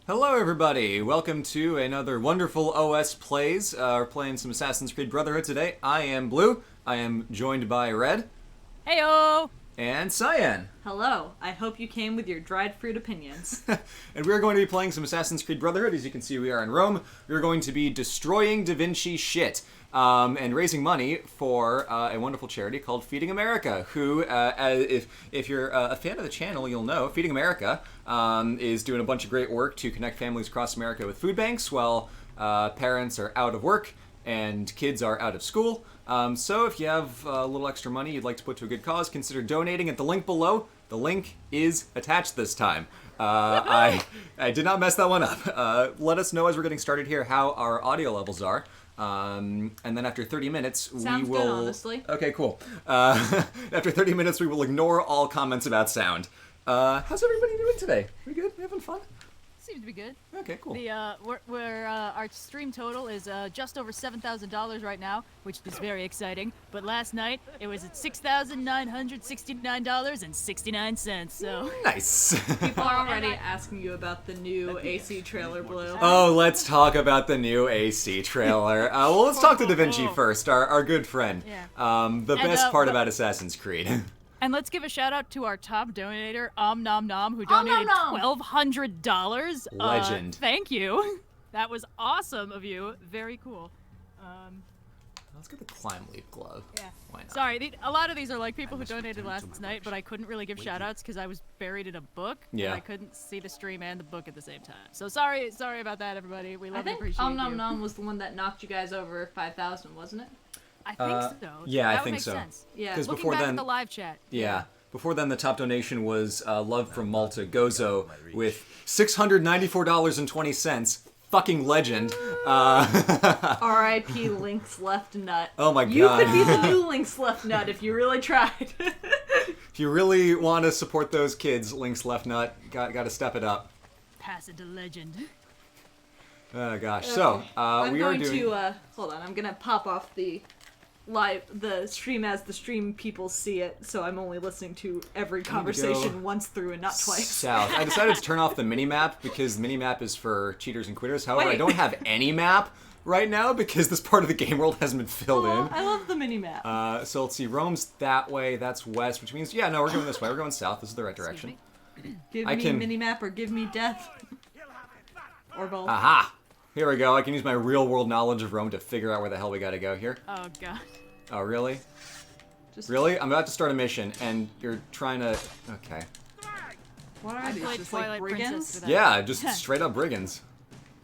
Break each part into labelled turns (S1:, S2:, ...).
S1: Hello everybody, welcome to another wonderful OS Plays. We're playing some Assassin's Creed Brotherhood today. I am Blue, I am joined by Red.
S2: Heyo!
S1: And Cyan.
S3: Hello, I hope you came with your dried fruit opinions.
S1: And we are going to be playing some Assassin's Creed Brotherhood. As you can see, we are in Rome. We are going to be destroying Da Vinci shit. And raising money for a wonderful charity called Feeding America, who, if you're a fan of the channel, you'll know Feeding America is doing a bunch of great work to connect families across America with food banks while parents are out of work and kids are out of school. So if you have a little extra money you'd like to put to a good cause, consider donating at the link below. The link is attached this time. I did not mess that one up. Let us know as we're getting started here how our audio levels are. And then after 30 minutes,
S3: Sounds
S1: we will...
S3: good, honestly.
S1: Okay, cool. After 30 minutes, we will ignore all comments about sound. How's everybody doing today? We good? We having fun?
S2: Seems to be good.
S1: Okay, cool.
S2: Our stream total is just over $7,000 right now, which is very exciting. But last night it was at $6,969.69. So
S1: Nice.
S3: People are already asking you about the new AC trailer, Blue.
S1: Oh, let's talk about the new AC trailer. Well, let's talk to Da Vinci first, our good friend.
S2: Yeah.
S1: The best part about Assassin's Creed.
S2: And let's give a shout out to our top donator, Nom Nom, who donated $1,200.
S1: Legend.
S2: Thank you. That was awesome of you. Very cool.
S1: Let's get the climb leap glove.
S2: Yeah.
S1: Why not?
S2: Sorry, a lot of these are like people who donated last night, but I couldn't really give shout outs because I was buried in a book.
S1: Yeah.
S2: And I couldn't see the stream and the book at the same time. So sorry about that, everybody. We love
S3: I
S2: and
S3: think
S2: appreciate you.
S3: Nom Nom was the one that knocked you guys over 5,000, wasn't it?
S2: I think so.
S1: Yeah,
S2: that
S1: I
S2: would
S1: think
S2: make
S1: so.
S2: Sense.
S3: Yeah.
S1: Because
S2: Looking
S1: before
S2: back
S1: then,
S2: at the live chat.
S1: yeah. Before then, the top donation was Love from Malta Gozo with $694.20. Fucking legend.
S3: R.I.P. Link's left nut.
S1: Oh my god.
S3: You could be the new Link's left nut if you really tried.
S1: If you really want to support those kids, Link's left nut, got to step it up.
S2: Pass it to legend.
S1: Oh gosh. So,
S3: I'm
S1: we are
S3: going
S1: doing...
S3: to, hold on, I'm gonna pop off the stream as the stream people see it, so I'm only listening to every conversation once through and not twice.
S1: South. I decided to turn off the mini-map because the mini-map is for cheaters and quitters. However, I don't have any map right now because this part of the game world hasn't been filled in.
S3: I love the mini-map.
S1: So let's see. Rome's that way. That's west, which means, yeah, no, we're going this way. We're going south. This is the right direction.
S3: Give me mini-map or give me death. Or both.
S1: Aha! Here we go. I can use my real-world knowledge of Rome to figure out where the hell we gotta go here.
S2: Oh god.
S1: Oh, really?
S3: Just
S1: Really? I'm about to start a mission, and you're trying to... Okay.
S3: What are
S2: I
S3: these?
S2: played
S3: Just
S2: Twilight
S3: like
S2: Princess
S3: brigands?
S2: for that.
S1: Yeah, just straight-up brigands.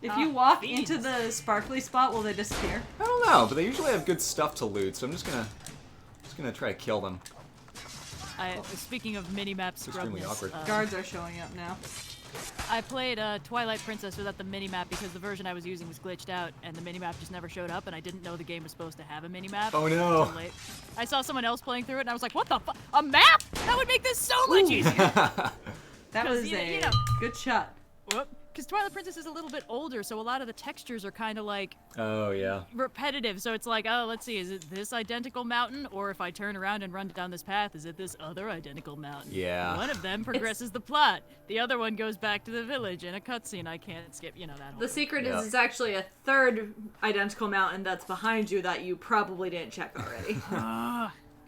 S3: If you walk
S2: fiends.
S3: into the sparkly spot, will they disappear?
S1: I don't know, but they usually have good stuff to loot, so I'm just gonna try to kill them.
S2: Speaking of mini-map
S1: extremely
S2: scrubness,
S1: awkward.
S3: Guards are showing up now.
S2: I played Twilight Princess without the mini-map because the version I was using was glitched out, and the mini-map just never showed up, and I didn't know the game was supposed to have a mini-map.
S1: Oh, no.
S2: Until late. I saw someone else playing through it, and I was like, what the fuck? A map? That would make this so much easier!
S3: That was
S2: you
S3: a
S2: know.
S3: good shot.
S2: Because Twilight Princess is a little bit older, so a lot of the textures are kind of like
S1: Oh, yeah.
S2: repetitive. So it's like, oh, let's see, is it this identical mountain? Or if I turn around and run down this path, is it this other identical mountain?
S1: Yeah.
S2: One of them progresses the plot. The other one goes back to the village in a cutscene I can't skip, you know, that whole
S3: The
S2: thing.
S3: secret
S1: Yeah.
S3: is it's actually a third identical mountain that's behind you that you probably didn't check already.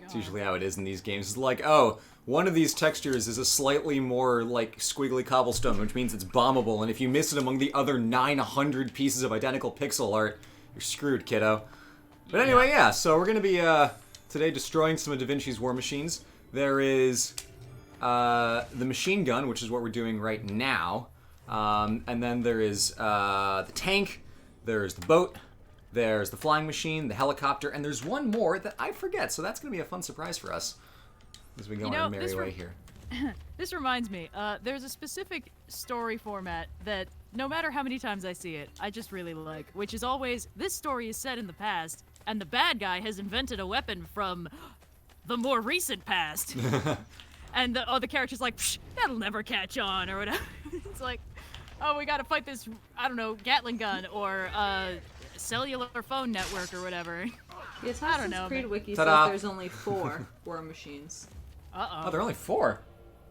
S1: It's usually how it is in these games. It's like, oh, one of these textures is a slightly more, like, squiggly cobblestone, which means it's bombable, and if you miss it among the other 900 pieces of identical pixel art, you're screwed, kiddo. But anyway, yeah, so we're gonna be, today destroying some of Da Vinci's war machines. There is, the machine gun, which is what we're doing right now, and then there is, the tank, there's the boat, there's the flying machine, the helicopter, and there's one more that I forget, so that's going to be a fun surprise for us as we go on our merry way here.
S2: This reminds me, there's a specific story format that no matter how many times I see it, I just really like, which is always, this story is set in the past, and the bad guy has invented a weapon from the more recent past. And the character's like, psh, that'll never catch on, or whatever. It's like, oh, we gotta fight this, I don't know, Gatling gun, or, cellular phone network, or whatever.
S3: The
S2: I don't know,
S3: Assassin's Creed
S2: man.
S3: wiki
S1: Ta-da.
S3: says there's only 4 war machines.
S2: Uh-oh.
S1: Oh, there are only 4.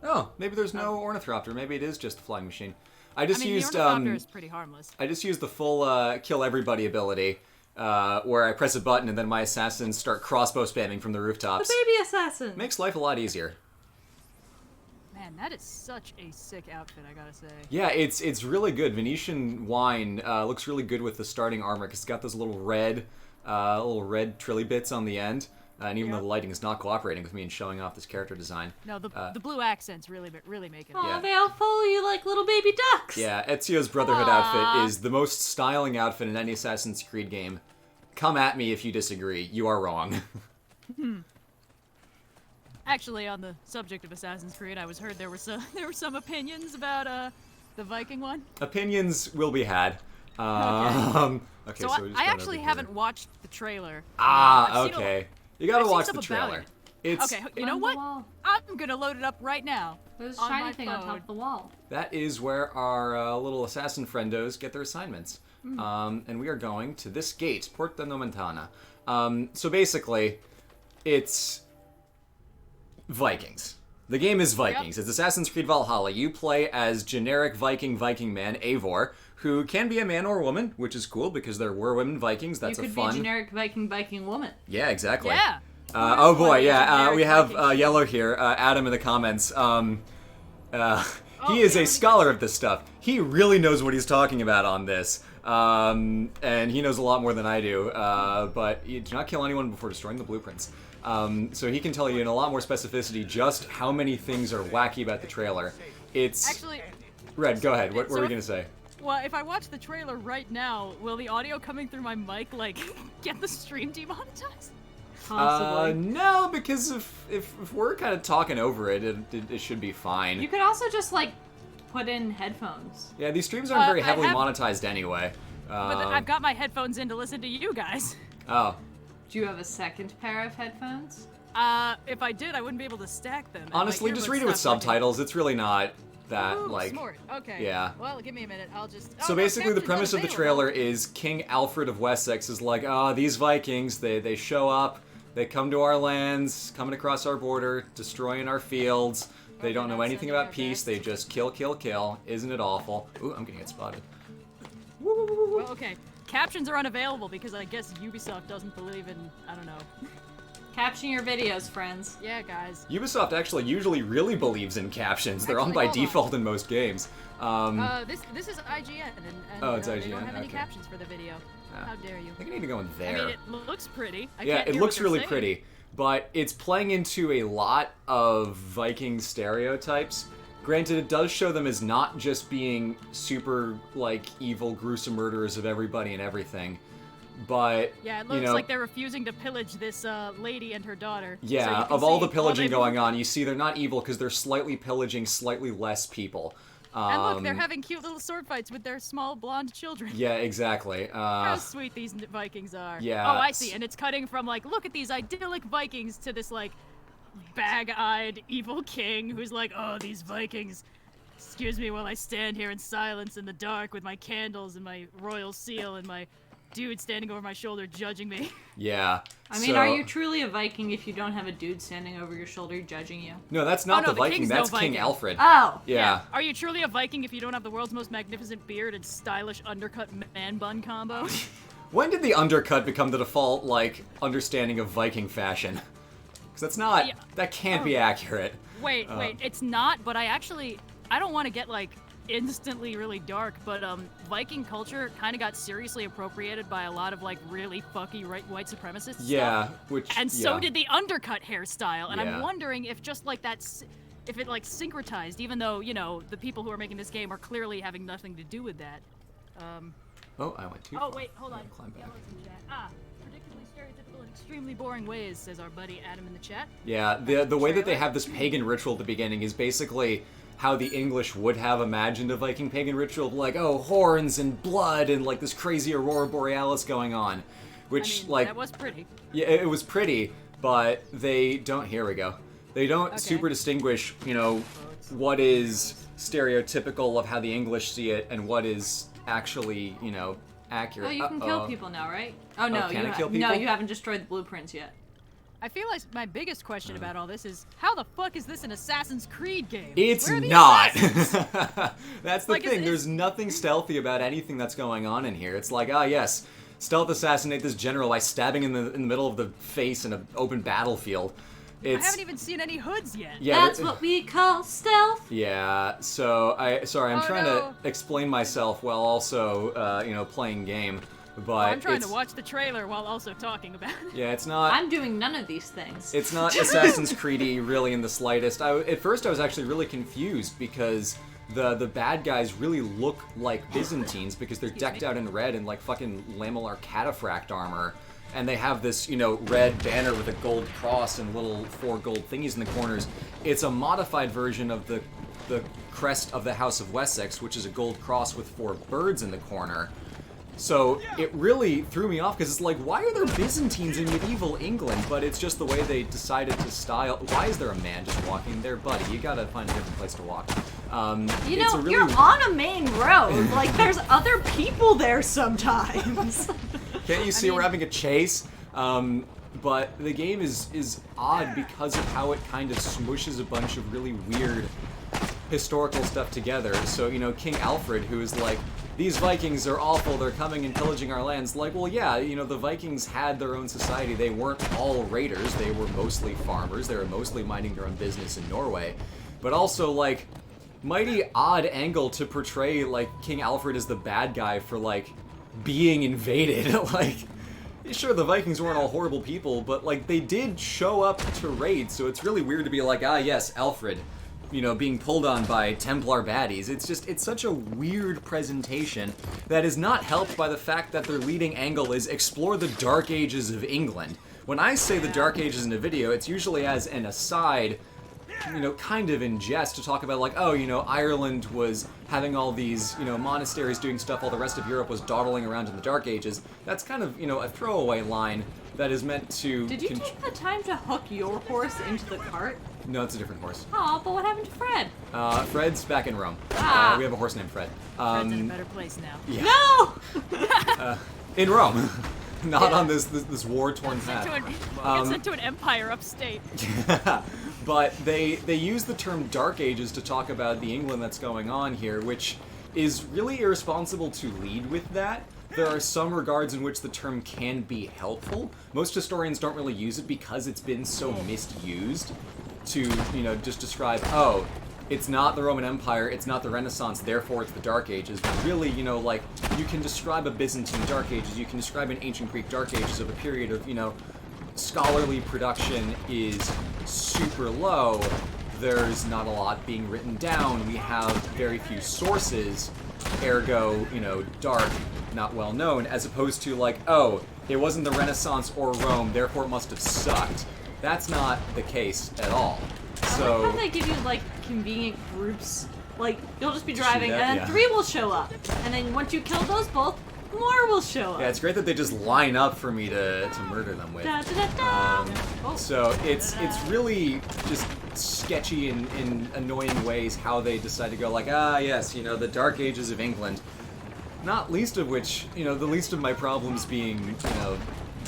S1: Oh, maybe there's no ornithopter. Maybe it is just a flying machine. I just used
S2: the ornithopter is pretty harmless.
S1: I just used the full kill everybody ability, where I press a button and then my assassins start crossbow spamming from the rooftops.
S3: The baby assassin!
S1: Makes life a lot easier.
S2: Man, that is such a sick outfit, I gotta say.
S1: Yeah, it's really good. Venetian wine looks really good with the starting armor because it's got those little red trilly bits on the end. And even though the lighting is not cooperating with me in showing off this character design.
S2: No, the blue accents really make it.
S3: Aw,
S1: Yeah.
S3: they all follow you like little baby ducks!
S1: Yeah, Ezio's Brotherhood outfit is the most styling outfit in any Assassin's Creed game. Come at me if you disagree. You are wrong.
S2: Actually, on the subject of Assassin's Creed, I heard there were some opinions about the Viking one.
S1: Opinions will be had. Okay,
S2: So
S1: so we just
S2: I
S1: gone
S2: actually
S1: over
S2: haven't
S1: here.
S2: watched the trailer.
S1: Ah,
S2: I've seen
S1: okay. You gotta
S2: I've seen
S1: watch
S2: stuff
S1: the
S2: about
S1: trailer.
S2: it.
S1: It's
S2: Okay, you
S3: On
S2: know
S3: the
S2: what?
S3: wall.
S2: I'm gonna load it up right now.
S3: There's a
S2: on
S3: shiny
S2: my
S3: thing on
S2: phone.
S3: top of the wall.
S1: that is where our little assassin friendos get their assignments. And we are going to this gate, Porta Nomentana. So basically, it's Vikings. The game is Vikings. It's Assassin's Creed Valhalla. You play as generic Viking man, Eivor, who can be a man or a woman, which is cool because there were women Vikings. That's
S3: You
S1: a
S3: could
S1: fun.
S3: be a generic Viking woman.
S1: Yeah, exactly.
S2: Yeah.
S1: Oh boy,
S2: What is
S1: yeah.
S2: generic
S1: We have
S2: Viking?
S1: Yellow here, Adam in the comments. He is
S2: yeah.
S1: a scholar of this stuff. He really knows what he's talking about on this. And he knows a lot more than I do. But you do not kill anyone before destroying the blueprints. So he can tell you in a lot more specificity just how many things are wacky about the trailer. It's...
S2: Actually,
S1: Red, go ahead. What
S2: so
S1: were we
S2: if-
S1: going to say?
S2: well, if I watch the trailer right now, will the audio coming through my mic like get the stream demonetized?
S3: Possibly.
S1: No, because if we're kind of talking over it, it should be fine.
S3: You could also just, like, put in headphones.
S1: Yeah, these streams aren't very
S2: I
S1: heavily
S2: have-
S1: monetized anyway.
S2: But I've got my headphones in to listen to you guys.
S1: Oh.
S3: Do you have a second pair of headphones?
S2: If I did, I wouldn't be able to stack them. and my
S1: Honestly, just
S2: earbuds
S1: read it with
S2: stopped working.
S1: subtitles. It's really not that,
S2: Ooh,
S1: like...
S2: smart. Okay.
S1: yeah.
S2: Well, give me a minute. I'll just.
S1: So basically, the premise of the trailer is King Alfred of Wessex is like, these Vikings, they show up, they come to our lands, coming across our border, destroying our fields. They don't know
S2: not
S1: anything
S2: sending
S1: about
S2: our
S1: peace.
S2: best.
S1: They just kill, kill, kill. Isn't it awful? Ooh, I'm gonna get spotted.
S2: Well, okay. Captions are unavailable because I guess Ubisoft doesn't believe in. I don't know.
S3: Caption your videos, friends.
S2: Yeah, guys.
S1: Ubisoft actually usually really believes in captions. They're on
S2: Actually,
S1: by
S2: hold on.
S1: default in most games.
S2: This is IGN, and
S1: Oh, it's
S2: they
S1: IGN?
S2: don't have any
S1: Okay.
S2: captions for the video. How dare you?
S1: I think I need to go in there.
S2: I mean, it looks pretty. I
S1: Yeah,
S2: can't
S1: it
S2: hear what
S1: looks
S2: they're
S1: really
S2: saying.
S1: pretty, but it's playing into a lot of Viking stereotypes. Granted, it does show them as not just being super, like, evil, gruesome murderers of everybody and everything, but,
S2: Yeah, it
S1: you
S2: looks
S1: know,
S2: like they're refusing to pillage this lady and her daughter. So
S1: yeah,
S2: you can
S1: of all
S2: see
S1: the pillaging
S2: they've-
S1: going on, you see they're not evil because they're slightly pillaging slightly less people.
S2: And look, they're having cute little sword fights with their small blonde children.
S1: Yeah, exactly.
S2: How sweet these Vikings are.
S1: yeah,
S2: Oh, I see. And it's cutting from, like, look at these idyllic Vikings to this, like, bag-eyed evil king who's like, oh, these Vikings. Excuse me while I stand here in silence in the dark with my candles and my royal seal and my dude standing over my shoulder judging me.
S1: Yeah.
S3: I mean,
S1: so-
S3: are you truly a Viking if you don't have a dude standing over your shoulder judging you?
S1: No, that's not
S2: no,
S1: the
S2: the
S1: Viking,
S2: king's no
S1: that's King
S2: Viking.
S1: Alfred.
S3: Oh!
S1: Yeah.
S2: Are you truly a Viking if you don't have the world's most magnificent beard and stylish undercut man bun combo?
S1: When did the undercut become the default, like, understanding of Viking fashion? Because that's not,
S2: Yeah.
S1: that can't be accurate.
S2: Wait, it's not, but I don't want to get, like, instantly really dark, but Viking culture kind of got seriously appropriated by a lot of, like, really fucky white supremacist
S1: Yeah,
S2: stuff.
S1: which,
S2: And so
S1: yeah.
S2: did the undercut hairstyle, and
S1: Yeah.
S2: I'm wondering if just, like, if it, like, syncretized, even though, you know, the people who are making this game are clearly having nothing to do with that.
S1: Oh, I went too
S2: Oh,
S1: far.
S2: wait, hold on.
S1: Climb back.
S2: Yellow's in chat. Predictably stereotypical and extremely boring ways, says our buddy Adam in the chat.
S1: Yeah, the way that they
S2: trailer.
S1: have this pagan ritual at the beginning is basically how the English would have imagined a Viking pagan ritual, like, oh, horns and blood and, like, this crazy Aurora Borealis going on. Which,
S2: I mean,
S1: like,
S2: that was pretty.
S1: yeah, it was pretty, but they don't, here we go. They don't
S2: Okay.
S1: super distinguish, you know, what is stereotypical of how the English see it and what is actually, you know, accurate.
S3: Oh, you can kill people now, right? Oh, no,
S1: can
S3: you
S1: it kill
S3: no,
S1: people?
S3: you haven't destroyed the blueprints yet.
S2: I feel like my biggest question about all this is, how the fuck is this an Assassin's Creed game?
S1: It's
S2: Where are the
S1: not.
S2: assassins?
S1: That's the
S2: Like,
S1: thing. There's nothing stealthy about anything that's going on in here. It's like, yes, stealth assassinate this general by stabbing in the middle of the face in an open battlefield.
S2: I haven't even seen any hoods yet.
S1: Yeah,
S3: That's what we call stealth.
S1: Yeah, so I'm trying
S2: no.
S1: to explain myself while also, playing game, but
S2: I'm trying
S1: it's,
S2: to watch the trailer while also talking about it.
S1: yeah, it's not.
S3: I'm doing none of these things.
S1: It's not Assassin's Creed-y really in the slightest. At first I was actually really confused because the bad guys really look like Byzantines because they're decked out in red and like fucking lamellar cataphract armor. And they have this, red banner with a gold cross and little 4 gold thingies in the corners. It's a modified version of the crest of the House of Wessex, which is a gold cross with 4 birds in the corner. So it really threw me off because it's like, why are there Byzantines in medieval England? But it's just the way they decided to style. Why is there a man just walking there, buddy? You gotta find a different place to walk. It's a really...
S3: You're on a main road. Like, there's other people there sometimes.
S1: Can't you see we're having a chase? But the game is odd because of how it kind of smooshes a bunch of really weird historical stuff together. So, King Alfred, who is like, these Vikings are awful, they're coming and pillaging our lands. Like, well, yeah, the Vikings had their own society. They weren't all raiders. They were mostly farmers. They were mostly minding their own business in Norway. But also, like, mighty odd angle to portray, like, King Alfred as the bad guy for, like, being invaded. Like, sure, the Vikings weren't all horrible people, but, like, they did show up to raid, so it's really weird to be like, yes, Alfred, being pulled on by Templar baddies. It's such a weird presentation that is not helped by the fact that their leading angle is explore the Dark Ages of England. When I say the Dark Ages in a video, it's usually as an aside, kind of in jest to talk about like, Ireland was having all these, monasteries doing stuff while the rest of Europe was dawdling around in the Dark Ages. That's kind of, a throwaway line that is meant to...
S3: Did you take the time to hook your horse into the cart?
S1: No, it's a different horse.
S3: Oh, but what happened to Fred?
S1: Fred's back in Rome.
S3: Ah.
S1: We have a horse named Fred.
S2: Fred's in a better place now.
S1: Yeah.
S3: No!
S1: In Rome. Not on this war-torn
S2: Sent
S1: path.
S2: gets sent to an empire upstate.
S1: But they use the term Dark Ages to talk about the England that's going on here, which is really irresponsible to lead with that. There are some regards in which the term can be helpful. Most historians don't really use it because it's been so misused to, just describe, it's not the Roman Empire, it's not the Renaissance, therefore it's the Dark Ages. But really, like, you can describe a Byzantine Dark Ages, you can describe an ancient Greek Dark Ages of a period of, scholarly production is super low. There's not a lot being written down. We have very few sources, ergo, dark, not well known, as opposed to like, it wasn't the Renaissance or Rome, therefore it must have sucked. That's not the case at all. So
S3: I like how they give you like convenient groups. Like, you'll just be driving
S1: that,
S3: and
S1: yeah.
S3: 3 will show up. And then once you kill those both, more will show up.
S1: yeah, it's great that they just line up for me to murder them with.
S3: Da, da, da, da. Oh.
S1: So it's really just sketchy in annoying ways how they decide to go like, yes, the Dark Ages of England. Not least of which, the least of my problems being,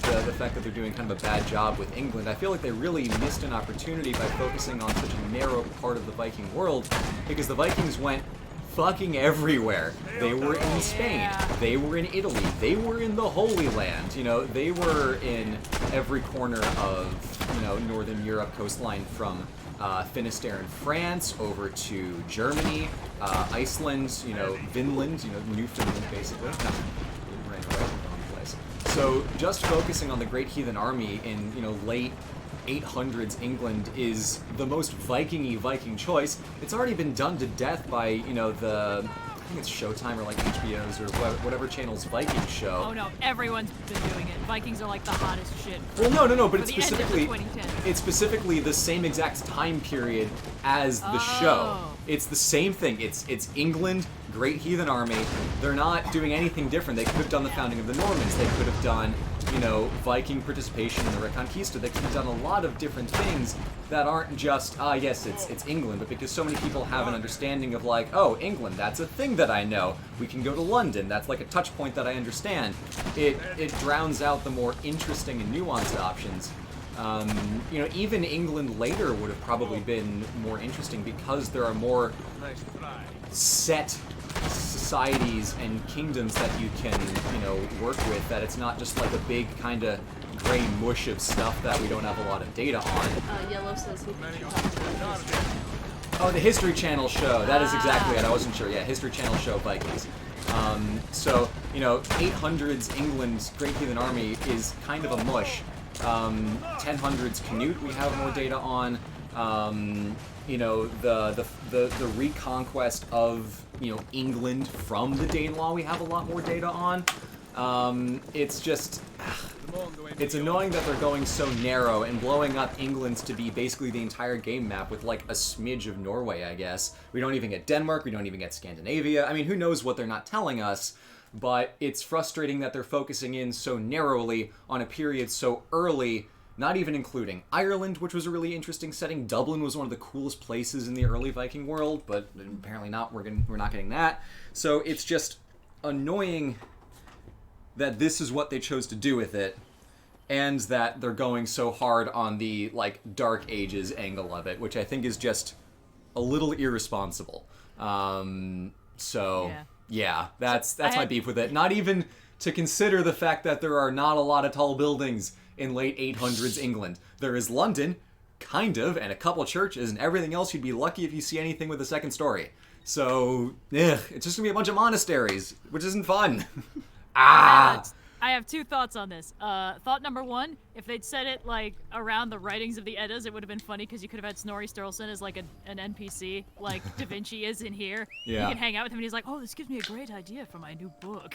S1: the fact that they're doing kind of a bad job with England. I feel like they really missed an opportunity by focusing on such a narrow part of the Viking world, because the Vikings went fucking everywhere. They were in Spain, they were in Italy, they were in the Holy Land, they were in every corner of, Northern Europe coastline from Finisterre in France over to Germany, Iceland, Vinland, Newfoundland basically. No, right, wrong place. So just focusing on the Great Heathen Army in, late 800s England is the most Viking-y Viking choice. It's already been done to death by, I think it's Showtime or like HBO's or whatever channel's Viking show.
S2: Oh no, everyone's been doing it. Vikings are like the hottest shit.
S1: Well, no, but it's
S2: For the end of the
S1: specifically
S2: 2010s.
S1: it's specifically the same exact time period as the show. It's the same thing. It's England, Great Heathen Army. They're not doing anything different. They could have done the founding of the Normans. They could have done, Viking participation in the Reconquista. They could have done a lot of different things that aren't just, yes, it's England, but because so many people have an understanding of like, oh, England, that's a thing that I know. We can go to London. That's like a touch point that I understand. It drowns out the more interesting and nuanced options. Even England later would have probably been more interesting because there are more set societies and kingdoms that you can, work with, that it's not just like a big kind of gray mush of stuff that we don't have a lot of data on.
S3: Yellow says he thinks you talked about this.
S1: Oh, the History Channel show. That is exactly it. I wasn't sure. Yeah, History Channel show Vikings. 800s England's Great Heathen Army is kind of a mush. 1000s Canute we have more data on. The reconquest of, England from the Danelaw we have a lot more data on. It's just... It's annoying that they're going so narrow and blowing up England's to be basically the entire game map with like a smidge of Norway, I guess. We don't even get Denmark, we don't even get Scandinavia. I mean, who knows what they're not telling us, but it's frustrating that they're focusing in so narrowly on a period so early, not even including Ireland, which was a really interesting setting. Dublin was one of the coolest places in the early Viking world, but apparently not. We're not getting that. So it's just annoying that this is what they chose to do with it, and that they're going so hard on the, Dark Ages angle of it, which I think is just a little irresponsible. That's my beef with it. Not even to consider the fact that there are not a lot of tall buildings in late 800s England. There is London, kind of, and a couple churches, and everything else you'd be lucky if you see anything with a second story. So, it's just gonna be a bunch of monasteries, which isn't fun.
S2: I have two thoughts on this. Thought number one, if they'd said it around the writings of the Eddas, it would have been funny because you could have had Snorri Sturluson as an NPC, like Da Vinci is in here.
S1: Yeah.
S2: You can hang out with him and he's like, oh, this gives me a great idea for my new book.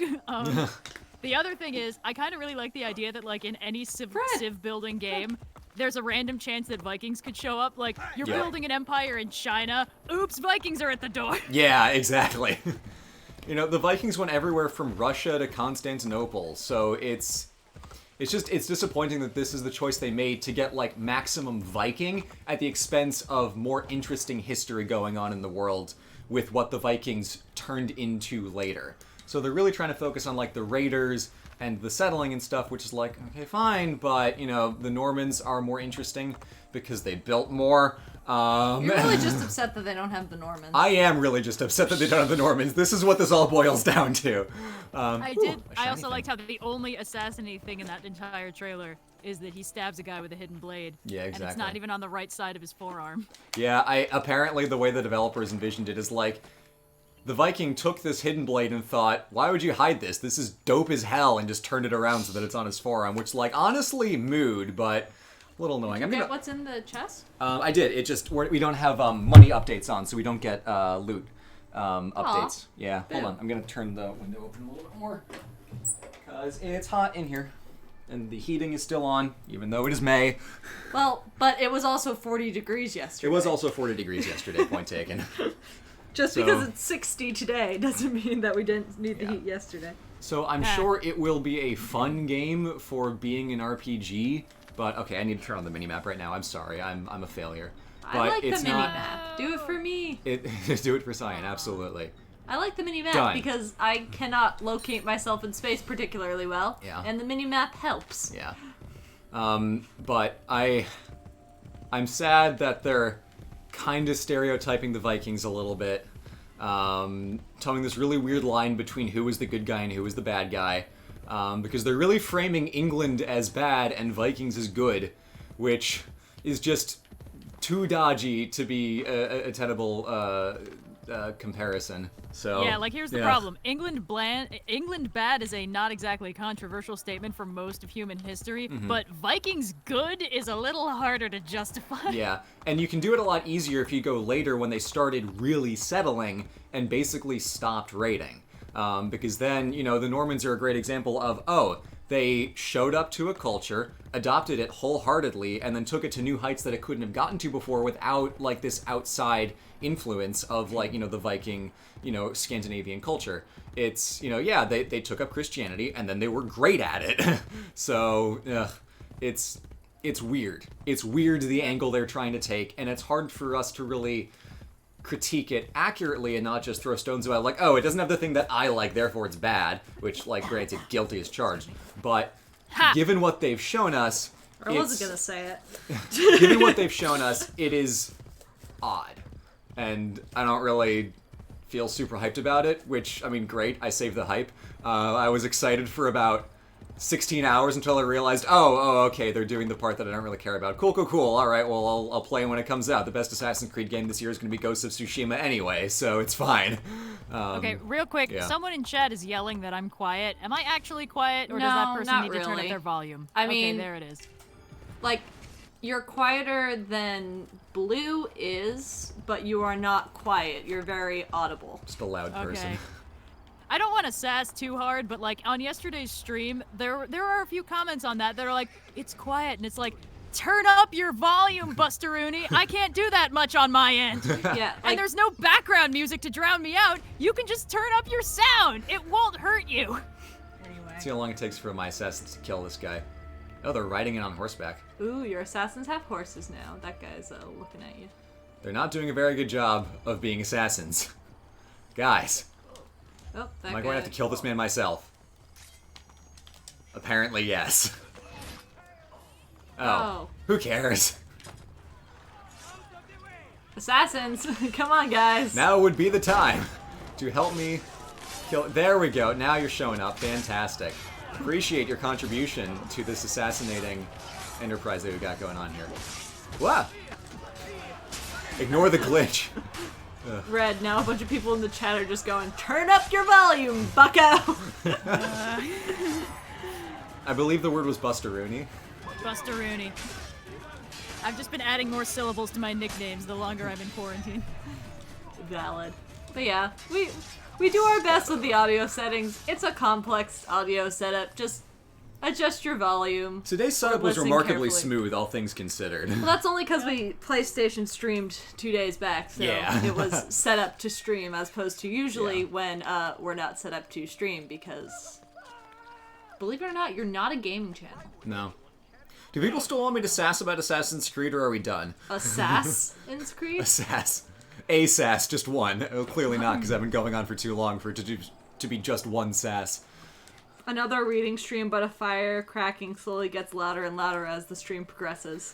S2: The other thing is, I kind of really like the idea that in any civ building game, there's a random chance that Vikings could show up. You're building an empire in China. Oops, Vikings are at the door.
S1: Yeah, exactly. The Vikings went everywhere from Russia to Constantinople, so it's disappointing that this is the choice they made to get, maximum Viking at the expense of more interesting history going on in the world with what the Vikings turned into later. So they're really trying to focus on, the raiders and the settling and stuff, which is okay, fine, but, the Normans are more interesting because they built more.
S3: You're really just upset that they don't have the Normans.
S1: I am really just upset that they don't have the Normans. This is what this all boils down to.
S2: I also liked how the only assassinating thing in that entire trailer is that he stabs a guy with a hidden blade.
S1: Yeah, exactly.
S2: And it's not even on the right side of his forearm.
S1: Yeah, apparently the way the developers envisioned it is the Viking took this hidden blade and thought, why would you hide this? This is dope as hell, and just turned it around so that it's on his forearm, which, honestly, mood, but a little annoying.
S3: Did you get what's in the chest?
S1: I did. It just, we don't have money updates on, so we don't get loot updates. Yeah, hold on. I'm going to turn the window open a little bit more, because it's hot in here. And the heating is still on, even though it is May.
S3: Well, but it was also 40 degrees yesterday.
S1: It was also 40 degrees yesterday, point taken.
S3: Just because it's 60 today doesn't mean that we didn't need the heat yesterday.
S1: So I'm sure it will be a fun game for being an RPG, but okay, I need to turn on the minimap right now. I'm sorry, I'm a failure. But
S3: I like
S1: it's
S3: the minimap. Do it for me.
S1: Do it for Cyan, absolutely.
S3: I like the minimap because I cannot locate myself in space particularly well, and the minimap helps.
S1: Yeah. But I'm sad that they're kind of stereotyping the Vikings a little bit, towing this really weird line between who was the good guy and who was the bad guy, because they're really framing England as bad and Vikings as good, which is just too dodgy to be a tenable comparison. So
S2: yeah, here's the problem. England bad is a not exactly controversial statement for most of human history, but Vikings good is a little harder to justify.
S1: Yeah, and you can do it a lot easier if you go later when they started really settling and basically stopped raiding. Because then, the Normans are a great example of, they showed up to a culture, adopted it wholeheartedly, and then took it to new heights that it couldn't have gotten to before without, this outside influence of, the Viking, Scandinavian culture. It's, they took up Christianity, and then they were great at it. So, it's weird. It's weird, the angle they're trying to take, and it's hard for us to really critique it accurately and not just throw stones about it doesn't have the thing that I like, therefore it's bad, which, granted, guilty as charged. But given what they've shown us,
S3: I wasn't gonna say it.
S1: Given what they've shown us, it is odd. And I don't really feel super hyped about it, which, I mean, great, I saved the hype. I was excited for about 16 hours until I realized, okay, they're doing the part that I don't really care about. Cool. Alright, well, I'll play when it comes out. The best Assassin's Creed game this year is going to be Ghost of Tsushima anyway, so it's fine.
S2: Okay, real quick,
S1: yeah.
S2: someone in chat is yelling that I'm quiet. Am I actually quiet, or does
S3: No,
S2: that person
S3: not
S2: need to turn up
S3: really.
S2: their volume?
S3: I
S2: Okay,
S3: mean-
S2: there it is.
S3: Like, you're quieter than Blue is, but you are not quiet. You're very audible.
S1: Just a loud person.
S2: Okay. I don't want to sass too hard, but like on yesterday's stream, there are a few comments on that are like, it's quiet, and it's like, turn up your volume, Bustaroony. I can't do that much on my end.
S3: Yeah,
S2: And there's no background music to drown me out. You can just turn up your sound. It won't hurt you. Anyway.
S1: See how long it takes for my assassins to kill this guy. Oh, they're riding in on horseback.
S3: Ooh, your assassins have horses now. That guy's looking at you.
S1: They're not doing a very good job of being assassins. Guys,
S3: Oh, that
S1: am I
S3: guy.
S1: going to have to kill this man myself? Apparently, yes.
S3: Oh.
S1: Who cares?
S3: Assassins! Come on, guys.
S1: Now would be the time to help me kill. There we go. Now you're showing up. Fantastic. Appreciate your contribution to this assassinating enterprise that we got going on here. Wow. Ignore the glitch.
S3: Red, now a bunch of people in the chat are just going, turn up your volume, bucko!
S1: I believe the word was Bustaroony.
S2: Bustaroony. I've just been adding more syllables to my nicknames the longer I'm in quarantine.
S3: Valid. But yeah, we do our best with the audio settings. It's a complex audio setup. Just adjust your volume.
S1: Today's setup was
S3: Listen
S1: remarkably
S3: carefully.
S1: smooth, all things considered.
S3: Well, that's only because we PlayStation streamed 2 days back, so
S1: Yeah.
S3: it was set up to stream as opposed to usually
S1: Yeah.
S3: when we're not set up to stream because, believe it or not, you're not a gaming channel.
S1: No. Do people still want me to sass about Assassin's Creed, or are we done?
S3: Assassin's Creed?
S1: Sass. A sass, just one. Oh, clearly not, because I've been going on for too long for it to be just one sass.
S3: Another reading stream, but a fire cracking slowly gets louder and louder as the stream progresses.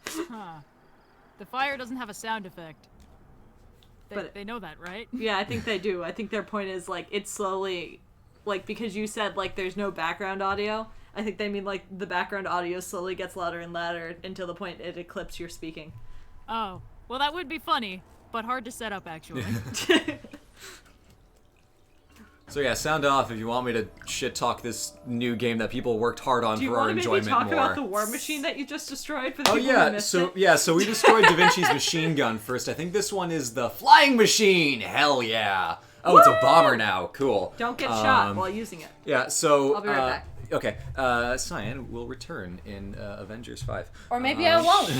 S2: Huh. The fire doesn't have a sound effect.
S3: But-
S2: They know that, right?
S3: Yeah, I think they do. I think their point is, like, it's slowly, like, because you said, like, there's no background audio, I think they mean, like, the background audio slowly gets louder and louder until the point it eclipses your speaking.
S2: Oh. Well, that would be funny, but hard to set up, actually.
S1: So yeah, sound off if you want me to shit talk this new game that people worked hard on
S3: Do you
S1: for our
S3: want to maybe
S1: enjoyment
S3: talk
S1: more.
S3: about the war machine that you just destroyed for the
S1: Oh
S3: people who
S1: yeah,
S3: missed
S1: so
S3: it?
S1: we destroyed Da Vinci's machine gun first. I think this one is the flying machine. Hell yeah! Oh, it's a bomber now. Cool.
S3: Don't get shot while using it.
S1: Yeah. So
S3: I'll be right back.
S1: Okay. Cyan will return in Avengers 5.
S3: Or maybe I won't.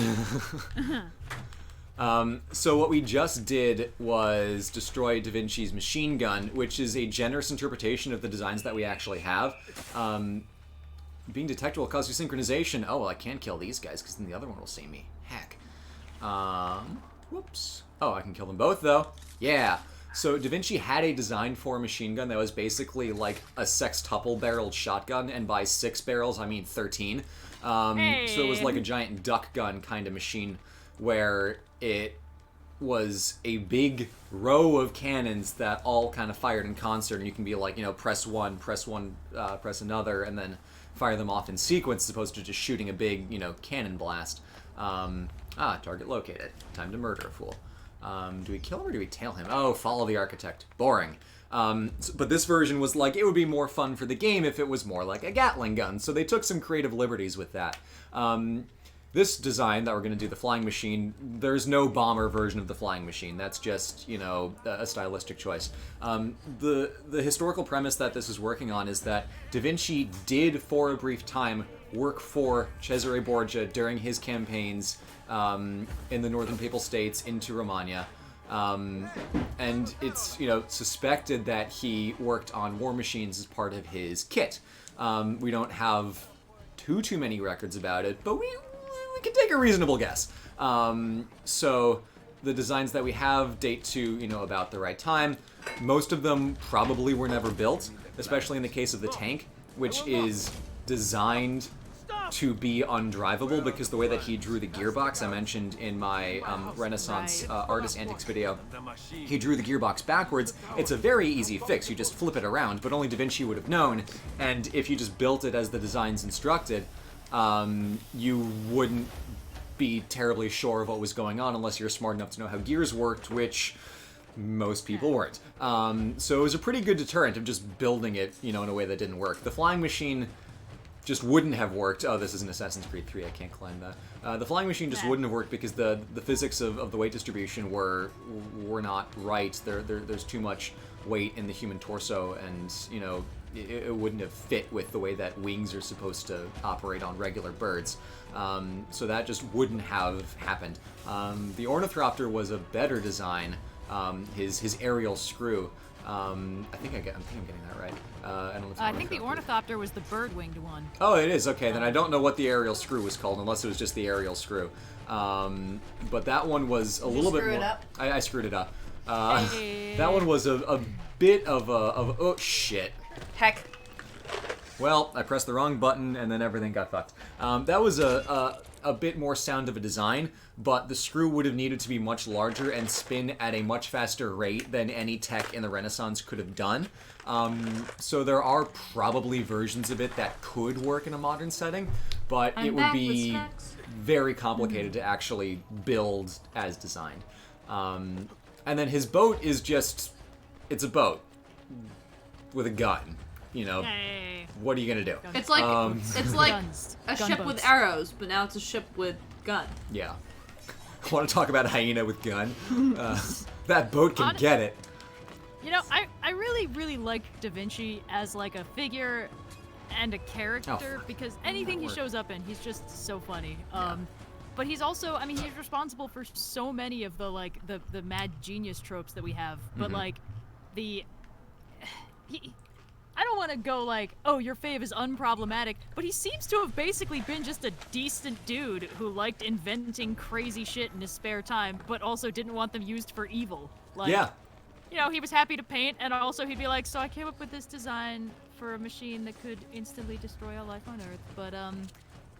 S1: So what we just did was destroy Da Vinci's machine gun, which is a generous interpretation of the designs that we actually have. Being detected will cause desynchronization. Oh, well, I can't kill these guys because then the other one will see me. Heck. Whoops. Oh, I can kill them both, though. Yeah. So Da Vinci had a design for a machine gun that was basically like a sextuple-barreled shotgun, and by 6 barrels, I mean 13. So it was like a giant duck gun kind of machine where it was a big row of cannons that all kind of fired in concert, and you can be like, press one, press another, and then fire them off in sequence as opposed to just shooting a big, cannon blast. Target located. Time to murder a fool. Do we kill him or do we tail him? Oh, follow the architect. Boring. But this version was like, it would be more fun for the game if it was more like a Gatling gun, so they took some creative liberties with that. This design that we're going to do, the flying machine, there's no bomber version of the flying machine. That's just, a stylistic choice. The historical premise that this is working on is that Da Vinci did, for a brief time, work for Cesare Borgia during his campaigns in the northern Papal States into Romagna. And it's, suspected that he worked on war machines as part of his kit. We don't have too many records about it, but we can take a reasonable guess. So the designs that we have date to, about the right time. Most of them probably were never built, especially in the case of the tank, which is designed to be undrivable because the way that he drew the gearbox, I mentioned in my Renaissance Artist Antics video, he drew the gearbox backwards. It's a very easy fix. You just flip it around, but only Da Vinci would have known. And if you just built it as the designs instructed, you wouldn't be terribly sure of what was going on unless you're smart enough to know how gears worked, which most people weren't. So it was a pretty good deterrent of just building it, in a way that didn't work. The flying machine just wouldn't have worked. Oh, this is an Assassin's Creed 3. I can't climb that. The flying machine just wouldn't have worked because the physics of the weight distribution were not right. There's too much weight in the human torso, and it wouldn't have fit with the way that wings are supposed to operate on regular birds. So that just wouldn't have happened. The ornithopter was a better design. His aerial screw. I'm getting that right.
S2: I think the ornithopter was the bird-winged one.
S1: Oh, it is? Okay, then I don't know what the aerial screw was called, unless it was just the aerial screw. But that one was a little bit more... I screwed it up. That one was a bit of oh, shit.
S3: Heck.
S1: Well, I pressed the wrong button, and then everything got fucked. That was a bit more sound of a design, but the screw would have needed to be much larger and spin at a much faster rate than any tech in the Renaissance could have done. So there are probably versions of it that could work in a modern setting, but it would be very complicated to actually build as designed. And then his boat is just... it's a boat with a gun. What are you gonna do?
S3: It's like
S2: Guns.
S3: a
S2: Gun
S3: ship
S2: boats.
S3: with arrows, but now it's a ship with gun.
S1: Yeah. Want to talk about a hyena with gun? That boat can get it.
S2: I really, really like Da Vinci as like a figure and a character because anything he shows up in, he's just so funny. But he's also, he's responsible for so many of the mad genius tropes that we have. But I don't want to go like, oh, your fave is unproblematic, but he seems to have basically been just a decent dude who liked inventing crazy shit in his spare time, but also didn't want them used for evil. He was happy to paint, and also he'd be like, so I came up with this design for a machine that could instantly destroy all life on Earth, but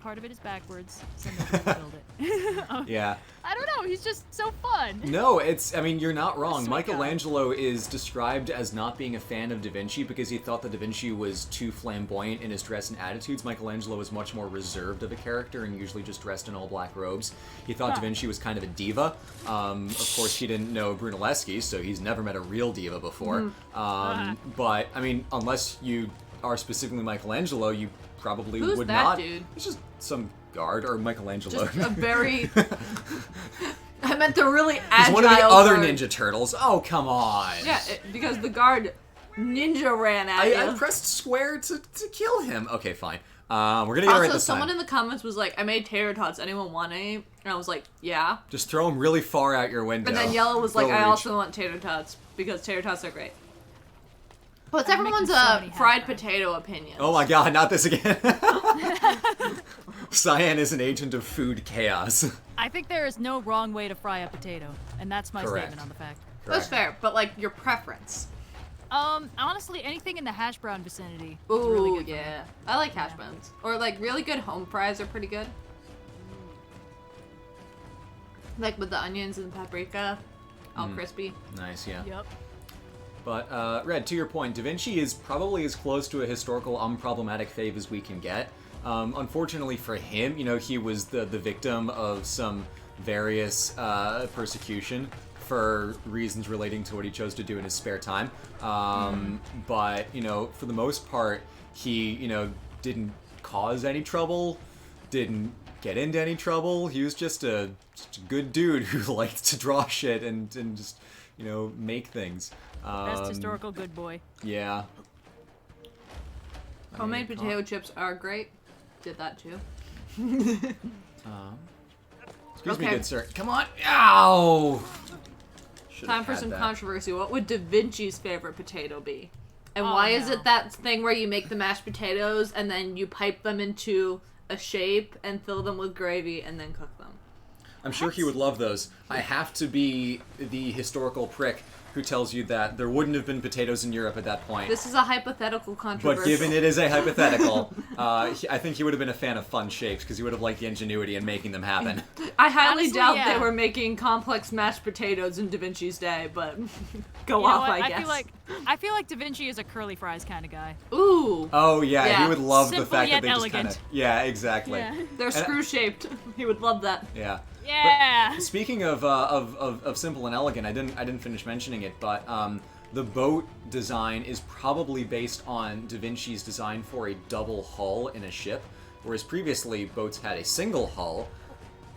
S2: part of it is backwards, so nobody can build it.
S1: Yeah.
S2: I don't know, he's just so fun.
S1: No, you're not wrong.
S2: Sweet
S1: Michelangelo is described as not being a fan of Da Vinci because he thought that Da Vinci was too flamboyant in his dress and attitudes. Michelangelo was much more reserved of a character and usually just dressed in all black robes. He thought Da Vinci was kind of a diva. Of course, he didn't know Brunelleschi, so he's never met a real diva before. But, unless you are specifically Michelangelo, you probably
S3: Who's
S1: would
S3: that
S1: not.
S3: Dude?
S1: It's just some guard or Michelangelo.
S3: Just a very... I meant the really agile
S1: He's one of the other
S3: guard.
S1: Ninja Turtles. Oh, come on.
S3: Yeah, because the guard ninja ran at you.
S1: I pressed square to kill him. Okay, fine. We're gonna get it right this time.
S3: Someone in the comments was like, I made tater tots. Anyone want any? And I was like, yeah.
S1: Just throw them really far out your window.
S3: And then Yellow was like,
S1: They'll
S3: I
S1: reach.
S3: also want tater tots because tater tots are great. What's
S2: I'm
S3: everyone's
S2: making so many
S3: fried
S2: hash browns.
S3: potato opinion?
S1: Oh my god, not this again. Cyan is an agent of food chaos.
S2: I think there is no wrong way to fry a potato, and that's my
S1: Correct.
S2: statement on the fact.
S3: That's fair, but like your preference.
S2: Honestly, anything in the hash brown vicinity. is
S3: Ooh,
S2: really good for me.
S3: yeah. I like hash browns. Or like really good home fries are pretty good. Like with the onions and paprika, all crispy.
S1: Nice, yeah.
S2: Yep.
S1: But, Red, to your point, Da Vinci is probably as close to a historical unproblematic fave as we can get. Unfortunately for him, he was the victim of some various persecution for reasons relating to what he chose to do in his spare time. But, for the most part, he, didn't cause any trouble, didn't get into any trouble. He was just a good dude who liked to draw shit and just, make things.
S2: Best historical good boy.
S1: Yeah.
S3: Homemade potato chips are great. Did that too.
S1: Excuse me,
S3: Okay.
S1: good sir. Come on. Ow! Should've
S3: Time for
S1: had
S3: some
S1: that.
S3: controversy. What would Da Vinci's favorite potato be? And why is
S2: no.
S3: it that thing where you make the mashed potatoes and then you pipe them into a shape and fill them with gravy and then cook them?
S1: I'm sure he would love those. I have to be the historical prick who tells you that there wouldn't have been potatoes in Europe at that point.
S3: This is a hypothetical controversy.
S1: But given it is a hypothetical, I think he would have been a fan of fun shapes because he would have liked the ingenuity in making them happen.
S3: I highly
S2: Honestly,
S3: doubt
S2: yeah.
S3: they were making complex mashed potatoes in Da Vinci's day, but go
S2: You know
S3: off,
S2: what?
S3: I guess.
S2: I feel like Da Vinci is a curly fries kind of guy.
S3: Ooh,
S1: Oh yeah,
S3: Yeah.
S1: he would love the
S2: Simple
S1: fact that
S2: yet
S1: they just
S2: elegant.
S1: kind of yeah, exactly.
S2: Yeah.
S3: they're screw-shaped. He would love that.
S1: Yeah.
S2: Yeah.
S1: Speaking of simple and elegant, I didn't finish mentioning it, but the boat design is probably based on Da Vinci's design for a double hull in a ship, whereas previously boats had a single hull,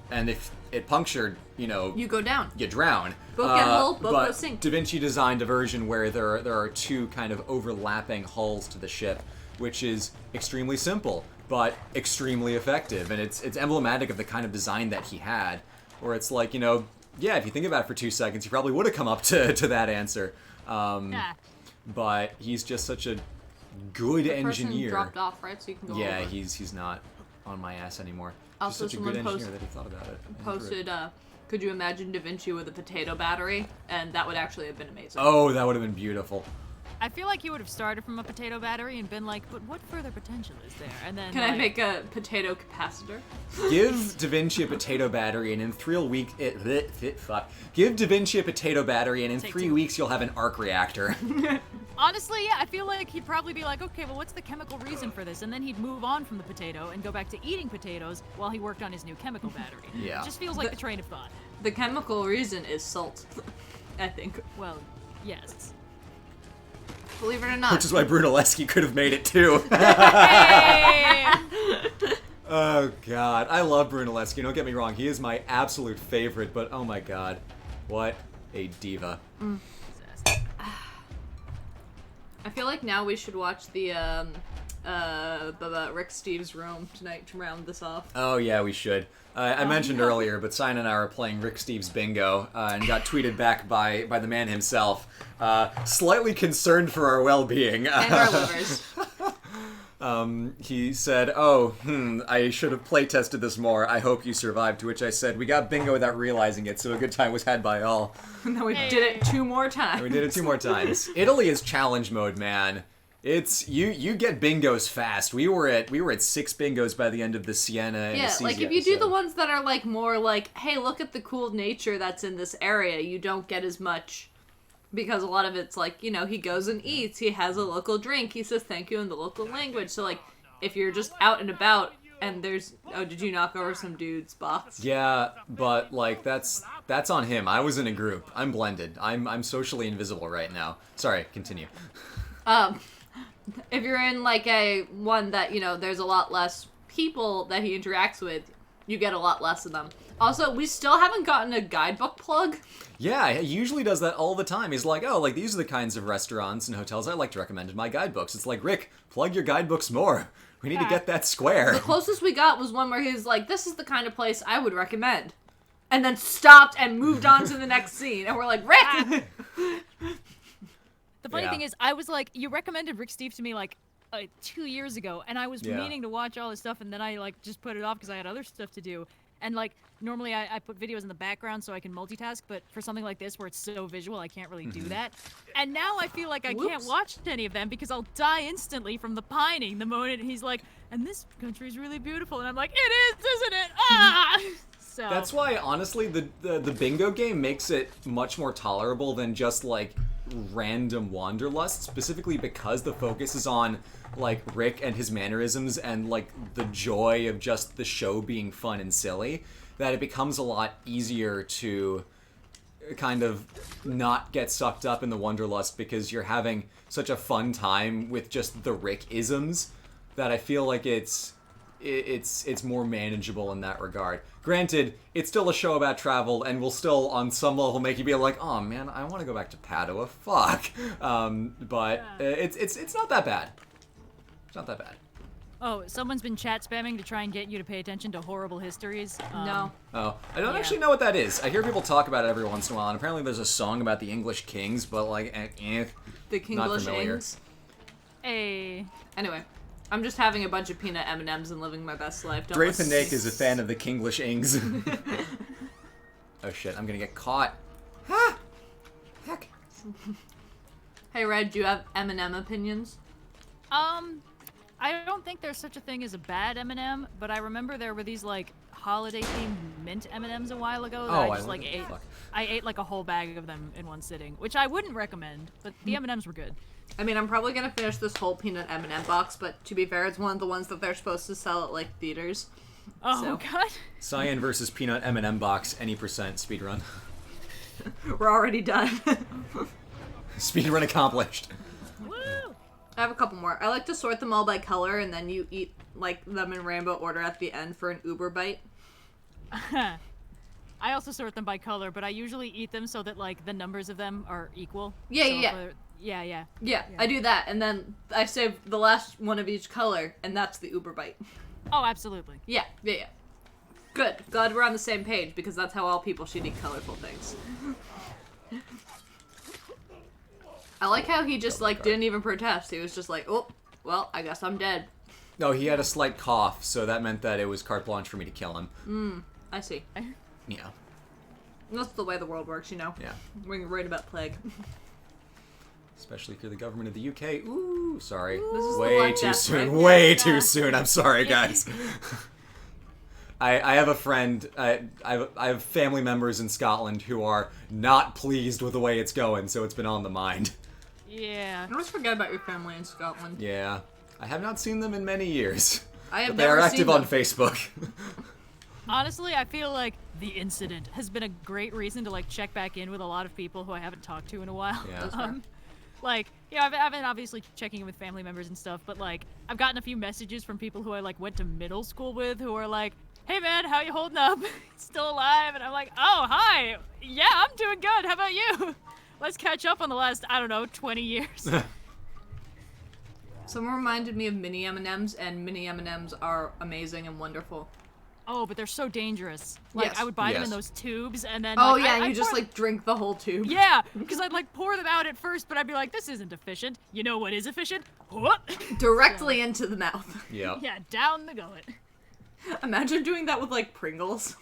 S1: and if it punctured, you
S3: go down.
S1: you drown.
S3: Boat get hull, boat
S1: but
S3: go sink.
S1: Da Vinci designed a version where there are two kind of overlapping hulls to the ship, which is extremely simple but extremely effective, and it's emblematic of the kind of design that he had, where it's like, yeah, if you think about it for 2 seconds, you probably would have come up to that answer.
S2: Nah.
S1: But he's just such a good
S3: The
S1: engineer.
S3: person dropped off, right? So you can go
S1: Yeah,
S3: over.
S1: he's not on my ass anymore.
S3: Also,
S1: Just such a good
S3: someone
S1: engineer that he thought about it. and drew it.
S3: Posted, could you imagine Da Vinci with a potato battery? And that would actually have been amazing.
S1: Oh, that would have been beautiful.
S2: I feel like he would have started from a potato battery and been like, but what further potential is there? And then
S3: Can I make a potato capacitor?
S1: Give Da Vinci a potato battery, and in 3 weeks, Give Da Vinci a potato battery, and in
S2: Take
S1: 3
S2: two.
S1: weeks you'll have an arc reactor.
S2: Honestly, yeah, I feel like he'd probably be like, okay, well, what's the chemical reason for this? And then he'd move on from the potato and go back to eating potatoes while he worked on his new chemical battery.
S1: Yeah.
S2: It just feels like the train of thought.
S3: The chemical reason is salt, I think.
S2: Well, yes.
S3: Believe it or not.
S1: Which is why Brunelleschi could have made it too.
S2: Hey!
S1: Oh god, I love Brunelleschi. Don't get me wrong, he is my absolute favorite. But oh my god, what a diva.
S3: I feel like now we should watch the Rick Steves Room tonight to round this off.
S1: Oh yeah, we should. I mentioned earlier, but Sign and I were playing Rick Steves Bingo and got tweeted back by the man himself, slightly concerned for our well-being.
S3: And our livers.
S1: He said, I should have play-tested this more. I hope you survived. To which I said, we got bingo without realizing it, so a good time was had by all.
S3: And then we did it 2 more times.
S1: We did it 2 more times. Italy is challenge mode, man. It's you get bingos fast. We were at 6 bingos by the end of the Siena and
S3: Yeah,
S1: Assisi
S3: like if you do the
S1: episode.
S3: ones that are like more like, hey, look at the cool nature that's in this area, you don't get as much because a lot of it's like, he goes and eats, he has a local drink, he says thank you in the local language. So like if you're just out and about and there's did you knock over some dude's box?
S1: Yeah, but like that's on him. I was in a group. I'm blended. I'm socially invisible right now. Sorry, continue.
S3: If you're in like a one that, there's a lot less people that he interacts with, you get a lot less of them. Also, we still haven't gotten a guidebook plug.
S1: Yeah, he usually does that all the time. He's like, oh, like these are the kinds of restaurants and hotels I like to recommend in my guidebooks. It's like, Rick, plug your guidebooks more. We need to get that square.
S3: The closest we got was one where he was like, this is the kind of place I would recommend. And then stopped and moved on to the next scene. And we're like, Rick!
S2: The funny
S1: Yeah.
S2: thing is, I was like, you recommended Rick Steve to me like 2 years ago, and I was
S1: Yeah.
S2: meaning to watch all this stuff, and then I like just put it off because I had other stuff to do. And like normally I put videos in the background so I can multitask, but for something like this where it's so visual, I can't really do that. And now I feel like I can't
S3: Whoops.
S2: watch any of them because I'll die instantly from the pining the moment he's like, and this country's really beautiful, and I'm like, it is, isn't it? Ah! So
S1: That's why, honestly, the bingo game makes it much more tolerable than just, like, random wanderlust, specifically because the focus is on, like, Rick and his mannerisms and, like, the joy of just the show being fun and silly, that it becomes a lot easier to kind of not get sucked up in the wanderlust because you're having such a fun time with just the Rick-isms that I feel like it's more manageable in that regard. Granted, it's still a show about travel and will still, on some level, make you be like, oh man, I want to go back to Padua. Fuck. But it's not that bad. It's not that bad.
S2: Oh, someone's been chat spamming to try and get you to pay attention to horrible histories.
S3: No.
S1: Oh, I don't
S2: Yeah.
S1: actually know what that is. I hear people talk about it every once in a while, and apparently there's a song about the English kings, but like,
S3: The
S1: Not
S3: Kinglish
S1: familiar.
S3: Ings.
S2: Hey.
S3: Anyway, I'm just having a bunch of peanut M&Ms and living my best life. Don't
S1: Drape
S3: listen-
S1: and Nick is a fan of the Kinglish Ings. Oh shit, I'm gonna get caught. Ah! Heck.
S3: Hey, Red, do you have M&M opinions?
S2: I don't think there's such a thing as a bad M&M, but I remember there were these like holiday-themed mint M&Ms a while ago that
S1: Oh,
S2: I
S1: I
S2: just
S1: love
S2: like
S1: it.
S2: ate.
S1: Fuck.
S2: I ate like a whole bag of them in one sitting, which I wouldn't recommend, but the M&Ms were good.
S3: I mean, I'm probably gonna finish this whole peanut M&M box, but to be fair, it's one of the ones that they're supposed to sell at like theaters.
S2: Oh
S3: So.
S2: god.
S1: Cyan versus Peanut M&M box, any percent speedrun.
S3: We're already done.
S1: Speedrun accomplished.
S2: Woo!
S3: I have a couple more. I like to sort them all by color, and then you eat like them in rainbow order at the end for an Uber bite.
S2: I also sort them by color, but I usually eat them so that like the numbers of them are equal.
S3: Yeah,
S2: So
S3: yeah,
S2: if
S3: yeah.
S2: they're- yeah.
S3: Yeah, I do that, and then I save the last one of each color, and that's the Uber bite.
S2: Oh, absolutely.
S3: Yeah. Good. Glad we're on the same page, because that's how all people should eat colorful things. I like how he just like didn't even protest. He was just like, oh, well, I guess I'm dead.
S1: No, he had a slight cough, so that meant that it was carte blanche for me to kill him.
S3: I see.
S1: Yeah.
S3: That's the way the world works, you know?
S1: Yeah.
S3: We're worried about plague.
S1: Especially if you're the government of the UK. Ooh, sorry.
S3: This is the
S1: Way
S3: Black
S1: too
S3: Death,
S1: soon.
S3: right?
S1: Way
S2: Yeah.
S1: too soon. I'm sorry, guys. I have a friend, I have family members in Scotland who are not pleased with the way it's going, so it's been on the mind.
S2: Yeah.
S3: I always forget about your family in Scotland.
S1: Yeah. I have not seen them in many years.
S3: I have
S1: But they are
S3: never
S1: active
S3: seen
S1: on
S3: them.
S1: Facebook.
S2: Honestly, I feel like the incident has been a great reason to like check back in with a lot of people who I haven't talked to in a while.
S1: Yeah. That's
S3: fair.
S2: Like, yeah, I've been obviously checking in with family members and stuff, but like, I've gotten a few messages from people who I like went to middle school with who are like, "Hey man, how you holding up? Still alive?" And I'm like, "Oh, hi. Yeah, I'm doing good. How about you? Let's catch up on the last, I don't know, 20 years."
S3: Someone reminded me of mini M&Ms, and mini M&Ms are amazing and wonderful.
S2: Oh, but they're so dangerous. Like,
S3: Yes.
S2: I would buy them in
S1: Yes.
S2: those tubes, and then
S3: Oh
S2: like,
S3: yeah,
S2: I'd
S3: you just
S2: pour-
S3: like drink the whole tube.
S2: Yeah, because I'd like pour them out at first, but I'd be like, "This isn't efficient." You know what is efficient? What?
S3: Directly into the mouth.
S1: Yeah.
S2: Yeah, down the gullet.
S3: Imagine doing that with like Pringles.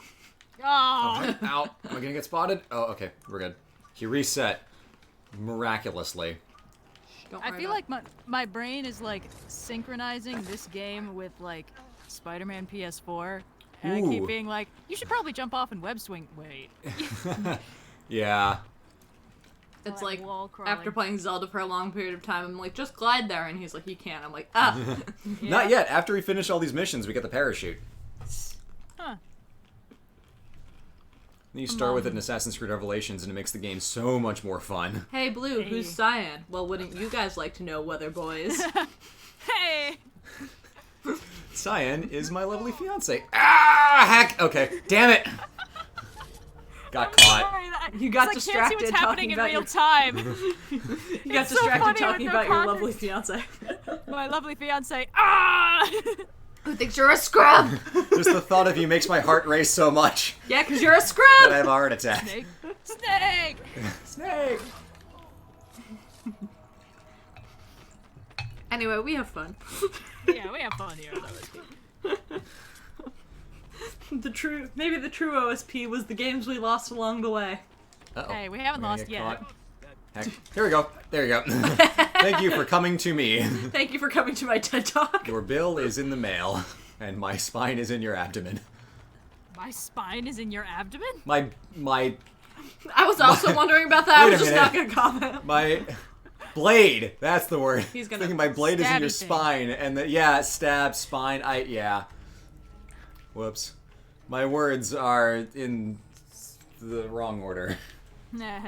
S2: Oh.
S1: Ow. Am I gonna get spotted? Oh, okay. We're good. He reset. Miraculously.
S3: Don't
S2: I
S3: worry
S2: feel
S3: about
S2: like my brain is like synchronizing this game with like Spider-Man PS4. And I keep
S1: Ooh.
S2: being like, "You should probably jump off and web swing." Wait.
S1: Yeah.
S3: It's
S2: like
S3: like
S2: wall crawling.
S3: after playing Zelda for a long period of time, I'm like, just glide there, and he's like, you can't. I'm like, ah.
S2: Yeah.
S1: Not yet. After we finish all these missions, we get the parachute.
S2: Huh.
S1: Then you start with it in Assassin's Creed Revelations, and it makes the game so much more fun.
S3: Hey, Blue,
S2: Hey.
S3: who's Cyan? Well, wouldn't you guys like to know, weather boys?
S2: Hey.
S1: Cyan is my lovely fiance. Ah, heck. Okay, damn it. Got caught.
S2: Sorry, that-
S3: You got
S2: it's like, can't see
S3: distracted
S2: what's
S3: talking
S2: happening in
S3: about
S2: real
S3: your-
S2: time.
S3: You got
S2: It's so
S3: distracted
S2: funny with
S3: talking
S2: no
S3: about your lovely
S2: context.
S3: fiance.
S2: My lovely fiance. Ah.
S3: Who thinks you're a scrub?
S1: Just the thought of you makes my heart race so much
S3: Yeah, because you're a
S1: that I
S3: scrub!
S1: have a heart attack.
S2: Snake. Snake.
S1: Snake.
S3: Anyway, we have fun.
S2: Yeah, we have fun here.
S3: Maybe the true OSP was the games we lost along the way.
S1: Uh-oh.
S2: Hey, we haven't
S1: We're gonna
S2: lost
S1: get
S2: yet.
S1: caught. Heck. Here we go. There you go. Thank you for coming to me.
S3: Thank you for coming to my TED Talk.
S1: Your bill is in the mail, and my spine is in your abdomen.
S2: My spine is in your abdomen?
S1: My
S3: I was also wondering about that. I
S1: Wait
S3: was
S1: a
S3: just not
S1: minute.
S3: gonna comment.
S1: my blade. That's the word.
S3: He's gonna
S1: thinking my blade is in your
S2: stabby thing.
S1: spine, and yeah, stab spine. Yeah. Whoops. My words are in the wrong order.
S2: Nah.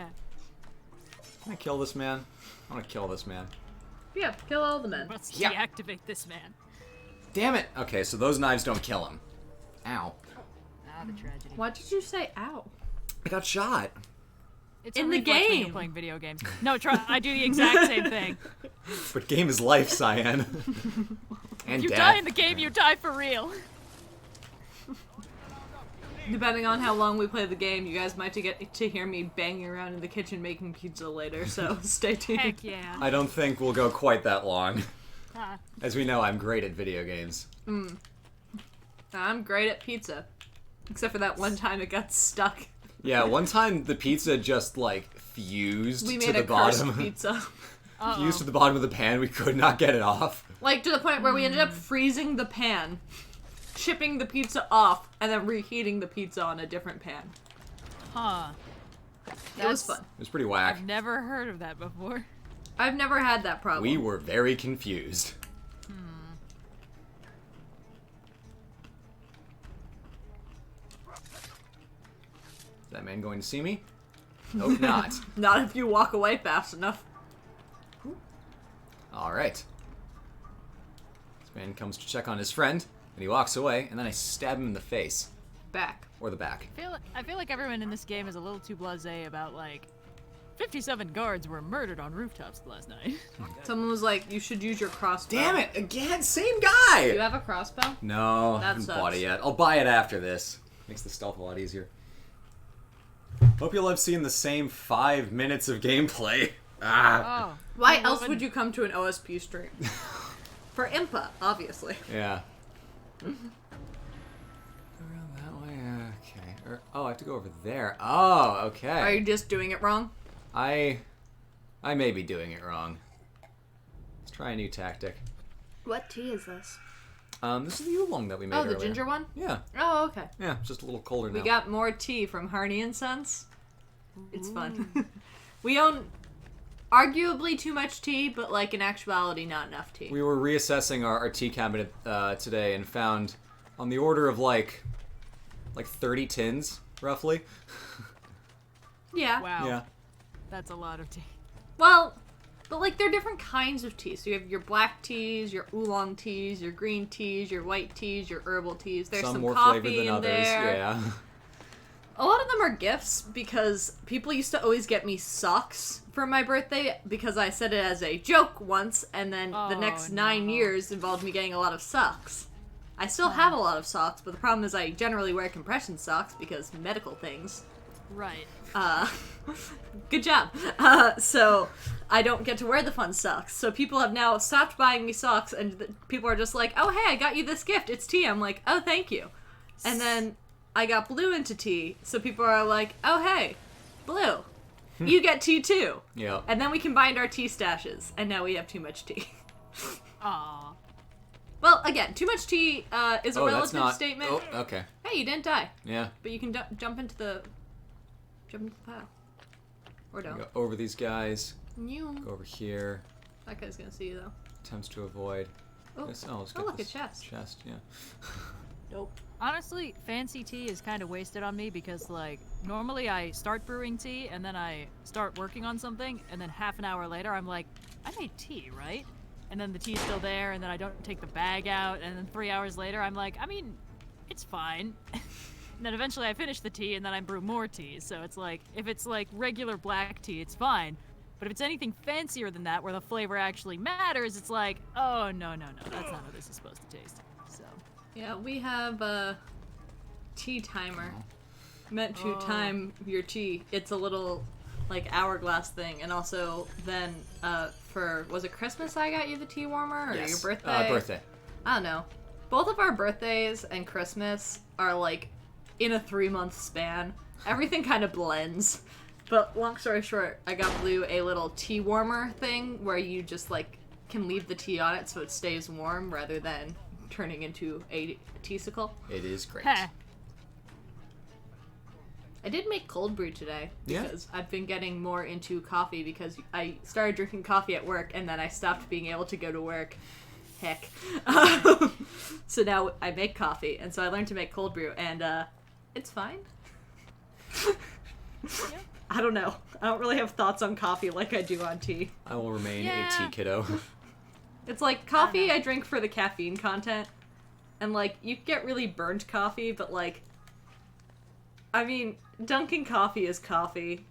S1: Can I kill this man? I want to kill this man.
S3: Yeah, kill all the men.
S2: Let's
S1: Yeah.
S2: deactivate this man.
S1: Damn it. Okay, so those knives don't kill him. Ow.
S2: Ah, the tragedy.
S3: Why did you say ow?
S1: I got shot.
S2: It's
S3: In
S2: a
S3: the
S2: reflex when you're
S3: game.
S2: playing video games. No, try. I do the exact same thing.
S1: But game is life, Cyan. And
S2: You
S1: death.
S2: die in the game, you die for real.
S3: Depending on how long we play the game, you guys might get to hear me banging around in the kitchen making pizza later, so stay tuned.
S2: Heck yeah.
S1: I don't think we'll go quite that long.
S2: Ah.
S1: As we know, I'm great at video games.
S3: I'm great at pizza. Except for that one time it got stuck.
S1: Yeah, one time the pizza just like fused
S3: We
S1: to
S3: made
S1: the
S3: a cursed
S1: bottom.
S3: pizza.
S1: Fused to the bottom of the pan. We could not get it off.
S3: Like, to the point where we ended up freezing the pan, shipping the pizza off, and then reheating the pizza on a different pan.
S2: Huh.
S3: It was fun.
S1: It was pretty whack.
S2: I've never heard of that before.
S3: I've never had that problem.
S1: We were very confused. Is that man going to see me? Hope not.
S3: Not if you walk away fast enough.
S1: Alright. This man comes to check on his friend, and he walks away, and then I stab him in the face.
S3: Back.
S1: Or the back.
S2: I feel like everyone in this game is a little too blasé about, like, 57 guards were murdered on rooftops last night.
S3: Someone was like, you should use your crossbow.
S1: Damn it! Again! Same guy!
S3: Do you have a crossbow?
S1: No, I
S3: That
S1: haven't bought it
S3: sucks.
S1: yet. I'll buy it after this. Makes the stealth a lot easier. Hope you'll have seen the same 5 minutes of gameplay. Ah.
S2: Oh.
S3: Why else would you come to an OSP stream? For Impa, obviously.
S1: Yeah. Around that way? Okay. Oh, I have to go over there. Oh, okay.
S3: Are you just doing it wrong?
S1: I may be doing it wrong. Let's try a new tactic.
S3: What tea is this?
S1: This is the oolong that we made
S3: Oh,
S1: earlier.
S3: the ginger one?
S1: Yeah.
S3: Oh, okay.
S1: Yeah, it's just a little colder now.
S3: We got more tea from Harney and Sons. It's fun. We own arguably too much tea, but like in actuality, not enough tea.
S1: We were reassessing our tea cabinet today and found on the order of like 30 tins, roughly.
S3: Yeah.
S2: Wow.
S1: Yeah.
S2: That's a lot of tea.
S3: Well, but like they're different kinds of tea. So you have your black teas, your oolong teas, your green teas, your white teas, your herbal teas. There's some
S1: more
S3: coffee
S1: flavored than
S3: in
S1: others.
S3: there.
S1: Yeah.
S3: A lot of them are gifts because people used to always get me socks for my birthday because I said it as a joke once, and then the
S2: Oh,
S3: next
S2: no.
S3: 9 years involved me getting a lot of socks. I still have a lot of socks, but the problem is I generally wear compression socks because medical things.
S2: Right.
S3: Good job. So I don't get to wear the fun socks. So people have now stopped buying me socks, and people are just like, "Oh, hey, I got you this gift. It's tea." I'm like, "Oh, thank you." And then I got Blue into tea, so people are like, "Oh, hey, Blue, you get tea too."
S1: Yeah.
S3: And then we combined our tea stashes, and now we have too much tea.
S2: Aw.
S3: Well, again, too much tea is a
S1: Oh, that's
S3: relative
S1: not.
S3: statement.
S1: Oh, okay.
S3: Hey, you didn't die,
S1: Yeah.
S3: but you can jump into the pile, or don't.
S1: Go over these guys.
S3: You.
S1: Go over here.
S3: That guy's gonna see you though.
S1: Attempts to avoid.
S3: Oh,
S1: This. Oh, let's
S3: oh,
S1: get
S3: look, a
S1: this
S3: chest.
S1: Chest. Yeah.
S3: Nope.
S2: Honestly, fancy tea is kind of wasted on me because, like, normally I start brewing tea and then I start working on something, and then half an hour later I'm like, I made tea, right? And then the tea's still there, and then I don't take the bag out, and then 3 hours later I'm like, I mean, it's fine. And then eventually I finish the tea, and then I brew more tea. So it's like, if it's like regular black tea, it's fine. But if it's anything fancier than that, where the flavor actually matters, it's like, oh, no, that's not how this is supposed to taste. So.
S3: Yeah, we have a tea timer meant to time your tea. It's a little like hourglass thing, and also then was it Christmas I got you the tea warmer or
S1: Yes.
S3: your birthday?
S1: Birthday.
S3: I don't know. Both of our birthdays and Christmas are like in a 3-month span. Everything kind of blends. But long story short, I got Blue a little tea warmer thing where you just like can leave the tea on it so it stays warm rather than turning into a teasicle.
S1: It is great.
S2: Heh.
S3: I did make cold brew today
S1: Yeah?
S3: because I've been getting more into coffee because I started drinking coffee at work and then I stopped being able to go to work. Heck. So now I make coffee, and so I learned to make cold brew, and it's fine. I don't know. I don't really have thoughts on coffee like I do on tea.
S1: I will remain
S2: Yeah.
S1: a tea kiddo.
S3: It's like coffee I drink for the caffeine content, and like you get really burnt coffee, but like, I mean, Dunkin' coffee is coffee.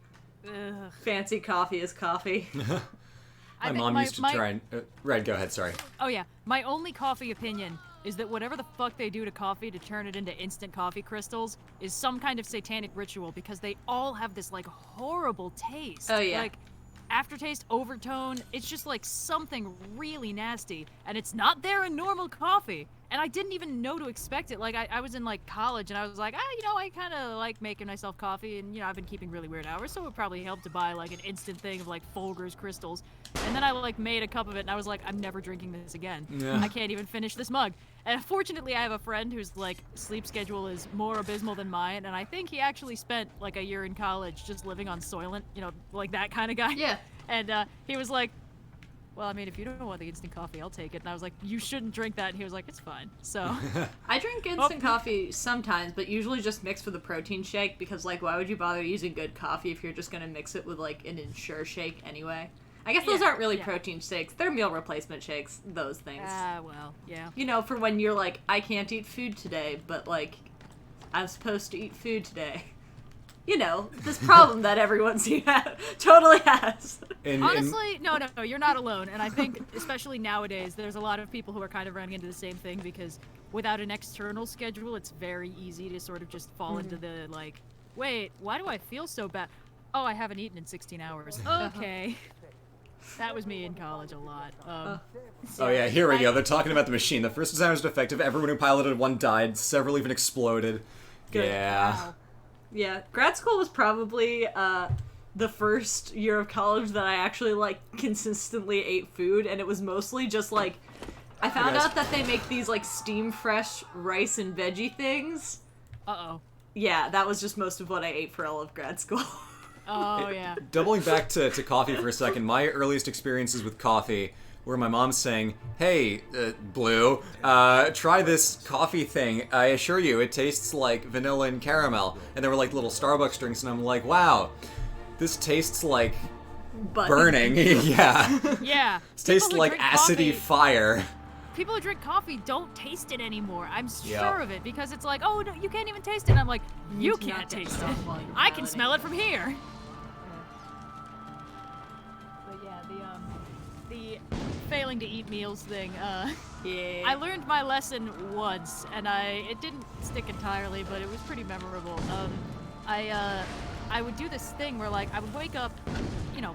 S2: Ugh.
S3: Fancy coffee is coffee.
S1: My mom used to try and... Red, go ahead, sorry.
S2: Oh yeah, my only coffee opinion is that whatever the fuck they do to coffee to turn it into instant coffee crystals is some kind of satanic ritual because they all have this like horrible taste.
S3: Oh, yeah.
S2: Like aftertaste, overtone, it's just like something really nasty, and it's not there in normal coffee. And I didn't even know to expect it. Like, I was in, like, college, and I was like, I kind of like making myself coffee, and, I've been keeping really weird hours, so it would probably help to buy, like, an instant thing of, like, Folgers crystals. And then I, like, made a cup of it, and I was like, I'm never drinking this again.
S1: Yeah.
S2: I can't even finish this mug. And fortunately, I have a friend whose, like, sleep schedule is more abysmal than mine, and I think he actually spent, like, a year in college just living on Soylent, like that kind of guy.
S3: Yeah.
S2: And he was like, well, I mean, if you don't want the instant coffee, I'll take it. And I was like, you shouldn't drink that. And he was like, it's fine. So
S3: I drink instant coffee sometimes, but usually just mixed with a protein shake because, like, why would you bother using good coffee if you're just going to mix it with, like, an Ensure shake anyway? I guess those aren't really protein shakes. They're meal replacement shakes, those things.
S2: Well, yeah.
S3: For when you're like, I can't eat food today, but, like, I'm supposed to eat food today. This problem that everyone totally has.
S2: Honestly, no, you're not alone. And I think, especially nowadays, there's a lot of people who are kind of running into the same thing because without an external schedule, it's very easy to sort of just fall into the, like, wait, why do I feel so bad? Oh, I haven't eaten in 16 hours. Okay. That was me in college a lot.
S1: Oh yeah, here we go. They're talking about the machine. The first design was defective. Everyone who piloted one died. Several even exploded.
S3: Good.
S1: Yeah.
S2: Wow.
S3: Yeah, grad school was probably the first year of college that I actually, like, consistently ate food, and it was mostly just, like, I found out that they make these, like, steam fresh rice and veggie things.
S2: Uh-oh.
S3: Yeah, that was just most of what I ate for all of grad school.
S2: Oh, yeah.
S1: Doubling back to coffee for a second, my earliest experiences with coffee were my mom saying, hey, Blue, try this coffee thing. I assure you, it tastes like vanilla and caramel. And there were, like, little Starbucks drinks, and I'm like, wow, this tastes like burning. Yeah.
S2: Yeah.
S1: It tastes like acidy fire.
S2: People who drink coffee don't taste it anymore. I'm sure
S1: Yep.
S2: of it because it's like, oh, no, you can't even taste it. And I'm like, you can't taste it. I can smell it from here. But yeah, the failing to eat meals thing.
S3: Yeah.
S2: I learned my lesson once, and it didn't stick entirely, but it was pretty memorable. I would do this thing where, like, I would wake up,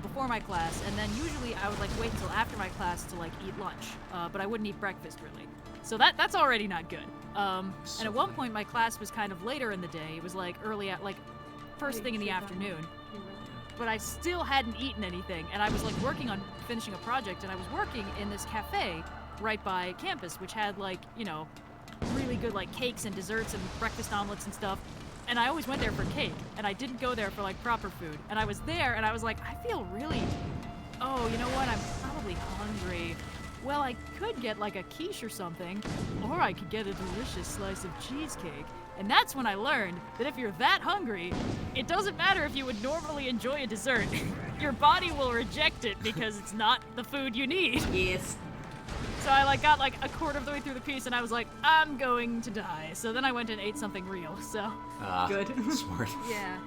S2: before my class, and then usually I would, like, wait until after my class to, like, eat lunch. But I wouldn't eat breakfast, really. So that's already not good. And at one point, my class was kind of later in the day. It was, like, first thing in the afternoon. But I still hadn't eaten anything, and I was, like, working on finishing a project, and I was working in this cafe right by campus, which had, like, really good, like, cakes and desserts and breakfast omelets and stuff. And I always went there for cake, and I didn't go there for, like, proper food. And I was there, and I was like, I feel really... Oh, you know what? I'm probably hungry. Well, I could get, like, a quiche or something, or I could get a delicious slice of cheesecake. And that's when I learned that if you're that hungry, it doesn't matter if you would normally enjoy a dessert. Your body will reject it because it's not the food you need.
S3: Yes.
S2: So I, like, got, like, a quarter of the way through the piece, and I was like, I'm going to die. So then I went and ate something real, so...
S3: Good.
S1: Smart.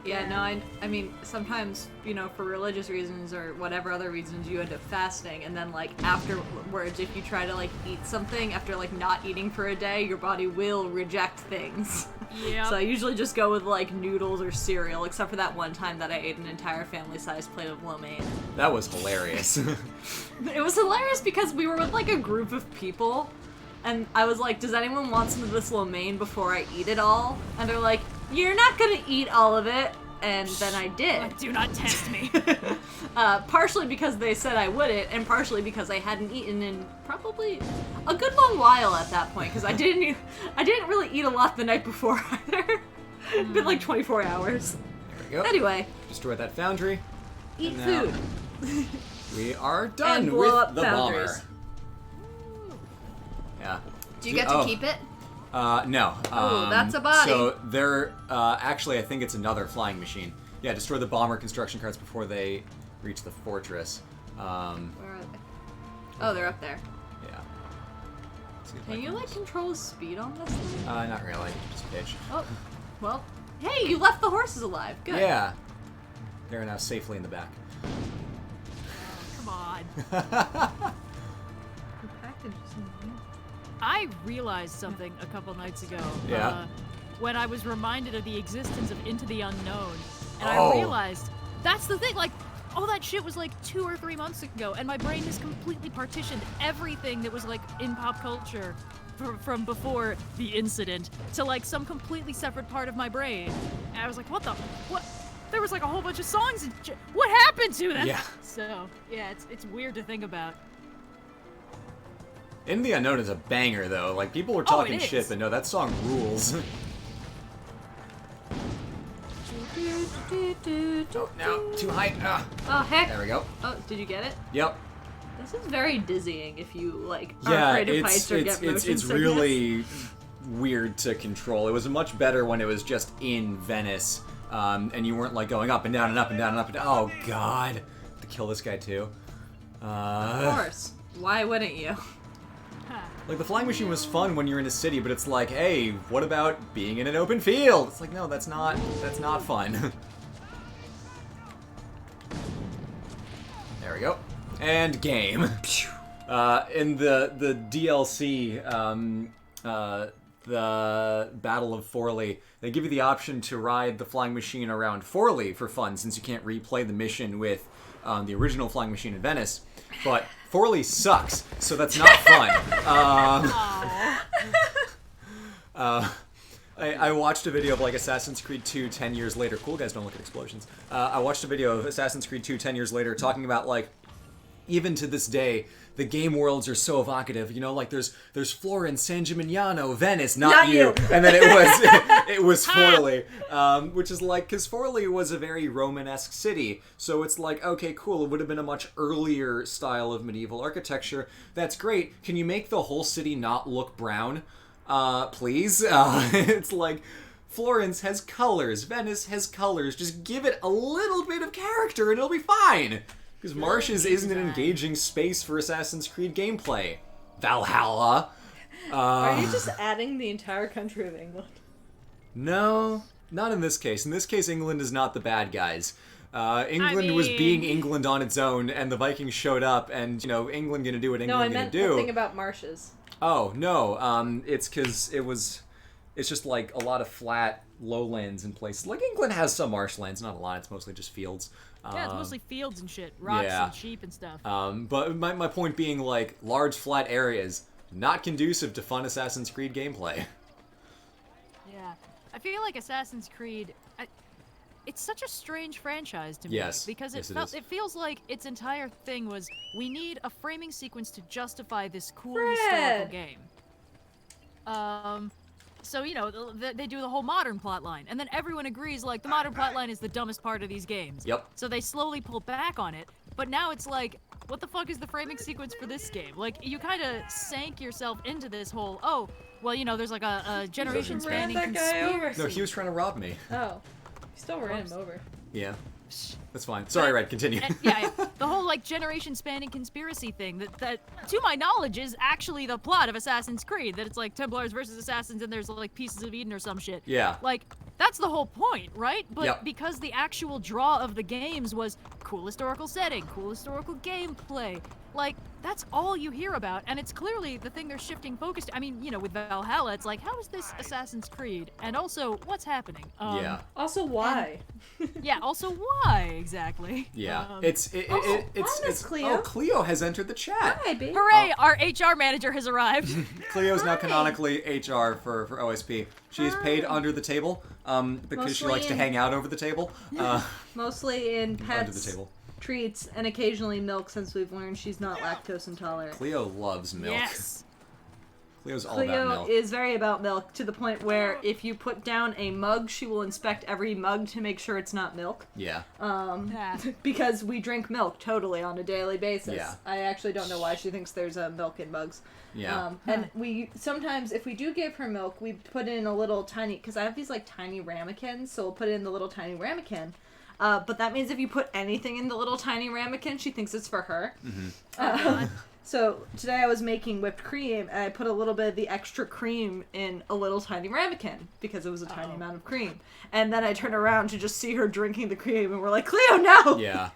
S3: Yeah, no, I mean, sometimes, for religious reasons or whatever other reasons, you end up fasting, and then, like, afterwards, if you try to, like, eat something after, like, not eating for a day, your body will reject things.
S2: Yeah.
S3: So I usually just go with, like, noodles or cereal, except for that one time that I ate an entire family-sized plate of lo mein.
S1: That was hilarious.
S3: It was hilarious because we were with, like, a group of people, and I was like, does anyone want some of this lo mein before I eat it all? And they're like, you're not gonna eat all of it. And then I did.
S2: Do not test me.
S3: Partially because they said I wouldn't, and partially because I hadn't eaten in probably a good long while at that point, because I didn't really eat a lot the night before either. It'd been like 24 hours.
S1: There we go.
S3: Anyway.
S1: Destroy that foundry.
S3: Eat
S1: And now
S3: food.
S1: We are done
S3: And blow
S1: with
S3: up
S1: the
S3: foundries.
S1: bomber. Yeah.
S3: Do you get to keep it?
S1: No.
S3: Oh, that's a body.
S1: So they're, actually, I think it's another flying machine. Yeah, destroy the bomber construction carts before they reach the fortress.
S3: Where are they? Oh, they're up there.
S1: Yeah. See if I
S3: Can you, like, control the speed on this thing?
S1: Not really. Just pitch.
S3: Oh, well. Hey, you left the horses alive. Good.
S1: Yeah. They're now safely in the back.
S2: Come on. I realized something a couple nights ago.
S1: Yeah.
S2: When I was reminded of the existence of Into the Unknown. And
S1: Oh.
S2: I realized, that's the thing, like, all that shit was like 2 or 3 months ago, and my brain has completely partitioned everything that was like in pop culture from before the incident to like some completely separate part of my brain. And I was like, what? There was like a whole bunch of songs. And what happened to them?
S1: Yeah.
S2: So yeah, it's weird to think about.
S1: In the Unknown is a banger, though. Like, people were talking shit, but no, that song rules. Oh, no, too high.
S3: Oh, heck.
S1: There we go.
S3: Oh, did you get it?
S1: Yep.
S3: This is very dizzying if you, like, are
S1: Yeah,
S3: afraid of heights or get motion
S1: it's
S3: sickness.
S1: really weird to control. It was much better when it was just in Venice, and you weren't, like, going up and down and up and down and up and down. Oh, God. To kill this guy, too.
S3: Of course. Why wouldn't you?
S1: Like, the flying machine was fun when you're in a city, but it's like, hey, what about being in an open field? It's like, no, that's not fun. There we go. And game. In the DLC, the Battle of Forlì, they give you the option to ride the flying machine around Forlì for fun, since you can't replay the mission with the original flying machine in Venice. But Forlì sucks, so that's not fun. I watched a video of like Assassin's Creed 2 10 years later. Cool guys don't look at explosions. I watched a video of Assassin's Creed 2 10 years later talking about like, even to this day, the game worlds are so evocative. You know, like there's Florence, San Gimignano, Venice, not you. And then it was Forlì, which is like, because Forlì was a very Romanesque city, so it's like, okay, cool. It would have been a much earlier style of medieval architecture. That's great. Can you make the whole city not look brown, please? It's like, Florence has colors, Venice has colors. Just give it a little bit of character, and it'll be fine. Because marshes isn't an engaging space for Assassin's Creed gameplay. Valhalla.
S4: Are you just adding the entire country of England?
S1: No, not in this case. In this case, England is not the bad guys. England was being England on its own, and the Vikings showed up, and, you know, England gonna do what England gonna do.
S4: No, I meant the thing about marshes.
S1: Oh, no, it's because it's just, like, a lot of flat lowlands in places. Like, England has some marshlands, not a lot, it's mostly just fields.
S2: Yeah, it's mostly fields and shit, rocks and sheep and stuff.
S1: But my point being, like, large flat areas, not conducive to fun Assassin's Creed gameplay.
S2: Yeah. I feel like Assassin's Creed, it's such a strange franchise to me.
S1: Yes.
S2: Because
S1: it
S2: feels like its entire thing was, we need a framing sequence to justify this cool
S4: Fred.
S2: historical game. So, you know, they do the whole modern plotline, and then everyone agrees, like, the modern plotline is the dumbest part of these games.
S1: Yep.
S2: So they slowly pull back on it, but now it's like, what the fuck is the framing sequence for this game? Like, you kind of sank yourself into this whole, oh, well, you know, there's like a generation-spanning
S4: Ran that guy over.
S2: conspiracy.
S1: No, he was trying to rob me.
S4: Oh. You still ran him over.
S1: Yeah. That's fine. Sorry, Red, continue.
S2: And, yeah, the whole, like, generation-spanning conspiracy thing that, to my knowledge, is actually the plot of Assassin's Creed. That it's, like, Templars versus Assassins and there's, like, pieces of Eden or some shit.
S1: Yeah.
S2: Like, that's the whole point, right? But
S1: Yep.
S2: because the actual draw of the games was cool historical setting, cool historical gameplay, like, that's all you hear about, and it's clearly the thing they're shifting focus to. I mean, you know, with Valhalla, it's like, how is this Assassin's Creed? And also, what's happening?
S1: Yeah.
S4: Also, why?
S2: Yeah, also, why, exactly?
S1: Yeah. It's
S4: Cleo.
S1: Oh, Cleo has entered the chat.
S4: Hi, babe.
S2: Hooray, our HR manager has arrived.
S1: Cleo's now canonically HR for OSP. She is paid under the table, because she
S3: Mostly
S1: likes to
S3: in-
S1: hang out over the table.
S3: Mostly in
S1: Under the
S3: pets,
S1: table.
S3: treats, and occasionally milk, since we've learned she's not lactose intolerant.
S1: Cleo loves milk.
S2: Yes.
S1: Cleo's all about
S3: Cleo
S1: milk.
S3: is very about milk, to the point where if you put down a mug, she will inspect every mug to make sure it's not milk.
S1: Yeah.
S2: Yeah.
S3: Because we drink milk totally on a daily basis.
S1: Yeah.
S3: I actually don't know why she thinks there's milk in mugs.
S1: Yeah.
S3: And we sometimes, if we do give her milk, we put in a little tiny, because I have these like tiny ramekins, so we'll put it in the little tiny ramekin. But that means if you put anything in the little tiny ramekin, she thinks it's for her.
S1: Mm-hmm.
S3: So today I was making whipped cream, and I put a little bit of the extra cream in a little tiny ramekin, because it was a tiny amount of cream. And then I turn around to just see her drinking the cream, and we're like, Cleo, no!
S1: Yeah.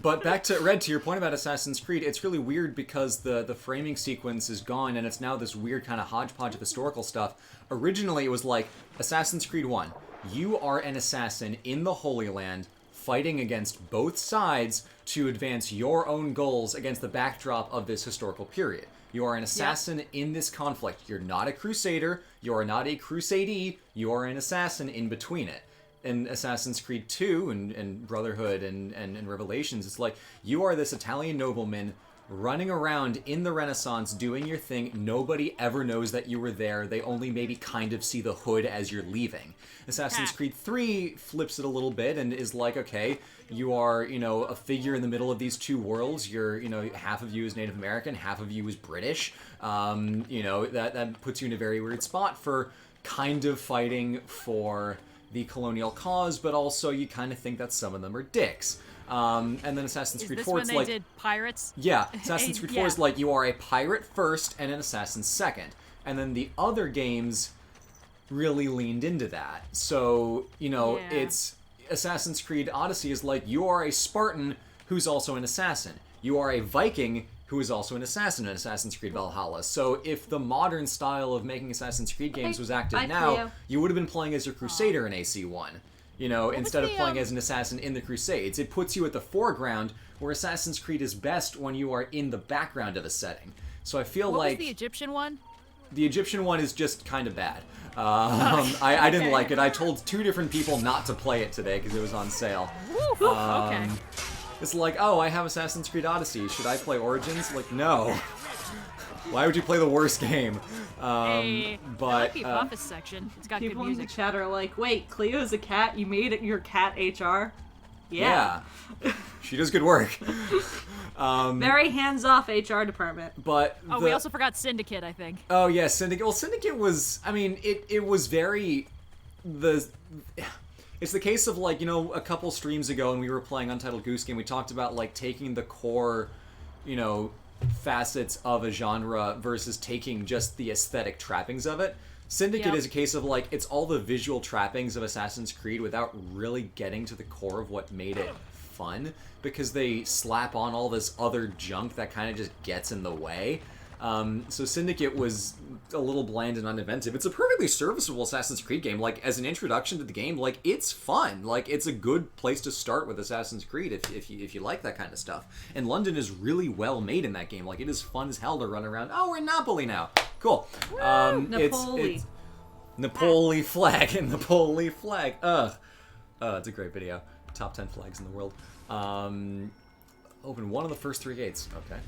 S1: But back to Red, to your point about Assassin's Creed, it's really weird because the framing sequence is gone, and it's now this weird kind of hodgepodge of historical stuff. Originally, it was like, Assassin's Creed 1, you are an assassin in the Holy Land, fighting against both sides to advance your own goals against the backdrop of this historical period. You are an assassin in this conflict. You're not a crusader. You are not a crusadee. You are an assassin in between it. In Assassin's Creed 2 and Brotherhood and Revelations, it's like you are this Italian nobleman running around in the Renaissance doing your thing. Nobody ever knows that you were there. They only maybe kind of see the hood as you're leaving. Assassin's Creed 3 flips it a little bit and is like, okay, you are, a figure in the middle of these two worlds. You're, half of you is Native American, half of you is British. That puts you in a very weird spot for kind of fighting for the colonial cause, but also you kind of think that some of them are dicks. And then Assassin's Creed 4, it's
S2: when they did pirates?
S1: Yeah, Assassin's Creed 4 is like you are a pirate first and an assassin second. And then the other games really leaned into that. So, it's Assassin's Creed Odyssey is like you are a Spartan who's also an assassin. You are a Viking who is also an assassin in Assassin's Creed Valhalla. So if the modern style of making Assassin's Creed games was active now, you would have been playing as your Crusader in AC1. Instead of playing as an assassin in the Crusades. It puts you at the foreground, where Assassin's Creed is best when you are in the background of a setting. So I feel
S2: what
S1: like...
S2: was the Egyptian one?
S1: The Egyptian one is just kind of bad. I didn't like it. I told 2 different people not to play it today because it was on sale.
S2: Okay.
S1: It's like, oh, I have Assassin's Creed Odyssey. Should I play Origins? Like, no. Why would you play the worst game?
S2: But I like the
S1: uh,
S2: office section. It's got
S3: People
S2: good
S3: in the
S2: music.
S3: chat are like, wait, Cleo's a cat? You made it your cat HR? Yeah.
S1: She does good work.
S3: Very hands-off HR department.
S1: But
S2: we also forgot Syndicate, I think.
S1: Oh, yeah, Syndicate. Well, Syndicate was... I mean, it was very... It's the case of, like, a couple streams ago when we were playing Untitled Goose Game, we talked about, like, taking the core, facets of a genre versus taking just the aesthetic trappings of it. Syndicate is a case of, like, it's all the visual trappings of Assassin's Creed without really getting to the core of what made it fun, because they slap on all this other junk that kind of just gets in the way. So Syndicate was a little bland and uninventive. It's a perfectly serviceable Assassin's Creed game. Like, as an introduction to the game, like, it's fun. Like, it's a good place to start with Assassin's Creed if you like that kind of stuff. And London is really well made in that game. Like, it is fun as hell to run around. Oh, we're in Napoli now. Cool.
S3: Napoli.
S1: It's Napoli flag and Napoli flag. Ugh. It's a great video. Top 10 flags in the world. Open one of the first 3 gates. Okay.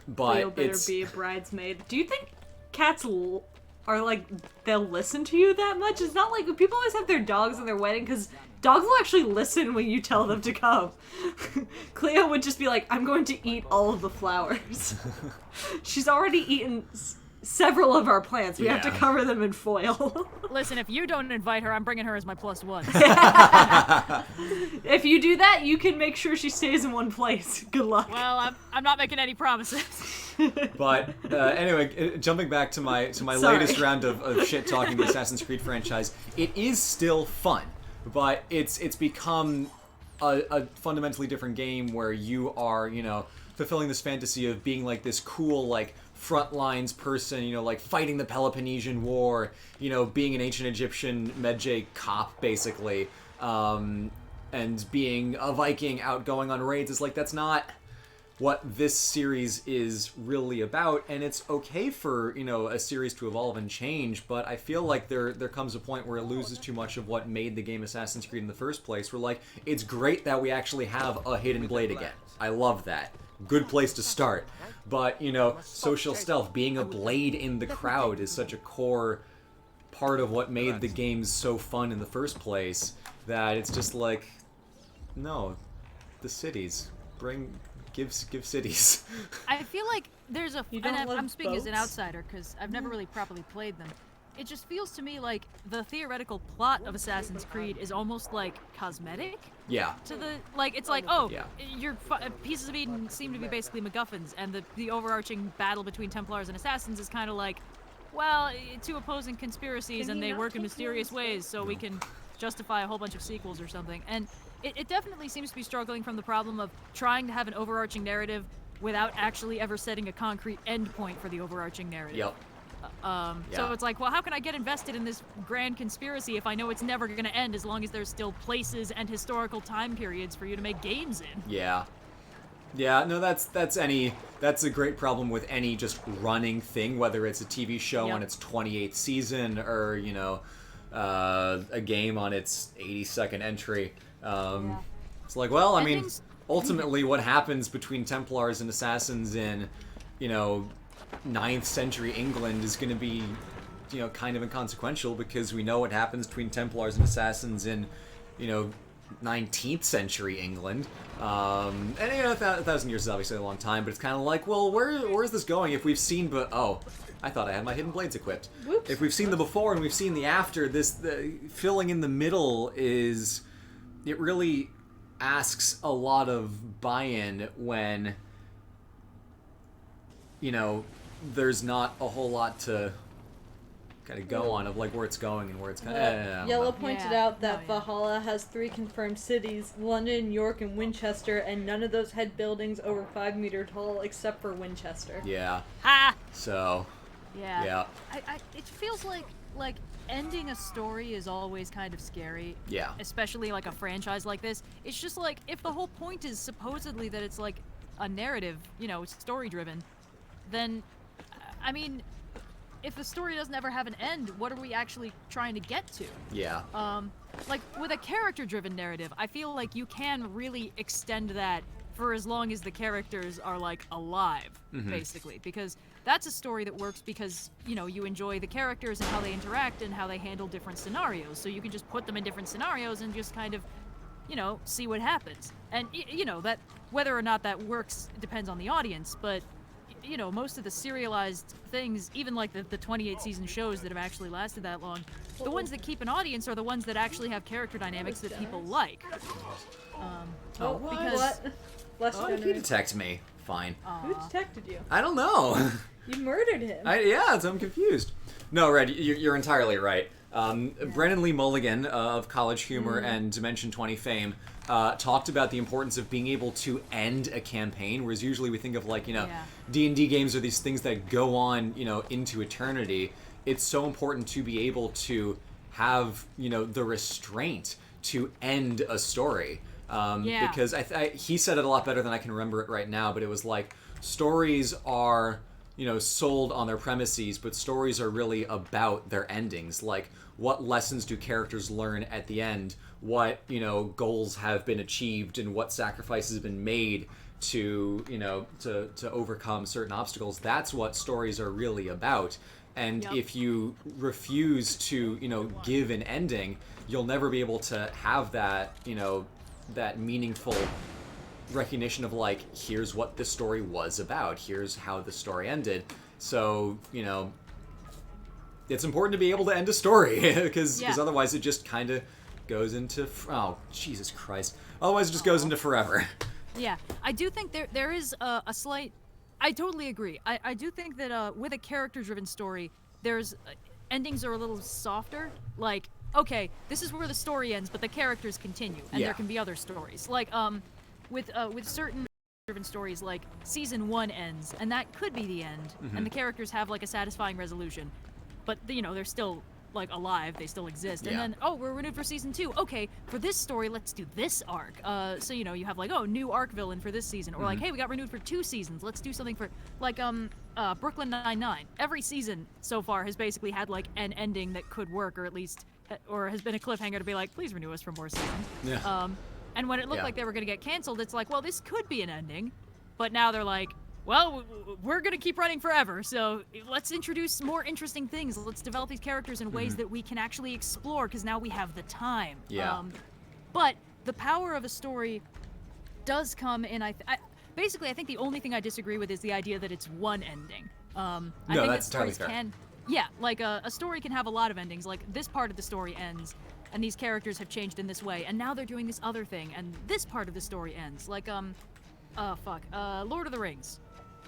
S1: But
S3: Cleo better be a bridesmaid. Do you think cats are like, they'll listen to you that much? It's not like people always have their dogs in their wedding, because dogs will actually listen when you tell them to come. Cleo would just be like, I'm going to eat all of the flowers. She's already eaten several of our plants. We have to cover them in foil.
S2: Listen, if you don't invite her, I'm bringing her as my +1.
S3: If you do that, you can make sure she stays in one place. Good luck.
S2: Well, I'm not making any promises.
S1: But anyway, jumping back to my latest round of shit talking the Assassin's Creed franchise, it is still fun, but it's become a fundamentally different game where you are, fulfilling this fantasy of being like this cool, like, front lines person, like fighting the Peloponnesian War, being an ancient Egyptian Medjay cop, basically, and being a Viking out going on raids. Is like, that's not what this series is really about, and it's okay for, a series to evolve and change, but I feel like there comes a point where it loses too much of what made the game Assassin's Creed in the first place, where, like, it's great that we actually have a hidden blade again. I love that. Good place to start. But, social stealth, being a blade in the crowd is such a core part of what made the games so fun in the first place that it's just like, no, the cities. Give cities.
S2: I feel like there's a...
S4: You don't
S2: and
S4: love
S2: I'm speaking as an
S4: boats?
S2: outsider, because I've never really properly played them. It just feels to me like the theoretical plot of Assassin's Creed is almost like cosmetic.
S1: Yeah.
S2: To the it's like, oh,
S1: Yeah.
S2: your pieces of Eden seem to be basically MacGuffins, and the overarching battle between Templars and Assassins is kind of like, well, 2 opposing conspiracies,
S4: Can
S2: and
S4: you
S2: they
S4: not
S2: work in
S4: take
S2: mysterious
S4: notes?
S2: ways, so we can justify a whole bunch of sequels or something. And it definitely seems to be struggling from the problem of trying to have an overarching narrative without actually ever setting a concrete endpoint for the overarching narrative.
S1: Yep.
S2: So it's like, well, how can I get invested in this grand conspiracy if I know it's never going to end as long as there's still places and historical time periods for you to make games in?
S1: Yeah. Yeah, no, that's a great problem with any just running thing, whether it's a TV show on its 28th season or, you know, a game on its 82nd entry. It's like, well, I mean, ultimately what happens between Templars and Assassins in, you know, 9th century England is going to be, you know, kind of inconsequential because we know what happens between Templars and Assassins in, you know, 19th century England. And you know, 1,000 years is obviously a long time, but it's kind of like, well, where is this going? If we've seen, I thought I had my hidden blades equipped.
S4: Whoops.
S1: If we've seen the before and we've seen the after, the filling in the middle it really asks a lot of buy-in when, you know, there's not a whole lot to kind of go on of like where it's going and where it's kind of.
S4: Yellow pointed out that Valhalla has 3 confirmed cities: London, York, and Winchester, and none of those had buildings over 5 meter tall except for Winchester.
S1: Yeah.
S2: Ha!
S1: So.
S2: Yeah.
S1: Yeah.
S2: It feels like ending a story is always kind of scary.
S1: Yeah.
S2: Especially like a franchise like this. It's just like, if the whole point is supposedly that it's like a narrative, you know, story driven, then, I mean, if the story doesn't ever have an end, what are we actually trying to get to?
S1: Yeah.
S2: Like, with a character-driven narrative, I feel like you can really extend that for as long as the characters are, like, alive, basically. Because that's a story that works because, you know, you enjoy the characters and how they interact and how they handle different scenarios. So you can just put them in different scenarios and just kind of, you know, see what happens. And, you know, that whether or not that works depends on the audience, but you know, most of the serialized things, even like the 28 season shows that have actually lasted that long, the ones that keep an audience are the ones that actually have character dynamics that people like.
S4: What? Less
S1: He detected me. Fine.
S4: Who detected you?
S1: I don't know.
S4: You murdered him.
S1: I'm confused. No, Red, you're entirely right. Brennan Lee Mulligan of College Humor and Dimension 20 fame talked about the importance of being able to end a campaign, whereas usually we think of, like, you know, D&D games are these things that go on, you know, into eternity. It's so important to be able to have, you know, the restraint to end a story. Because he said it a lot better than I can remember it right now, but it was like, stories are, you know, sold on their premises, but stories are really about their endings. Like, what lessons do characters learn at the end? What, you know, goals have been achieved and what sacrifices have been made to, you know, to overcome certain obstacles. That's what stories are really about. And if you refuse to, you know, give an ending, you'll never be able to have that, you know, that meaningful recognition of, like, here's what the story was about, here's how the story ended. So, you know, it's important to be able to end a story because otherwise it just kind of goes into Jesus Christ, otherwise it just goes into forever.
S2: Yeah, I do think there is a slight, I totally agree. I do think that with a character-driven story, there's endings are a little softer. Like, okay, this is where the story ends, but the characters continue, and there can be other stories. Like, with certain driven stories, like season 1 ends, and that could be the end, and the characters have like a satisfying resolution, but you know, they're still like alive, they still exist. And then, we're renewed for season 2. Okay, for this story, let's do this arc. So, you know, you have like, new arc villain for this season, or like, hey, we got renewed for 2 seasons, let's do something for, like, Brooklyn Nine-Nine. Every season so far has basically had like an ending that could work, or at least, or has been a cliffhanger to be like, please renew us for more seasons. And when it looked like they were going to get canceled, it's like, well, this could be an ending, but now they're like, well, we're going to keep running forever, so let's introduce more interesting things. Let's develop these characters in ways that we can actually explore, because now we have the time. But the power of a story does come in, basically, I think the only thing I disagree with is the idea that it's one ending. I think
S1: that's entirely fair.
S2: Like a story can have a lot of endings. Like, this part of the story ends, and these characters have changed in this way, and now they're doing this other thing, and this part of the story ends. Like, Lord of the Rings.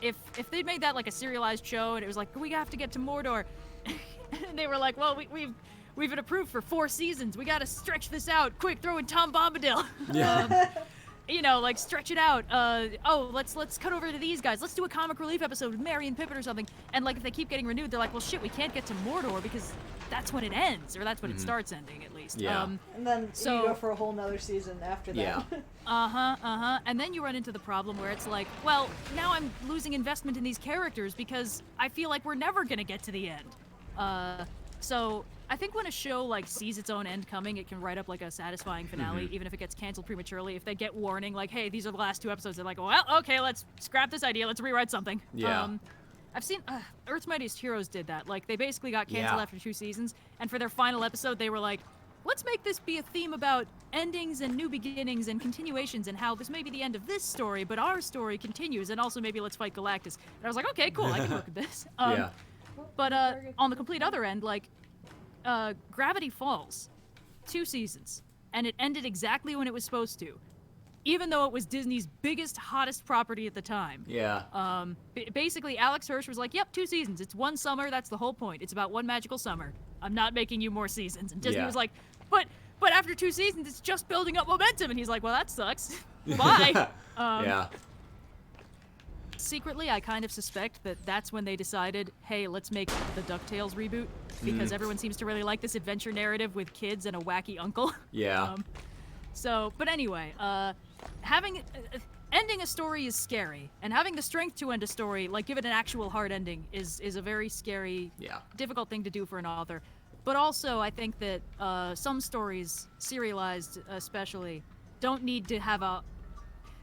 S2: If they'd made that like a serialized show, and it was like, we have to get to Mordor, and they were like, well, we've been approved for 4 seasons. We got to stretch this out. Quick, throw in Tom Bombadil. you know, like stretch it out. Oh, let's cut over to these guys. Let's do a comic relief episode with Merry and Pippin or something. And like if they keep getting renewed, they're like, well, shit, we can't get to Mordor because that's when it ends, or that's when it starts ending at least.
S1: Yeah.
S4: And then
S2: So-
S4: you go for a whole nother season after that.
S1: Yeah.
S2: And then you run into the problem where it's like, well, now I'm losing investment in these characters because I feel like we're never gonna get to the end. So I think when a show like sees its own end coming, it can write up like a satisfying finale, even if it gets canceled prematurely. If they get warning, like, hey, these are the last 2 episodes, they're like, well, okay, let's scrap this idea, let's rewrite something.
S1: Yeah.
S2: I've seen Earth's Mightiest Heroes did that. Like, they basically got canceled
S1: Yeah.
S2: after 2 seasons, and for their final episode, they were like, let's make this be a theme about endings and new beginnings and continuations and how this may be the end of this story, but our story continues, and also maybe let's fight Galactus. And I was like, okay, cool, I can work with this.
S1: Yeah.
S2: But on the complete other end, like, Gravity Falls, 2 seasons, and it ended exactly when it was supposed to, even though it was Disney's biggest, hottest property at the time.
S1: Yeah.
S2: Basically, Alex Hirsch was like, yep, 2 seasons. It's 1 summer. That's the whole point. It's about 1 magical summer. I'm not making you more seasons. And Disney
S1: Yeah.
S2: was like, but after 2 seasons, it's just building up momentum. And he's like, well, that sucks. Bye.
S1: Yeah.
S2: Secretly, I kind of suspect that that's when they decided, hey, let's make the DuckTales reboot, because everyone seems to really like this adventure narrative with kids and a wacky uncle.
S1: Yeah.
S2: But anyway, ending a story is scary, and having the strength to end a story, like give it an actual hard ending, is a very scary,
S1: Yeah.
S2: difficult thing to do for an author. But also, I think that some stories, serialized especially, don't need to have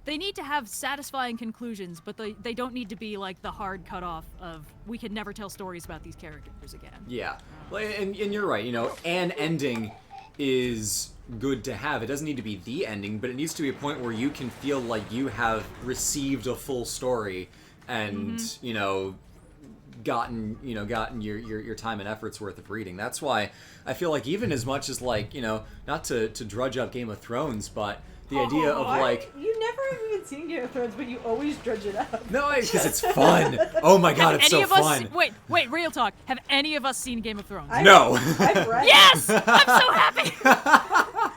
S2: they need to have satisfying conclusions, but they don't need to be like the hard cutoff of we can never tell stories about these characters again.
S1: Yeah. Well, and you're right, you know, an ending is good to have. It doesn't need to be the ending, but it needs to be a point where you can feel like you have received a full story and, you know, gotten your time and effort's worth of reading. That's why I feel like even as much as like, you know, not to drudge up Game of Thrones, but the idea of like
S4: You never have even seen Game of Thrones, but you always drudge it up.
S1: no, because it's fun. Oh my god, it's so
S2: Any of us?
S1: fun.
S2: Wait, real talk. Have any of us seen Game of Thrones?
S1: No.
S4: I've read
S2: Yes! I'm so happy!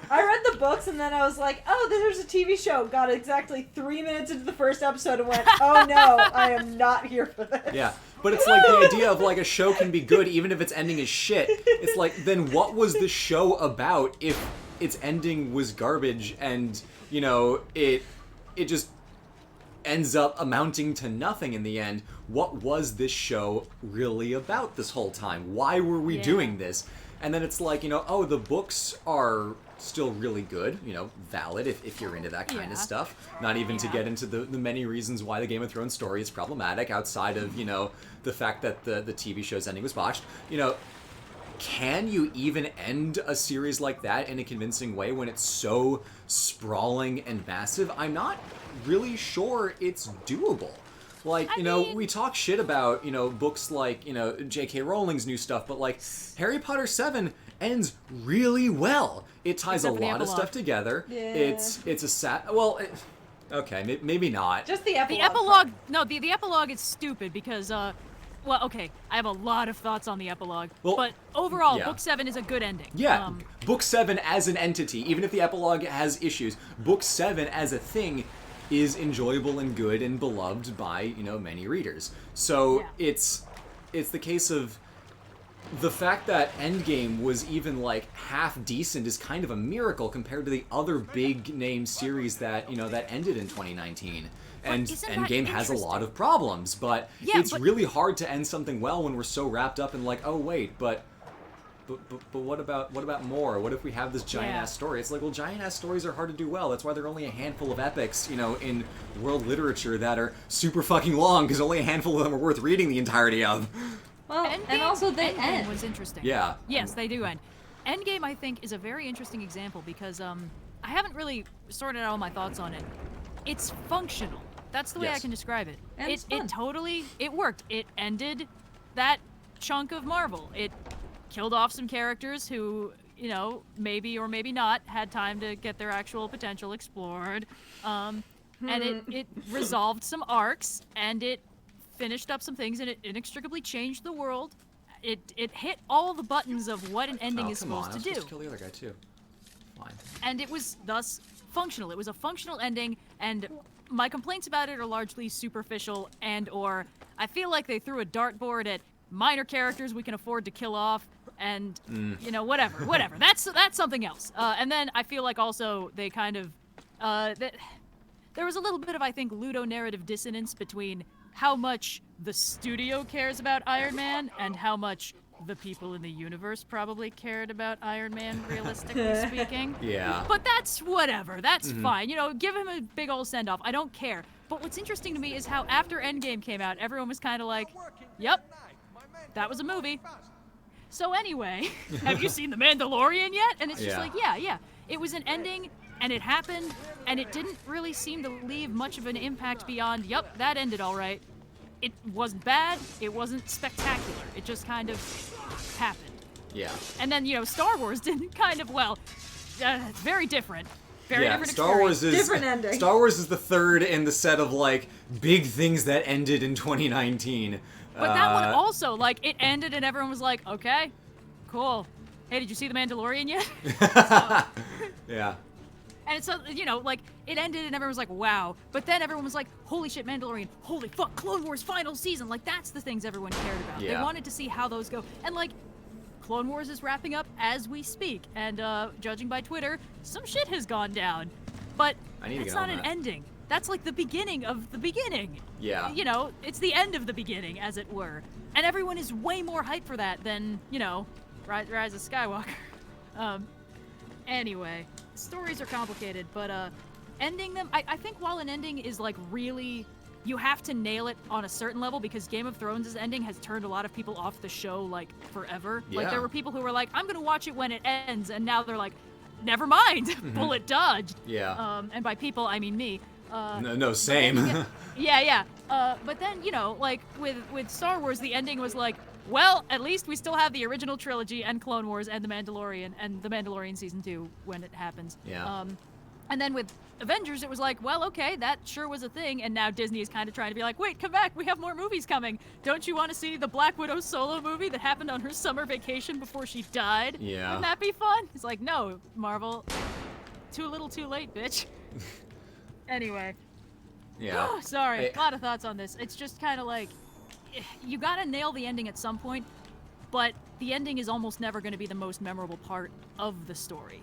S4: I read the books and then I was like, oh, there's a TV show. Got exactly 3 minutes into the first episode and went, oh no, I am not here for this.
S1: Yeah, but it's like the idea of like a show can be good even if its ending is shit. It's like, then what was the show about if its ending was garbage and, you know, it just ends up amounting to nothing in the end? What was this show really about this whole time? Why were we doing this? And then it's like, you know, oh, the books are still really good, you know, valid if you're into that kind of stuff. Not even to get into the many reasons why the Game of Thrones story is problematic outside of, you know, the fact that the TV show's ending was botched. You know, can you even end a series like that in a convincing way when it's so sprawling and massive? I'm not really sure it's doable. Like, you know, we talk shit about, you know, books like, you know, J.K. Rowling's new stuff, but like Harry Potter 7 ends really well. It ties
S2: Except
S1: a
S2: for the
S1: lot of
S2: epilogue.
S1: stuff together.
S4: Yeah.
S1: It's a okay, maybe not.
S4: Just the epilogue.
S2: The epilogue, no, the epilogue is stupid because, well, okay, I have a lot of thoughts on the epilogue,
S1: Well,
S2: but overall,
S1: yeah.
S2: Book 7 is a good ending.
S1: Yeah, Book 7 as an entity, even if the epilogue has issues, Book 7 as a thing is enjoyable and good and beloved by, you know, many readers. So it's the case of the fact that Endgame was even like half decent is kind of a miracle compared to the other big name series that, you know, that ended in 2019. And
S2: isn't that
S1: Endgame has a lot
S2: interesting?
S1: of problems, but
S2: Yeah,
S1: it's
S2: but-
S1: really hard to end something well when we're so wrapped up in like, oh wait, but what about more? What if we have this giant ass story? It's like, well, giant ass stories are hard to do well. That's why there are only a handful of epics, you know, in world literature that are super fucking long, because only a handful of them are worth reading the entirety of.
S3: Well, and also they
S2: Endgame
S3: end.
S2: was interesting.
S1: Yeah.
S2: Yes, they do end. Endgame, I think, is a very interesting example because I haven't really sorted out all my thoughts on it. It's functional. That's the way I
S1: Yes.
S2: can describe it.
S3: And it's fun.
S2: It totally worked. It ended that chunk of Marvel. It killed off some characters who, you know, maybe or maybe not had time to get their actual potential explored. And it resolved some arcs, and it finished up some things, and it inextricably changed the world. It hit all the buttons of what an ending is
S1: come on,
S2: supposed
S1: I was
S2: to do.
S1: supposed to kill the other guy too. Fine.
S2: And it was thus functional. It was a functional ending, and my complaints about it are largely superficial and/or I feel like they threw a dartboard at minor characters we can afford to kill off, and you know, whatever. That's something else. And then I feel like also they kind of there was a little bit of, I think, ludonarrative dissonance between how much the studio cares about Iron Man and how much the people in the universe probably cared about Iron Man, realistically speaking.
S1: Yeah.
S2: But that's whatever. That's fine. You know, give him a big old send-off. I don't care. But what's interesting to me is how after Endgame came out, everyone was kind of like, yep, that was a movie. So anyway, have you seen The Mandalorian yet? And it's just like, yeah. It was an ending, and it happened, and it didn't really seem to leave much of an impact beyond, yep, that ended all right. It wasn't bad. It wasn't spectacular. It just kind of happened.
S1: Yeah.
S2: And then, you know, Star Wars did kind of, well, very different. Very different
S1: Star Wars is
S4: Different ending.
S1: Star Wars is the third in the set of like big things that ended in 2019.
S2: But that one also, like, it ended and everyone was like, okay, cool. Hey, did you see The Mandalorian yet?
S1: Yeah.
S2: And it's, you know, like, it ended and everyone was like, wow. But then everyone was like, holy shit, Mandalorian. Holy fuck, Clone Wars final season. Like, that's the things everyone cared about.
S1: Yeah.
S2: They wanted to see how those go. And, like, Clone Wars is wrapping up as we speak. And, judging by Twitter, some shit has gone down. But
S1: I need to
S2: that's
S1: get
S2: not
S1: on
S2: an
S1: that.
S2: ending. That's like the beginning of the beginning.
S1: Yeah.
S2: You know, it's the end of the beginning, as it were. And everyone is way more hyped for that than, you know, Rise of Skywalker. Anyway, stories are complicated, but ending them, I think while an ending is like really, you have to nail it on a certain level because Game of Thrones' ending has turned a lot of people off the show like forever.
S1: Yeah.
S2: Like there were people who were like, I'm gonna watch it when it ends, and now they're like, never mind, bullet dodged.
S1: Yeah.
S2: And by people, I mean me.
S1: No, same.
S2: Yeah. But then, you know, like with Star Wars, the ending was like, well, at least we still have the original trilogy and Clone Wars and The Mandalorian season 2 when it happens.
S1: Yeah.
S2: And then with Avengers, it was like, well, okay, that sure was a thing, and now Disney is kind of trying to be like, wait, come back, we have more movies coming. Don't you want to see the Black Widow solo movie that happened on her summer vacation before she died?
S1: Yeah.
S2: Wouldn't that be fun? It's like, no, Marvel, too little too late, bitch. Anyway.
S1: Yeah.
S2: Sorry, a lot of thoughts on this. It's just kind of like, you gotta nail the ending at some point, but the ending is almost never going to be the most memorable part of the story.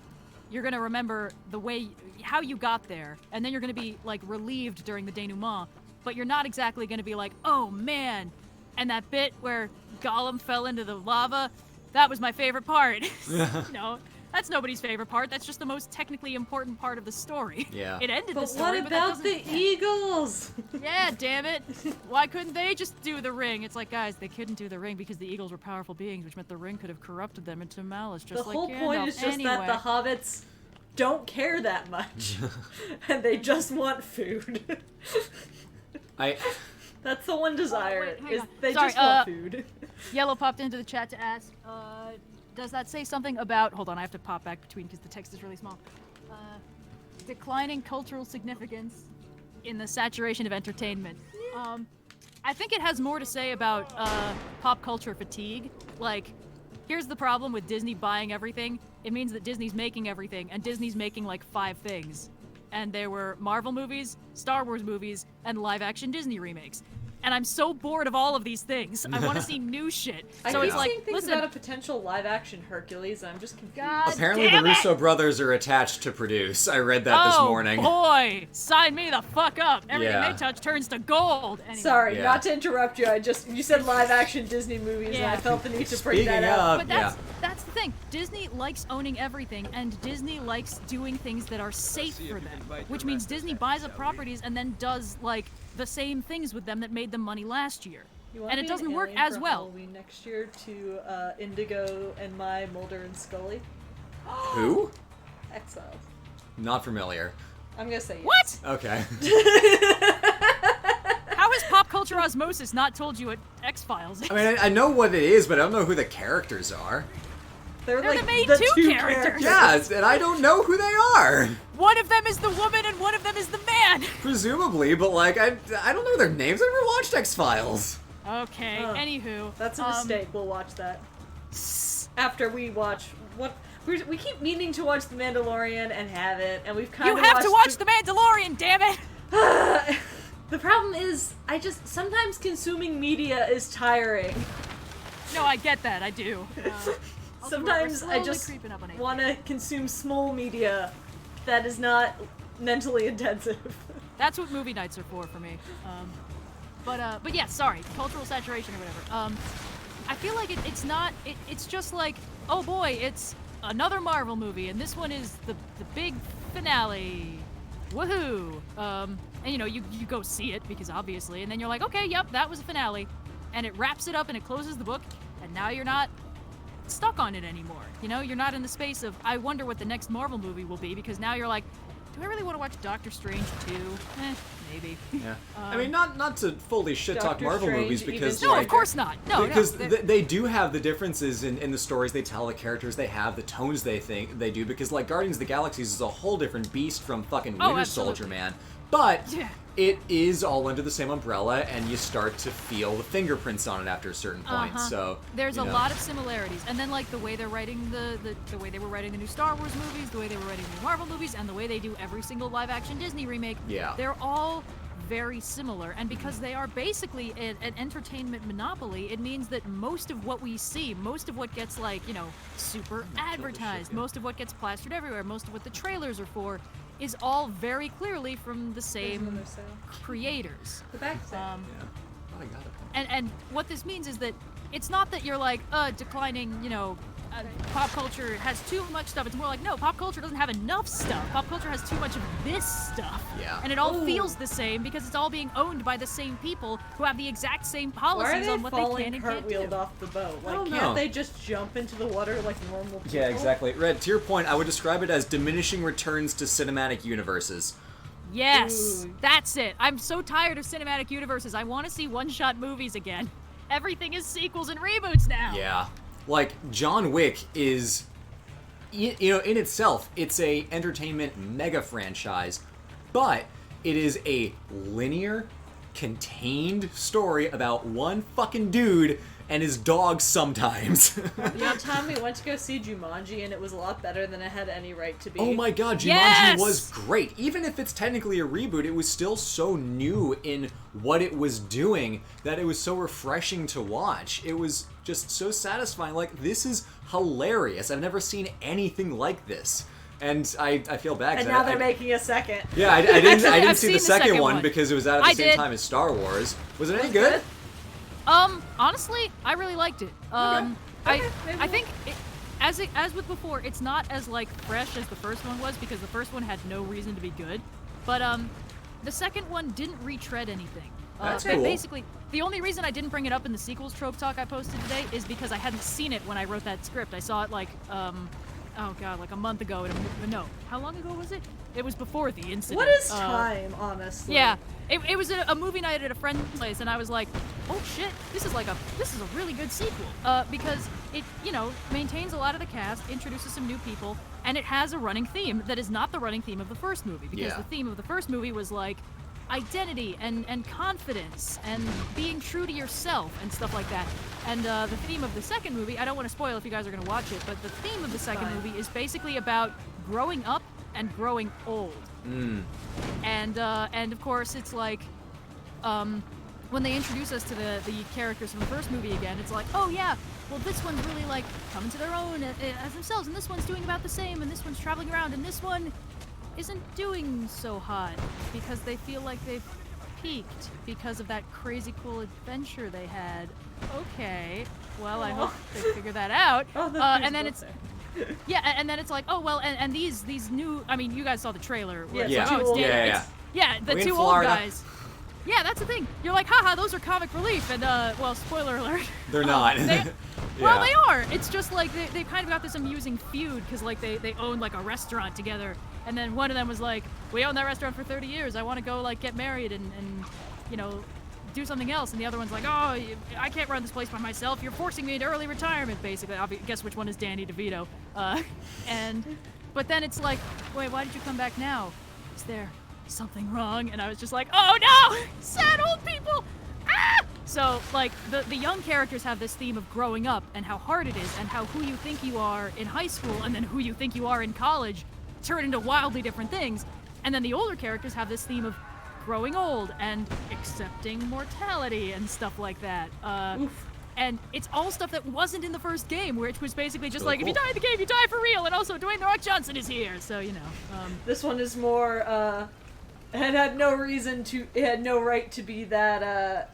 S2: You're going to remember the way, how you got there, and then you're going to be, like, relieved during the denouement, but you're not exactly going to be like, oh, man, and that bit where Gollum fell into the lava, that was my favorite part. You know, that's nobody's favorite part. That's just the most technically important part of the story.
S1: Yeah.
S2: It ended the
S4: But
S2: story,
S4: what
S2: but that
S4: about the
S2: doesn't...
S4: Eagles?
S2: Yeah, damn it. Why couldn't they just do the ring? It's like, guys, they couldn't do the ring because the Eagles were powerful beings, which meant the ring could have corrupted them into malice, just
S4: The
S2: like
S4: whole
S2: Gandalf.
S4: point is just that the hobbits don't care that much. And they just want food. That's the one desire,
S2: wait, hang
S4: is
S2: on.
S4: they
S2: Sorry,
S4: just want food.
S2: Yellow popped into the chat to ask, does that say something about... Hold on, I have to pop back between because the text is really small. Declining cultural significance in the saturation of entertainment. I think it has more to say about pop culture fatigue. Like, here's the problem with Disney buying everything. It means that Disney's making everything, and Disney's making like 5 things. And there were Marvel movies, Star Wars movies, and live-action Disney remakes. And I'm so bored of all of these things. I want to see new shit.
S4: I
S2: So
S4: keep
S2: it's like,
S4: seeing things
S2: listen,
S4: about a potential live-action Hercules, and I'm just confused.
S2: God
S1: Apparently
S2: damn
S1: the
S2: it!
S1: Russo brothers are attached to produce. I read that this morning.
S2: Oh boy, sign me the fuck up. Everything
S1: Yeah.
S2: they touch turns to gold. Anyway.
S4: Sorry,
S1: Yeah.
S4: not to interrupt you. You said live-action Disney movies, and
S2: Yeah.
S4: I felt the need to bring
S1: Speaking
S4: that up.
S2: But that's the thing. Disney likes owning everything, and Disney likes doing things that are safe for them. Which means Disney buys up properties and then does like the same things with them that made them money last year.
S4: You want
S2: And
S4: to
S2: it
S4: be
S2: doesn't
S4: an
S2: work
S4: alien
S2: as
S4: for
S2: well.
S4: Halloween next year to Indigo and my Mulder and Scully?
S1: Who?
S4: Exiles.
S1: Not familiar.
S4: I'm gonna say yes.
S2: What?
S1: Okay.
S2: How has pop culture osmosis not told you what X-Files is?
S1: I mean, I know what it is, but I don't know who the characters are.
S4: They're
S2: They're
S4: like
S2: the main
S4: the
S2: two
S4: two
S2: characters.
S1: Yes, and I don't know who they are.
S2: One of them is the woman and one of them is the man.
S1: Presumably, but like, I don't know their names. I never watched X-Files.
S2: Okay,
S4: Huh.
S2: anywho.
S4: That's a mistake. We'll watch that. After we watch what We keep meaning to watch The Mandalorian and haven't, and we've kind
S2: You
S4: of
S2: have to watch The Mandalorian, damn it!
S4: The problem is, sometimes consuming media is tiring.
S2: No, I get that, I do. Also,
S4: Sometimes
S2: we're
S4: I
S2: slowly
S4: just
S2: creeping up on 8.
S4: want to consume small media that is not mentally intensive.
S2: That's what movie nights are for me. But yeah, sorry, cultural saturation or whatever. I feel like it's not. It's just like, oh boy, it's another Marvel movie, and this one is the big finale. Woohoo! And you know, you go see it because obviously, and then you're like, okay, yep, that was a finale, and it wraps it up and it closes the book, and now you're not stuck on it anymore. You know, you're not in the space of I wonder what the next Marvel movie will be, because now you're like, do I really want to watch Doctor Strange 2? Maybe.
S1: Yeah. I mean, not to fully shit talk
S4: Doctor
S1: Marvel
S4: Strange,
S1: movies because
S4: even
S2: No,
S1: like,
S2: of course not. No,
S1: because
S2: no.
S1: they do have the differences in the stories they tell, the characters they have, the tones they do. Because like Guardians of the Galaxy is a whole different beast from fucking Winter
S2: absolutely.
S1: Soldier, man. But
S2: Yeah.
S1: it is all under the same umbrella, and you start to feel the fingerprints on it after a certain point. So
S2: There's
S1: you
S2: a
S1: know.
S2: lot of similarities, and then like the way they're writing the way they were writing the new Star Wars movies, the way they were writing the new Marvel movies, and the way they do every single live-action Disney remake.
S1: Yeah.
S2: They're all very similar, and because they are basically an entertainment monopoly, it means that most of what we see, most of what gets like, you know, super advertised, most of what gets plastered everywhere, most of what the trailers are for, is all very clearly from the same creators.
S4: The back
S1: Yeah. Oh, I got it.
S2: And what this means is that it's not that you're like, declining, you know, pop culture has too much stuff. It's more like, no, pop culture doesn't have enough stuff. Pop culture has too much of this stuff.
S1: Yeah.
S2: And it all
S4: Ooh.
S2: feels the same because it's all being owned by the same people who have the exact same
S4: Why
S2: policies
S4: are
S2: on
S4: they
S2: what they can
S4: falling
S2: and can't do.
S4: cartwheeled off the boat? Like,
S1: don't
S4: can't
S1: know.
S4: they just jump into the water like normal people?
S1: Yeah, exactly. Red, to your point, I would describe it as diminishing returns to cinematic universes.
S2: Yes,
S4: Ooh.
S2: that's it. I'm so tired of cinematic universes. I want to see one-shot movies again. Everything is sequels and reboots now.
S1: Yeah. Like, John Wick is, you know, in itself, it's a entertainment mega franchise, but it is a linear, contained story about one fucking dude and his dog sometimes.
S4: You know, Tom, we went to go see Jumanji, and it was a lot better than it had any right to be.
S1: Oh my god, Jumanji
S2: Yes!
S1: was great. Even if it's technically a reboot, it was still so new in what it was doing that it was so refreshing to watch. It was just so satisfying. Like, this is hilarious. I've never seen anything like this. And I feel bad. 'cause
S4: And now
S1: I-
S4: they're making a second.
S1: Yeah, I didn't
S2: I've
S1: see
S2: seen
S1: the
S2: the
S1: second
S2: second
S1: one
S2: one.
S1: because it was out at the
S2: I
S1: same
S2: did.
S1: time as Star Wars. Was it any
S4: Was it
S1: good?
S2: Honestly, I really liked it.
S4: Okay, maybe
S2: I think as with before, it's not as like fresh as the first one was because the first one had no reason to be good, but the second one didn't retread anything.
S1: That's
S2: but
S1: cool.
S2: Basically, the only reason I didn't bring it up in the sequels trope talk I posted today is because I hadn't seen it when I wrote that script. I saw it like oh god, like a month ago. No, how long ago was it? It was before the incident.
S4: What is time, honestly?
S2: Yeah, it was a movie night at a friend's place, and I was like, oh shit, this is a really good sequel, because it, you know, maintains a lot of the cast, introduces some new people, and it has a running theme that is not the running theme of the first movie, because
S1: Yeah.
S2: the theme of the first movie was like identity and confidence and being true to yourself and stuff like that. And the theme of the second movie, I don't want to spoil if you guys are going to watch it, but the theme of the second
S4: Fine.
S2: movie is basically about growing up and growing old. And of course it's like when they introduce us to the characters from the first movie again, it's like, oh yeah, well this one's really like coming to their own as themselves, and this one's doing about the same, and this one's traveling around, and this one isn't doing so hot because they feel like they've peaked because of that crazy cool adventure they had. Okay, well I hope they figure that out.
S4: Oh, that's
S2: And then it's yeah, and then it's like, oh well, and these new. I mean, you guys saw the trailer. Where
S4: Yeah,
S2: it's
S1: Yeah.
S2: like, oh, it's
S4: Yeah,
S2: Dan-
S1: yeah,
S2: it's- yeah, the
S1: We in
S2: two old
S1: Florida.
S2: guys. Yeah, that's the thing. You're like, haha, those are comic relief, and well, spoiler alert.
S1: They're not.
S2: Well, they are. It's just like they've kind of got this amusing feud because like they own like a restaurant together, and then one of them was like, we own that restaurant for 30 years. I want to go like get married and you know, do something else. And the other one's like, oh, I can't run this place by myself. You're forcing me into early retirement, basically. I'll guess which one is Danny DeVito. But then it's like, wait, why did you come back now? Is there something wrong? And I was just like, oh no, sad old people. Ah! So, like, the young characters have this theme of growing up and how hard it is and how who you think you are in high school and then who you think you are in college turn into wildly different things. And then the older characters have this theme of growing old and accepting mortality and stuff like that. And it's all stuff that wasn't in the first game, which was basically just
S1: Really
S2: like, if you die in the game, you die for real. And also, Dwayne The Rock Johnson is here. So, you know.
S4: This one is more, it had no reason to, it had no right to be that,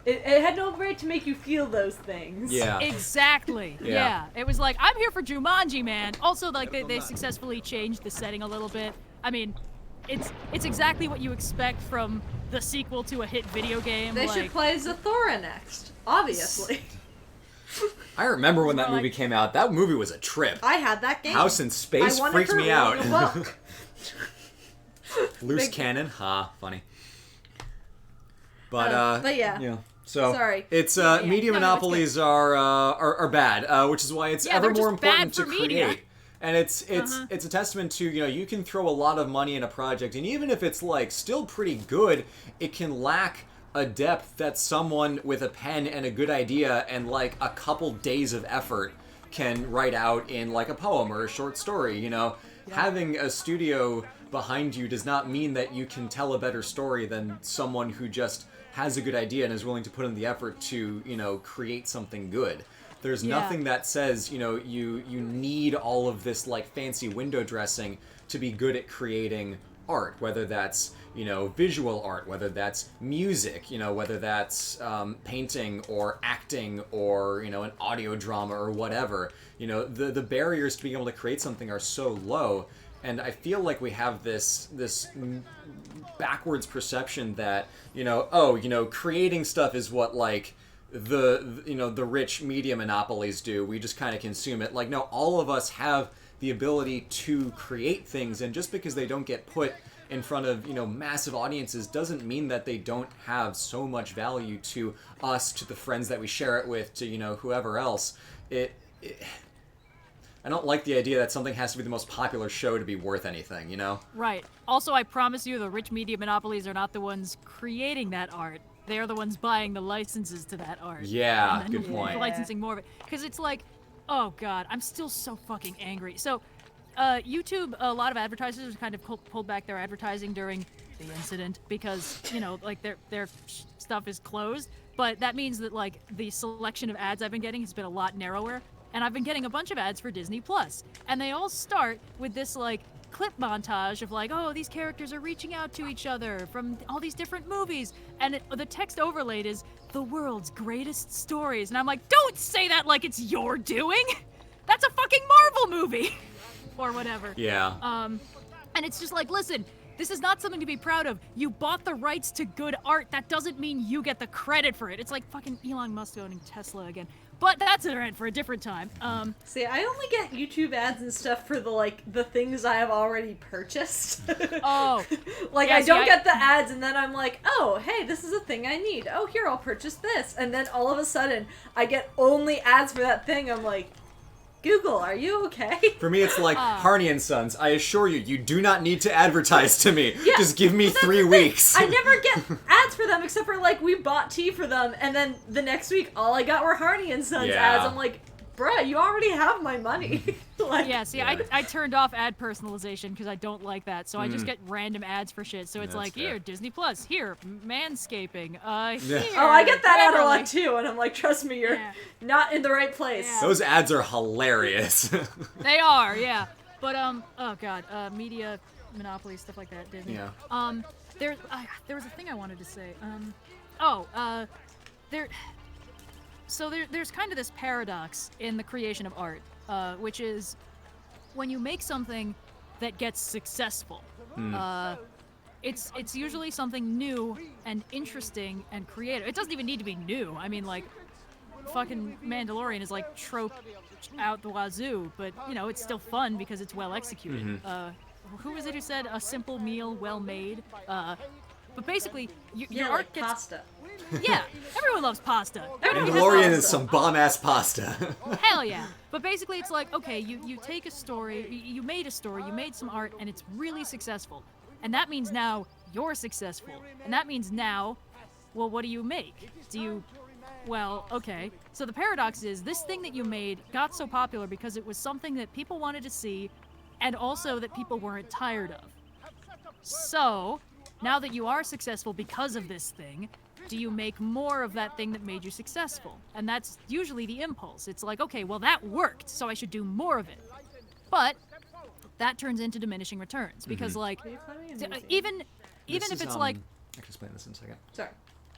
S4: it had no right to make you feel those things.
S1: Yeah.
S2: Exactly.
S1: Yeah.
S2: Yeah. It was like, I'm here for Jumanji, man. Also, like, they successfully changed the setting a little bit. I mean, it's exactly what you expect from the sequel to a hit video game.
S3: They
S2: like,
S3: should play Zathora next, obviously.
S1: I remember when that
S2: More like-
S1: movie came out. That movie was a trip.
S3: I had that game.
S1: House in Space
S3: I wanted
S1: freaked
S3: her
S1: me
S3: reading
S1: out.
S3: a book.
S1: Loose
S3: Big-
S1: cannon, funny. But
S3: yeah.
S1: So
S3: Sorry.
S1: it's
S2: Yeah,
S1: media
S2: no, it's
S1: monopolies are bad, which is why it's
S2: Yeah,
S1: ever
S2: they're
S1: more
S2: just bad
S1: important to
S2: for media.
S1: create. And it's a testament to, you can throw a lot of money in a project, and even if it's like still pretty good, it can lack a depth that someone with a pen and a good idea and like a couple days of effort can write out in like a poem or a short story. Having a studio behind you does not mean that you can tell a better story than someone who just has a good idea and is willing to put in the effort to create something good. There's nothing that says you need all of this like fancy window dressing to be good at creating art, whether that's visual art, whether that's music, whether that's painting or acting or an audio drama or whatever. The barriers to being able to create something are so low, and I feel like we have this backwards perception that creating stuff is what like the rich media monopolies do. We just kind of consume it. Like, no, all of us have the ability to create things, and just because they don't get put in front of massive audiences doesn't mean that they don't have so much value to us, to the friends that we share it with, to whoever else. I don't like the idea that something has to be the most popular show to be worth anything,
S2: Right. Also, I promise you, the rich media monopolies are not the ones creating that art. They're the ones buying the licenses to that art.
S1: Yeah,
S2: And then
S1: good point.
S2: licensing more of it. Because it's like, oh god, I'm still so fucking angry. So, YouTube, a lot of advertisers kind of pulled back their advertising during the incident because, like their stuff is closed. But that means that like the selection of ads I've been getting has been a lot narrower. And I've been getting a bunch of ads for Disney Plus. And they all start with this like clip montage of like, oh, these characters are reaching out to each other from all these different movies. And the text overlaid is the world's greatest stories. And I'm like, don't say that like it's your doing. That's a fucking Marvel movie. Or whatever.
S1: Yeah.
S2: And it's just like, listen, this is not something to be proud of. You bought the rights to good art. That doesn't mean you get the credit for it. It's like fucking Elon Musk owning Tesla again. But that's a rant for a different time.
S4: See, I only get YouTube ads and stuff for the things I have already purchased.
S2: Oh.
S4: Like,
S2: Yeah,
S4: I
S2: see,
S4: don't get the ads, and then I'm like, oh, hey, this is a thing I need. Oh, here, I'll purchase this. And then all of a sudden, I get only ads for that thing. I'm like, Google, are you okay?
S1: For me, it's like, Harney and Sons, I assure you, you do not need to advertise to me.
S4: Yeah,
S1: Just give me 3 weeks.
S4: I never get ads for them except for, like, we bought tea for them, and then the next week, all I got were Harney and Sons
S1: Yeah.
S4: ads. I'm like, bruh, you already have my money. Like,
S2: Yeah, see, I turned off ad personalization because I don't like that, so I just get random ads for shit. So it's
S1: That's
S2: like,
S1: fair.
S2: here, Disney Plus, here, manscaping, here.
S4: oh, I get that ad a
S2: Beverly.
S4: lot too, and I'm like, trust me, you're
S2: Yeah.
S4: not in the right place.
S2: Yeah.
S1: Those ads are hilarious.
S2: They are, yeah. But oh god, media monopoly stuff like that, Disney.
S1: Yeah.
S2: There was a thing I wanted to say. There's kind of this paradox in the creation of art, which is when you make something that gets successful, it's usually something new and interesting and creative. It doesn't even need to be new. I mean, like, fucking Mandalorian is like trope out the wazoo, but it's still fun because it's well executed. Who was it who said a simple meal well made? But basically, your art
S4: like
S2: gets
S4: pasta.
S2: yeah. Everyone loves pasta. Everyone
S1: Mandalorian
S2: loves
S1: is some bomb-ass pasta.
S2: Hell yeah. But basically it's like, okay, you take a story, you made a story, you made some art, and it's really successful. And that means now you're successful. And that means now well, what do you make? Well, okay. So the paradox is this thing that you made got so popular because it was something that people wanted to see and also that people weren't tired of. So, now that you are successful because of this thing, do you make more of that thing that made you successful? And that's usually the impulse. It's like, okay, well, that worked, so I should do more of it. But that turns into diminishing returns because, like, even if it's like...
S1: I can explain this in a second.
S4: Sorry.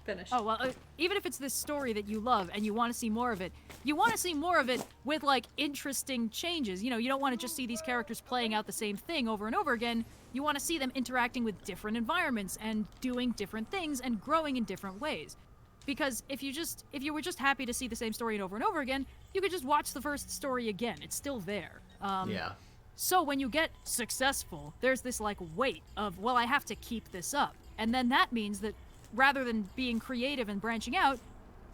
S4: Finish.
S2: Oh, well, even if it's this story that you love and you want to see more of it, you want to see more of it with, like, interesting changes. You know, you don't want to just see these characters playing out the same thing over and over again. You want to see them interacting with different environments and doing different things and growing in different ways. Because if you were just happy to see the same story over and over again, you could just watch the first story again. It's still there.
S1: Yeah.
S2: So when you get successful, there's this, like, weight of, well, I have to keep this up. And then that means that rather than being creative and branching out,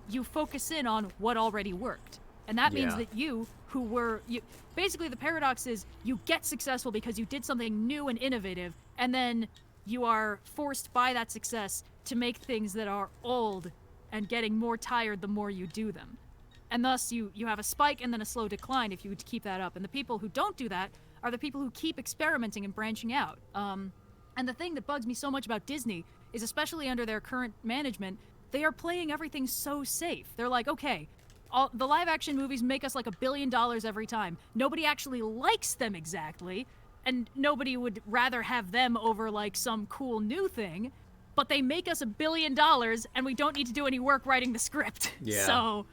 S2: you focus in on what already worked. And that means that basically the paradox is you get successful because you did something new and innovative, and then you are forced by that success to make things that are old and getting more tired the more you do them. And thus you have a spike and then a slow decline if you would keep that up. And the people who don't do that are the people who keep experimenting and branching out. And the thing that bugs me so much about Disney is, especially under their current management, they are playing everything so safe. They're like, okay, the live action movies make us like $1 billion every time. Nobody actually likes them exactly, and nobody would rather have them over like some cool new thing, but they make us $1 billion and we don't need to do any work writing the script.
S1: Yeah.
S2: So,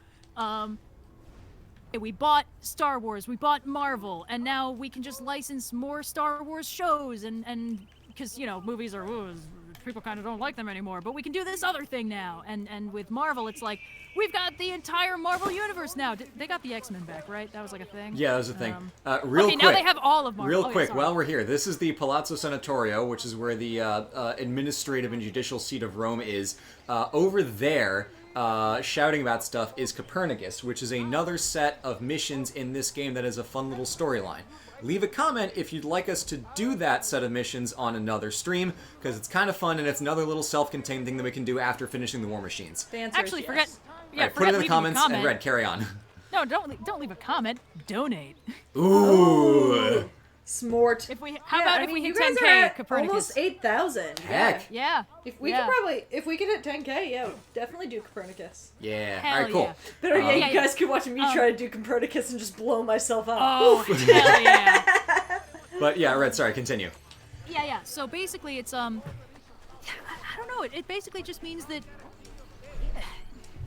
S2: we bought Star Wars, we bought Marvel, and now we can just license more Star Wars shows and because, you know, movies are, people kind of don't like them anymore, but we can do this other thing now. And with Marvel, it's like, we've got the entire Marvel universe now. They got the X-Men back, right? That was like a thing?
S1: Yeah, that was a thing.
S2: Okay, now they have all of Marvel.
S1: Real quick, while we're here, this is the Palazzo Senatorio, which is where the administrative and judicial seat of Rome is. Over there, shouting about stuff, is Copernicus, which is another set of missions in this game that is a fun little storyline. Leave a comment if you'd like us to do that set of missions on another stream, because it's kind of fun and it's another little self-contained thing that we can do after finishing the War Machines.
S4: The answer
S2: Actually,
S4: is
S2: forget.
S4: yes.
S2: Yeah,
S1: Right, put it in the
S2: leaving a
S1: comments
S2: comment.
S1: and Red, carry on.
S2: No, don't leave a comment. Donate.
S1: Ooh.
S4: Smart.
S2: How about if we
S4: you
S2: hit
S4: guys
S2: 10K,
S4: are at
S2: Copernicus?
S4: almost 8,000.
S1: Heck.
S2: Yeah.
S4: If we
S2: yeah.
S4: if we get at 10K, yeah, we'll definitely do Copernicus.
S1: Yeah.
S2: Hell
S1: All right, cool.
S2: yeah.
S4: Better yet,
S2: yeah,
S4: you guys could watch me try to do Copernicus and just blow myself up.
S2: Oh, hell yeah.
S1: But yeah, Red, sorry, continue.
S2: Yeah. So basically, it's I don't know. It basically just means that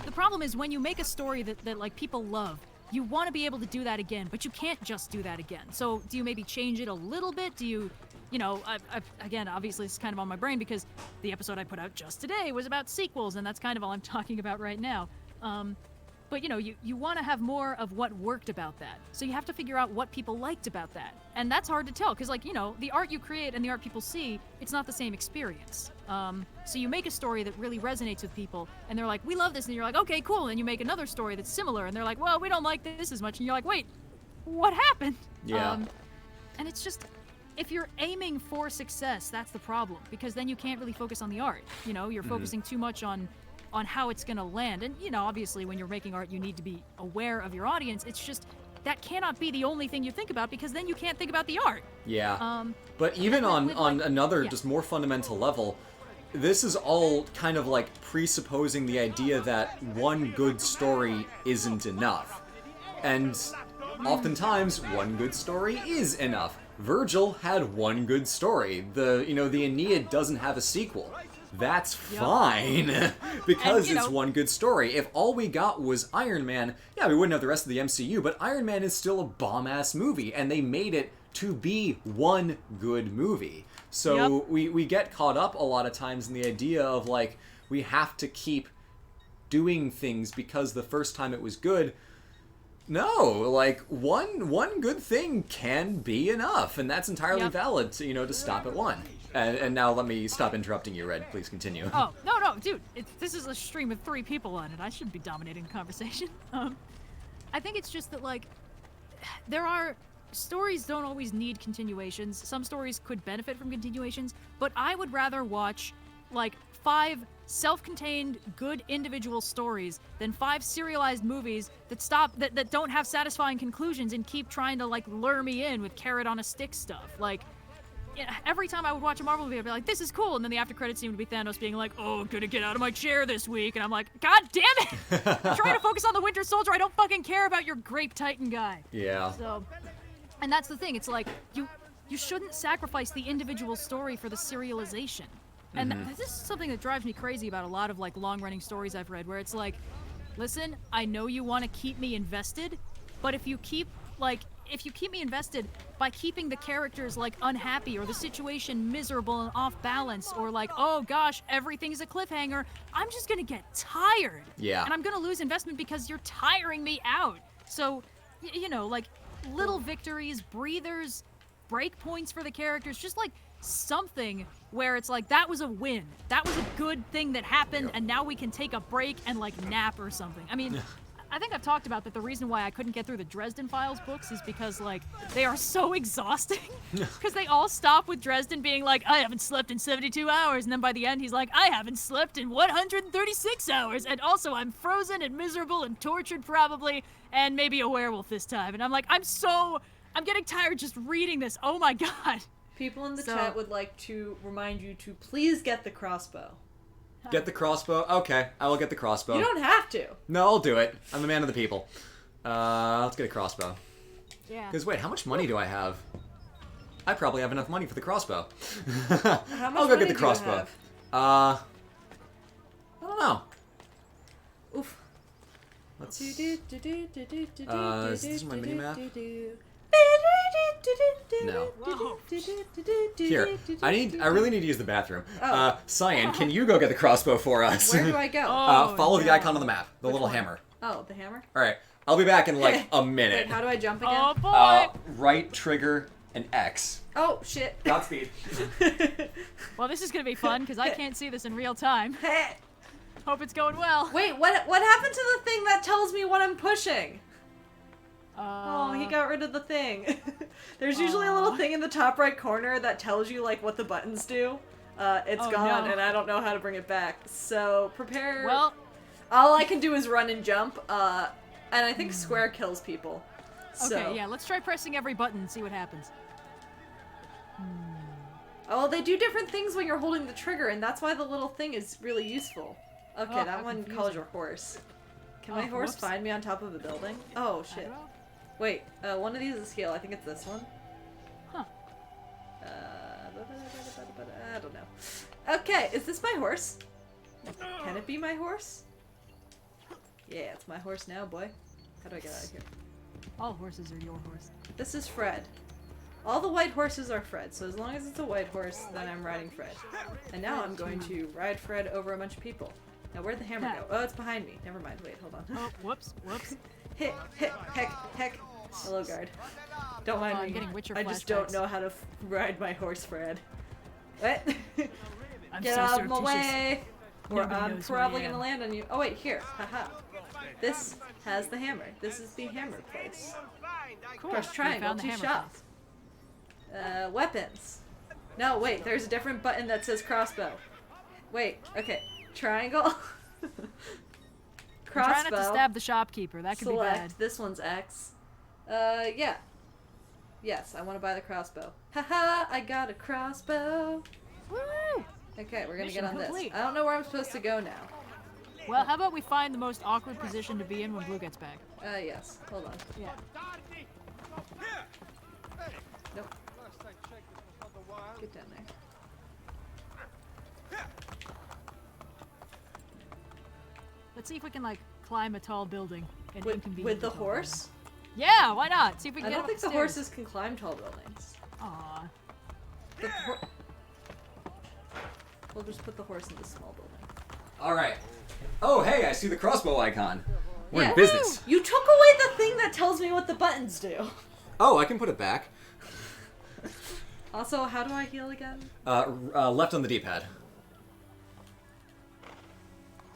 S2: the problem is when you make a story that like people love, you want to be able to do that again, but you can't just do that again. So do you maybe change it a little bit? Do you know, again, obviously it's kind of on my brain because the episode I put out just today was about sequels, and that's kind of all I'm talking about right now. But you know, you want to have more of what worked about that. So you have to figure out what people liked about that. And that's hard to tell because, like, you know, the art you create and the art people see, it's not the same experience. So you make a story that really resonates with people and they're like, we love this. And you're like, okay, cool. And you make another story that's similar and they're like, well, we don't like this as much. And you're like, wait, what happened?
S1: Yeah.
S2: And it's just, if you're aiming for success, that's the problem because then you can't really focus on the art. You know, you're focusing too much on how it's going to land. And, you know, obviously when you're making art, you need to be aware of your audience. It's just, that cannot be the only thing you think about because then you can't think about the art.
S1: Yeah. But even on another, just more fundamental level, this is all kind of like presupposing the idea that one good story isn't enough. And oftentimes, one good story is enough. Virgil had one good story. The Aeneid doesn't have a sequel. That's fine, because
S2: and,
S1: it's one good story. If all we got was Iron Man, yeah, we wouldn't have the rest of the MCU, but Iron Man is still a bomb-ass movie, and they made it to be one good movie. So we get caught up a lot of times in the idea of, like, we have to keep doing things because the first time it was good. No, like, one good thing can be enough, and that's entirely valid to stop at one. And now let me stop interrupting you, Red. Please continue.
S2: Oh, no, dude. This is a stream with 3 people on it. I shouldn't be dominating the conversation. I think it's just that, like, stories don't always need continuations. Some stories could benefit from continuations, but I would rather watch, like, 5 self-contained, good individual stories than 5 serialized movies that don't have satisfying conclusions and keep trying to like lure me in with carrot on a stick stuff. Like, every time I would watch a Marvel movie, I'd be like, this is cool, and then the after credits seemed to be Thanos being like, oh, I'm gonna get out of my chair this week, and I'm like, god damn it! I'm trying to focus on the Winter Soldier. I don't fucking care about your Grape Titan guy.
S1: Yeah.
S2: So, and that's the thing. It's like you shouldn't sacrifice the individual story for the serialization. And this is something that drives me crazy about a lot of like long-running stories I've read, where it's like, listen, I know you want to keep me invested, but if you keep me invested by keeping the characters like unhappy or the situation miserable and off balance, or like, oh gosh, everything's a cliffhanger, I'm just gonna get tired.
S1: Yeah.
S2: And I'm gonna lose investment because you're tiring me out. So, you know, like little victories, breathers, break points for the characters, just like something where it's like, that was a win. That was a good thing that happened, and now we can take a break and like nap or something. I mean, I think I've talked about that the reason why I couldn't get through the Dresden Files books is because, like, they are so exhausting. Because they all stop with Dresden being like, I haven't slept in 72 hours. And then by the end, he's like, I haven't slept in 136 hours. And also, I'm frozen and miserable and tortured probably, and maybe a werewolf this time. And I'm like, I'm getting tired just reading this. Oh my god.
S4: People in the chat would like to remind you to please get the crossbow.
S1: Get the crossbow? Okay, I will get the crossbow.
S4: You don't have to.
S1: No, I'll do it. I'm a man of the people. Let's get a crossbow.
S2: Yeah.
S1: Because wait, how much money do I have? I probably have enough money for the crossbow.
S4: How much
S1: I'll go
S4: money
S1: get the
S4: do you
S1: crossbow.
S4: have?
S1: I don't know.
S4: Oof.
S1: Let's. Is this my mini map? No. Here, I really need to use the bathroom. Cyan, can you go get the crossbow for us?
S4: Where do I go?
S1: Follow the icon on the map, the little hammer.
S4: Oh, the hammer?
S1: All right, I'll be back in like a minute.
S4: Wait, how do I jump again?
S2: Oh boy.
S1: Right trigger and X.
S4: Oh, shit.
S1: Godspeed.
S2: Well, this is gonna be fun because I can't see this in real time. Hope it's going well.
S4: Wait, what happened to the thing that tells me what I'm pushing? Oh, he got rid of the thing. There's usually a little thing in the top right corner that tells you like what the buttons do. It's gone,
S2: no.
S4: and I don't know how to bring it back. So prepare.
S2: Well,
S4: all I can do is run and jump. And I think square kills people. So.
S2: okay, yeah. Let's try pressing every button and see what happens.
S4: Oh, they do different things when you're holding the trigger, and that's why the little thing is really useful. Okay,
S2: Oh,
S4: that
S2: how
S4: one
S2: confusing.
S4: calls your horse. Can my
S2: Oh,
S4: horse
S2: whoops.
S4: find me on top of a building? Oh shit. Wait, one of these is heal. I think it's this one.
S2: Huh.
S4: I don't know. Okay, is this my horse? Can it be my horse? Yeah, it's my horse now, boy. How do I get out of here?
S2: All horses are your horse.
S4: This is Fred. All the white horses are Fred, so as long as it's a white horse, then I'm riding Fred. And now I'm going to ride Fred over a bunch of people. Now, where'd the hammer go? Oh, it's behind me. Never mind. Wait, hold on.
S2: Oh, whoops.
S4: Hit, heck. Hello, guard. Don't mind
S2: I'm
S4: me.
S2: getting Witcher
S4: I just don't
S2: flashbacks.
S4: know how to ride my horse, Fred. What?
S2: I'm
S4: Get
S2: so
S4: out of my
S2: surreptitious.
S4: way! Or
S2: Nobody
S4: I'm
S2: knows where I
S4: probably
S2: am.
S4: gonna land on you. Oh wait, here. Haha. This has the hammer. This is the hammer place.
S2: Cool.
S4: Press
S2: We
S4: triangle
S2: found the
S4: to
S2: hammer
S4: shop.
S2: place.
S4: Weapons. No, wait, there's a different button that says crossbow. Wait, okay. Triangle. Crossbow.
S2: Try not to stab the shopkeeper. That could
S4: Select.
S2: be bad.
S4: This one's X. Yeah. Yes, I want to buy the crossbow. Haha, I got a crossbow.
S2: Woo!
S4: Okay, we're gonna
S2: Mission
S4: get on
S2: complete.
S4: this. I don't know where I'm supposed to go now.
S2: Well, how about we find the most awkward position to be in when Blue gets back?
S4: Yes. Hold on.
S2: Yeah.
S4: Nope. Get down there.
S2: Let's see if we can like climb a tall building. And
S4: With
S2: inconvenience
S4: the
S2: a tall
S4: horse?
S2: building. Yeah, why not? See if we
S4: I
S2: can get
S4: don't
S2: up
S4: think the
S2: stairs.
S4: horses can climb tall buildings.
S2: Aw.
S4: We'll just put the horse in this small building.
S1: All right. Oh, hey, I see the crossbow icon. We're
S4: Yeah.
S1: in business.
S4: You took away the thing that tells me what the buttons do.
S1: Oh, I can put it back.
S4: Also, how do I heal again?
S1: Left on the D-pad.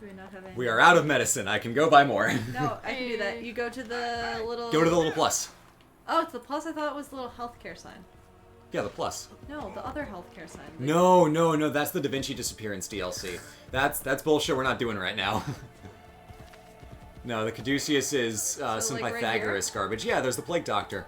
S4: Do we not have any?
S1: We are out of medicine. I can go buy more.
S4: No, I can do that. You go to the little...
S1: Go to the little plus.
S4: Oh, it's the plus? I thought it was the little healthcare sign.
S1: Yeah, the plus.
S4: No, the other healthcare sign.
S1: No, that's the Da Vinci Disappearance DLC. That's bullshit we're not doing right now. No, the Caduceus is some
S4: like, right
S1: Pythagoras garbage. Yeah, there's the Plague Doctor.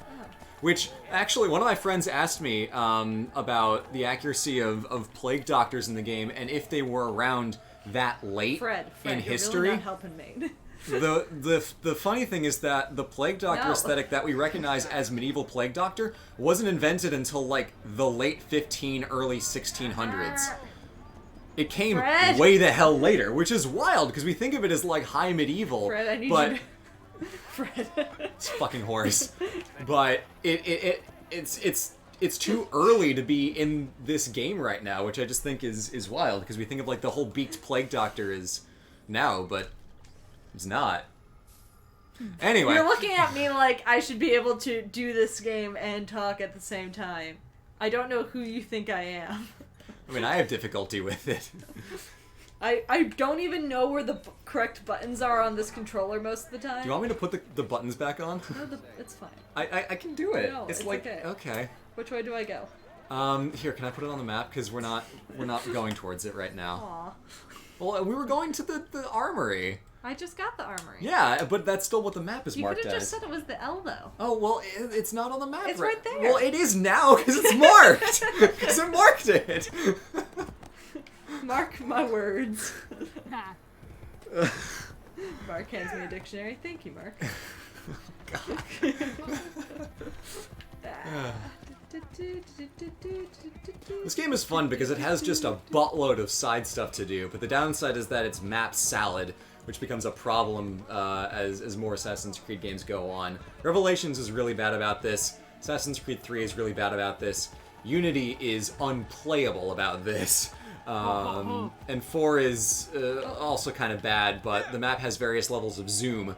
S1: Which, actually, one of my friends asked me about the accuracy of Plague Doctors in the game, and if they were around that late
S4: Fred,
S1: in
S4: you're
S1: history.
S4: really not helping me.
S1: The funny thing is that the Plague Doctor aesthetic that we recognize as medieval Plague Doctor wasn't invented until, like, the late early 1600s. It came
S4: Fred.
S1: way the hell later, which is wild, because we think of it as, like, high medieval,
S4: Fred, I need
S1: but...
S4: you to... Fred.
S1: It's fucking horse. But it's too early to be in this game right now, which I just think is wild, because we think of, like, the whole beaked Plague Doctor is now, but it's not. Anyway.
S4: You're looking at me like I should be able to do this game and talk at the same time. I don't know who you think I am.
S1: I mean, I have difficulty with it.
S4: I don't even know where the correct buttons are on this controller most of the time.
S1: Do you want me to put the buttons back on?
S4: No, it's fine.
S1: I can do it.
S4: No, it's
S1: like,
S4: okay. Which way do I go?
S1: Here, can I put it on the map? Because we're not going towards it right now.
S4: Aw.
S1: Well, we were going to the armory.
S4: I just got the armory.
S1: Yeah, but that's still what the map is
S4: You
S1: marked
S4: could have
S1: as.
S4: just said it was the L, though.
S1: Oh, well, it's not on the map.
S4: It's right there.
S1: Well, it is now, because it's marked. Because it marked it.
S4: Mark my words. Mark hands me a dictionary. Thank you, Mark.
S1: This game is fun because it has just a buttload of side stuff to do, but the downside is that it's map salad, which becomes a problem as more Assassin's Creed games go on. Revelations is really bad about this. Assassin's Creed 3 is really bad about this. Unity is unplayable about this. And 4 is also kind of bad, but the map has various levels of zoom,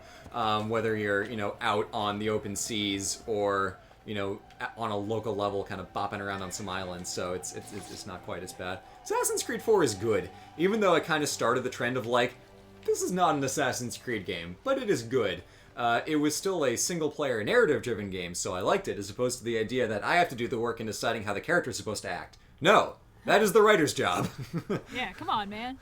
S1: whether you're, out on the open seas or, on a local level kind of bopping around on some islands, so it's not quite as bad. Assassin's Creed 4 is good, even though it kind of started the trend of, like, this is not an Assassin's Creed game, but it is good. It was still a single-player, narrative-driven game, so I liked it, as opposed to the idea that I have to do the work in deciding how the character's supposed to act. No! That is the writer's job.
S2: Yeah, come on, man.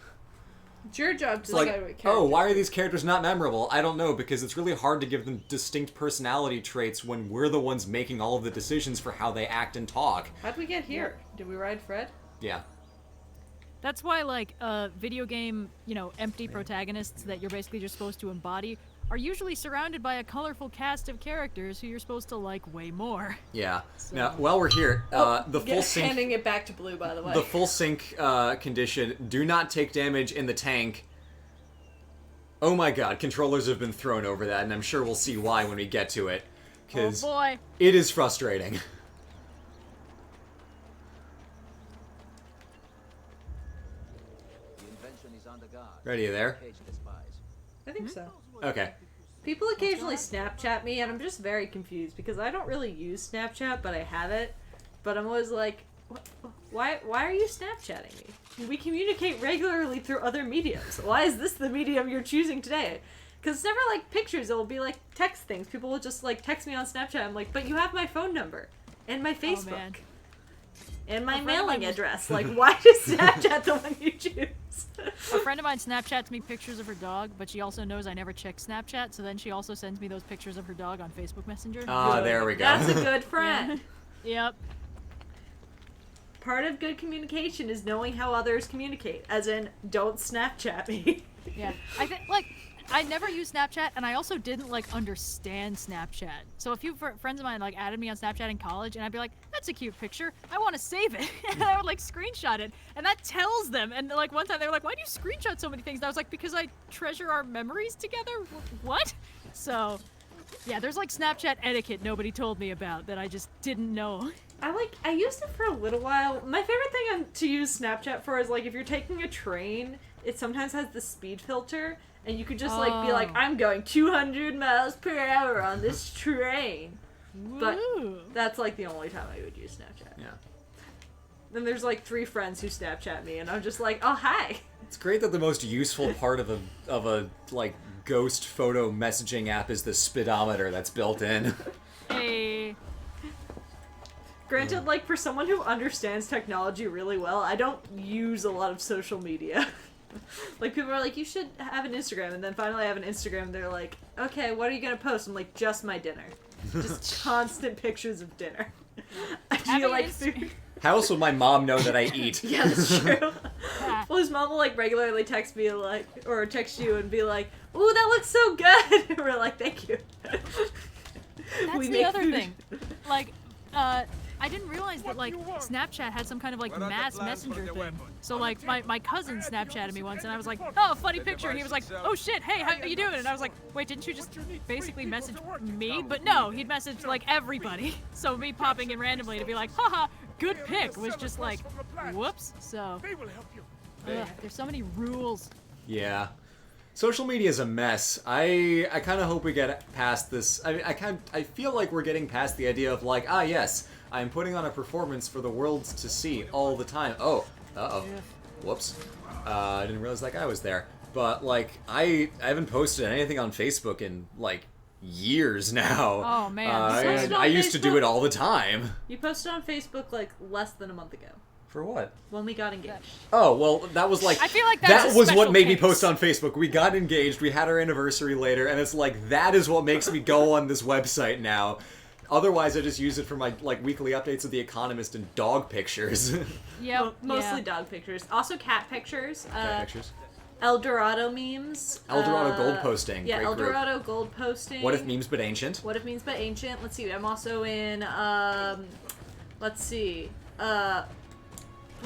S4: It's your job to
S1: Like,
S4: decide what character.
S1: oh, why are these characters not memorable? I don't know, because it's really hard to give them distinct personality traits when we're the ones making all of the decisions for how they act and talk.
S4: How'd we get here? Did we ride Fred?
S1: Yeah.
S2: That's why, like, video game, empty protagonists that you're basically just supposed to embody are usually surrounded by a colorful cast of characters who you're supposed to like way more.
S1: Yeah.
S2: So...
S1: Now, while we're here, the full sync...
S4: Handing it back to Blue, by the way.
S1: The full sync condition, do not take damage in the tank. Oh my god, controllers have been thrown over that, and I'm sure we'll see why when we get to it.
S2: Oh
S1: Because
S2: boy.
S1: it is frustrating. Ready there?
S4: I think so.
S1: Okay.
S4: People occasionally Snapchat me, and I'm just very confused because I don't really use Snapchat, but I have it. But I'm always like, why are you Snapchatting me? We communicate regularly through other mediums. Why is this the medium you're choosing today? Because it's never like pictures. It will be like text things. People will just like text me on Snapchat. I'm like, but you have my phone number and my Facebook.
S2: Oh, man.
S4: And my
S2: A friend of mine
S4: mailing
S2: was-
S4: address. Like, why is Snapchat the one you choose?
S2: A friend of mine Snapchats me pictures of her dog, but she also knows I never check Snapchat, so then she also sends me those pictures of her dog on Facebook Messenger.
S1: Ah, there we go.
S4: That's a good friend.
S2: Yep.
S4: Part of good communication is knowing how others communicate. As in, don't Snapchat me.
S2: Yeah. I think, I never used Snapchat, and I also didn't, understand Snapchat. So a few friends of mine, added me on Snapchat in college, and I'd be like, that's a cute picture. I want to save it. And I would, screenshot it. And that tells them. And, one time they were like, why do you screenshot so many things? And I was like, because I treasure our memories together? What? So, yeah, there's, Snapchat etiquette nobody told me about that I just didn't know.
S4: I used it for a little while. My favorite thing to use Snapchat for is, if you're taking a train, it sometimes has the speed filter. And you could just, be like, I'm going 200 miles per hour on this train. But
S2: Woo.
S4: that's, the only time I would use Snapchat.
S1: Yeah.
S4: Then there's, 3 friends who Snapchat me, and I'm just like, oh, hi.
S1: It's great that the most useful part of a ghost photo messaging app is the speedometer that's built in.
S2: Hey.
S4: Granted, like, for someone who understands technology really well, I don't use a lot of social media. Like, people are like, you should have an Instagram, and then finally I have an Instagram, and they're like, okay, what are you gonna post? I'm like, just my dinner. Just constant pictures of dinner. Do you like food?
S1: How else would my mom know that I eat?
S4: Yeah, that's true. Well, his mom will, like, regularly text me, like, or text you and be like, ooh, that looks so good! And we're like, thank you.
S2: That's the other thing. Like, I didn't realize that, like, Snapchat had some kind of, like, mass messenger thing. So, like, my cousin Snapchatted me once, and I was like, oh, funny picture, and he was like, oh shit, hey, how you doing? And I was like, wait, didn't you just basically message me? But no, he'd messaged, like, everybody. So me popping in randomly to be like, haha, good pic was just like, whoops. So, there's so many rules.
S1: Yeah. Social media is a mess. I kind of hope we get past this. I feel like we're getting past the idea of like, yes, I'm putting on a performance for the world to see all the time. Oh, uh-oh. Whoops. I didn't realize that guy was there. But, like, I haven't posted anything on Facebook in, like, years now.
S2: Oh, man.
S1: I used to do it all the time.
S4: You posted on Facebook, like, less than a month ago.
S1: For what?
S4: When we got engaged.
S1: Oh, well, that was like...
S2: I feel like that's
S1: that was what
S2: special
S1: made me
S2: case.
S1: post on Facebook. We got engaged, we had our anniversary later, and it's like, that is what makes me go on this website now. Otherwise, I just use it for my, like, weekly updates of The Economist and dog pictures.
S2: Yeah,
S4: Mostly dog pictures. Also cat pictures.
S1: Cat pictures.
S4: El Dorado memes.
S1: El Dorado gold posting.
S4: Yeah,
S1: Great
S4: El
S1: group.
S4: Dorado gold posting.
S1: What if memes but ancient?
S4: What if memes but ancient? Let's see. I'm also in, let's see.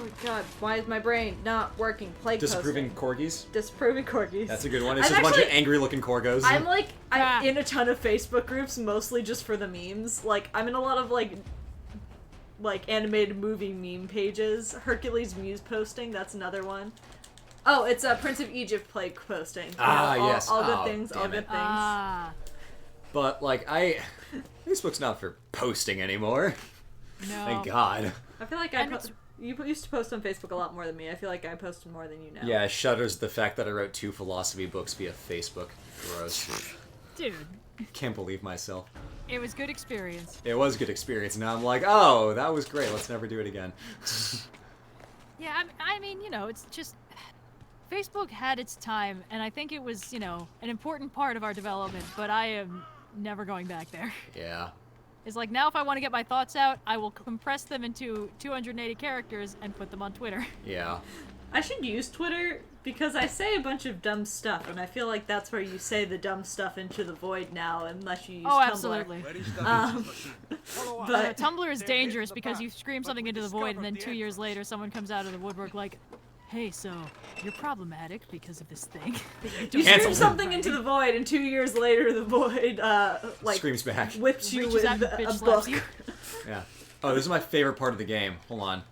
S4: Oh god, why is my brain not working? Plague
S1: Disapproving
S4: posting.
S1: corgis?
S4: Disapproving corgis.
S1: That's a good one. It's
S4: I'm
S1: just a bunch of
S4: actually-
S1: angry-looking corgos.
S4: I'm
S2: Yeah.
S4: in a ton of Facebook groups, mostly just for the memes. Like, I'm in a lot of, like animated movie meme pages. Hercules Muse posting, that's another one. Oh, it's Prince of Egypt plague posting.
S1: Yes.
S4: All good
S1: Oh,
S4: things, all
S1: damn
S4: good
S1: it.
S4: things.
S1: But, like, Facebook's not for posting anymore.
S2: No.
S1: Thank God.
S4: I feel like you used to post on Facebook a lot more than me. I feel like I posted more than you now.
S1: Yeah, it shudders the fact that I wrote 2 philosophy books via Facebook. Gross.
S2: Dude,
S1: Can't believe myself.
S2: it was good experience.
S1: It was a good experience. Now I'm like, oh, that was great. Let's never do it again.
S2: Yeah, I mean, you know, it's just... Facebook had its time, and I think it was, you know, an important part of our development, but I am never going back there.
S1: Yeah.
S2: It's like, now if I want to get my thoughts out, I will compress them into 280 characters and put them on Twitter.
S1: Yeah.
S4: I should use Twitter because I say a bunch of dumb stuff, and I feel like that's where you say the dumb stuff into the void now, unless you use
S2: Oh,
S4: Tumblr.
S2: absolutely.
S4: But
S2: Tumblr is dangerous because you scream something into the void, and then 2 years later, someone comes out of the woodwork like, hey, so, you're problematic because of this thing.
S4: you
S1: Cancel.
S4: scream something into the void, and 2 years later, the void
S1: Screams back.
S4: whips you
S2: Reaches
S4: with
S2: out and
S4: a
S2: bitch slaps
S4: book.
S2: you.
S1: Yeah. Oh, this is my favorite part of the game. Hold on.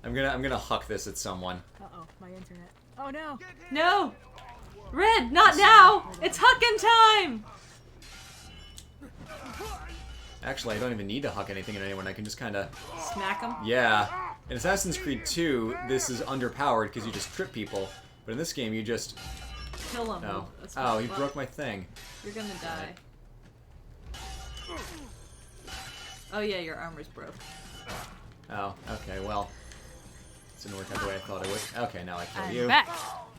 S1: I'm gonna huck this at someone.
S2: Uh-oh, my internet. Oh no!
S4: No, Red, not now. It's hucking time.
S1: Actually, I don't even need to huck anything at anyone. I can just kind of...
S4: Smack him.
S1: Yeah. In Assassin's Creed 2, this is underpowered because you just trip people. But in this game, you just...
S4: Kill him.
S1: Oh.
S4: That's
S1: Oh, he
S4: well,
S1: broke my thing.
S4: You're gonna die. Oh yeah, your armor's broke.
S1: Oh, okay, well. This didn't work out the way I thought it would. Okay, now I kill
S2: I'm
S1: you.
S2: back.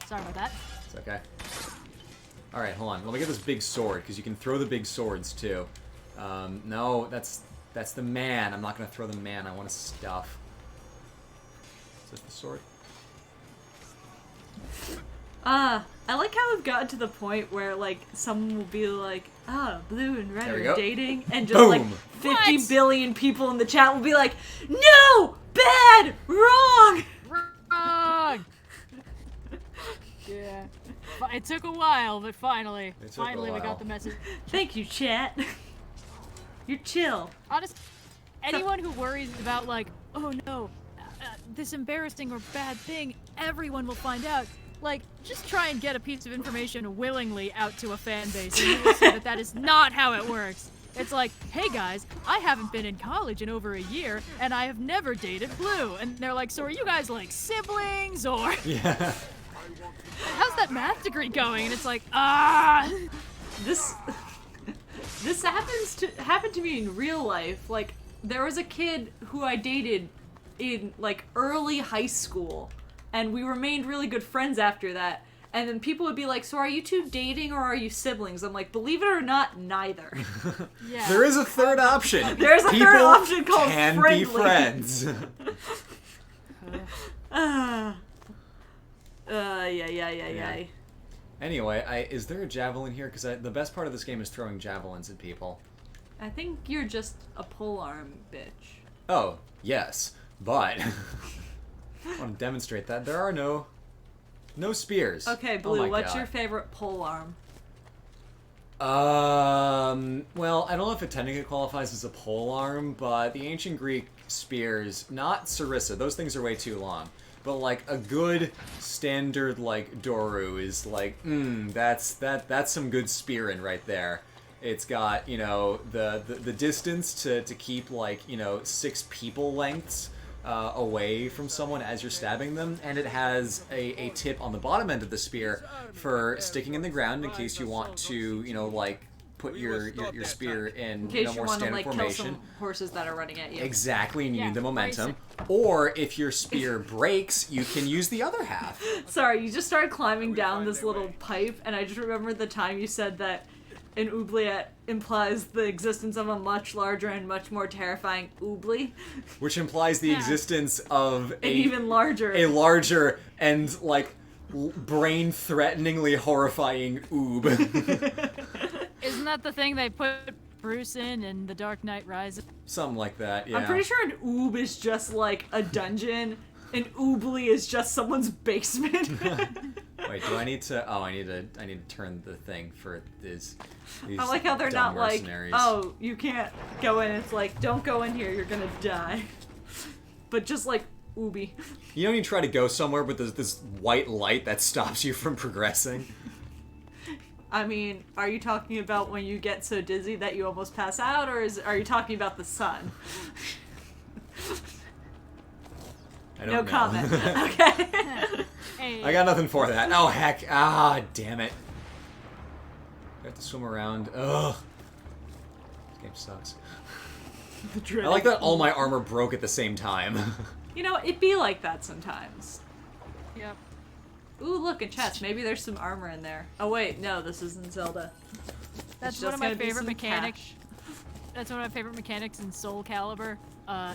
S2: Sorry about that.
S1: It's okay. Alright, hold on. Let me get this big sword, because you can throw the big swords, too. No, that's the man. I'm not going to throw the man. I want his stuff. Is this the sword?
S4: I like how we've gotten to the point where, like, someone will be like, Blue and Red
S1: There we
S4: are
S1: go.
S4: dating, and just, like,
S1: Boom.
S4: 50
S2: What?
S4: billion people in the chat will be like, no! Bad! Wrong!
S2: Wrong! Yeah. It took a while, but finally.
S1: It took a
S2: Finally, we
S1: while.
S2: got the message.
S4: Thank you, chat. You're chill.
S2: Honest, anyone who worries about, like, oh no, this embarrassing or bad thing, everyone will find out. Like, just try and get a piece of information willingly out to a fan base, and you will see that that is not how it works. It's like, hey guys, I haven't been in college in over a year, and I have never dated Blue. And they're like, so are you guys like siblings, or
S1: Yeah.
S2: how's that math degree going? And it's like,
S4: This happened to me in real life. Like,
S3: there was a kid who I dated in, like, early high school, and we remained really good friends after that. And then people would be like, so are you two dating or are you siblings? I'm like, believe it or not, neither.
S2: Yeah.
S1: There is a third option.
S3: There's a third option called
S1: can
S3: friendly.
S1: be friends.
S3: Yeah.
S1: Anyway, is there a javelin here? Because the best part of this game is throwing javelins at people.
S3: I think you're just a polearm bitch.
S1: Oh, yes. But I want to demonstrate that. There are no spears.
S3: Okay,
S1: Oh
S3: Blue,
S1: my
S3: what's
S1: God.
S3: your favorite polearm?
S1: Well, I don't know if it technically qualifies as a polearm, but the ancient Greek spears, not sarissa, those things are way too long. But like a good standard like doru is like, that's some good spearing right there. It's got, you know, the distance to keep like, you know, 6 people lengths away from someone as you're stabbing them, and it has a tip on the bottom end of the spear for sticking in the ground in case you want to, you know, like put your spear in
S3: In case you
S1: more
S3: want to,
S1: standard
S3: like,
S1: formation.
S3: kill some horses that are running at you.
S1: Exactly, and you
S2: Yeah,
S1: need the momentum.
S2: brace
S1: Or if your spear breaks, you can use the other half.
S3: Sorry, you just started climbing down this little pipe, and I just remembered the time you said that an oubliette implies the existence of a much larger and much more terrifying oubli.
S1: Which implies the
S2: Yeah.
S1: existence of
S3: An even larger.
S1: a larger and like brain-threateningly horrifying oob.
S2: Isn't that the thing they put Bruce in The Dark Knight Rises?
S1: Something like that, yeah.
S3: I'm pretty sure an oob is just like a dungeon. An oubli is just someone's basement.
S1: Wait, do I need to? Oh, I need to turn the thing for these
S3: I like how they're
S1: dumb
S3: not like,
S1: mercenaries.
S3: oh, you can't go in. It's like, don't go in here, you're gonna die. But just like, ooby.
S1: You know when you try to go somewhere, but there's this white light that stops you from progressing?
S3: I mean, are you talking about when you get so dizzy that you almost pass out, or are you talking about the sun?
S1: I don't
S3: No
S1: know.
S3: comment. Okay.
S2: Hey,
S1: I got nothing for that. Oh, heck. Ah, damn it. I have to swim around. Ugh. This game sucks. I like that all my armor broke at the same time.
S3: You know, it be like that sometimes.
S2: Yep.
S3: Ooh, look, a chest. Maybe there's some armor in there. Oh wait, no, this isn't Zelda.
S2: That's
S3: It's
S2: one
S3: just
S2: of my
S3: gonna be
S2: favorite
S3: some
S2: mechanics.
S3: cash.
S2: That's one of my favorite mechanics in Soul Calibur.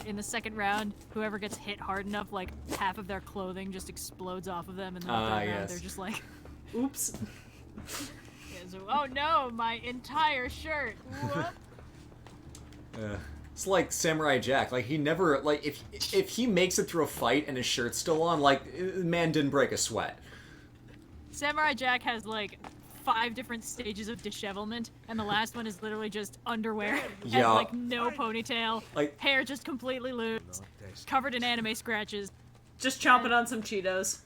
S2: In the second round, whoever gets hit hard enough, like half of their clothing just explodes off of them, and then the third round,
S1: yes.
S2: they're just like,
S3: Oops.
S2: "Oh no, my entire shirt!" What?
S1: It's like Samurai Jack. Like, he never... Like, if he makes it through a fight and his shirt's still on, like, man didn't break a sweat.
S2: Samurai Jack has like 5 different stages of dishevelment, and the last one is literally just underwear
S1: Yeah.
S2: and like no ponytail,
S1: Like-
S2: hair just completely loose, covered in anime scratches.
S3: Just chomping on some Cheetos.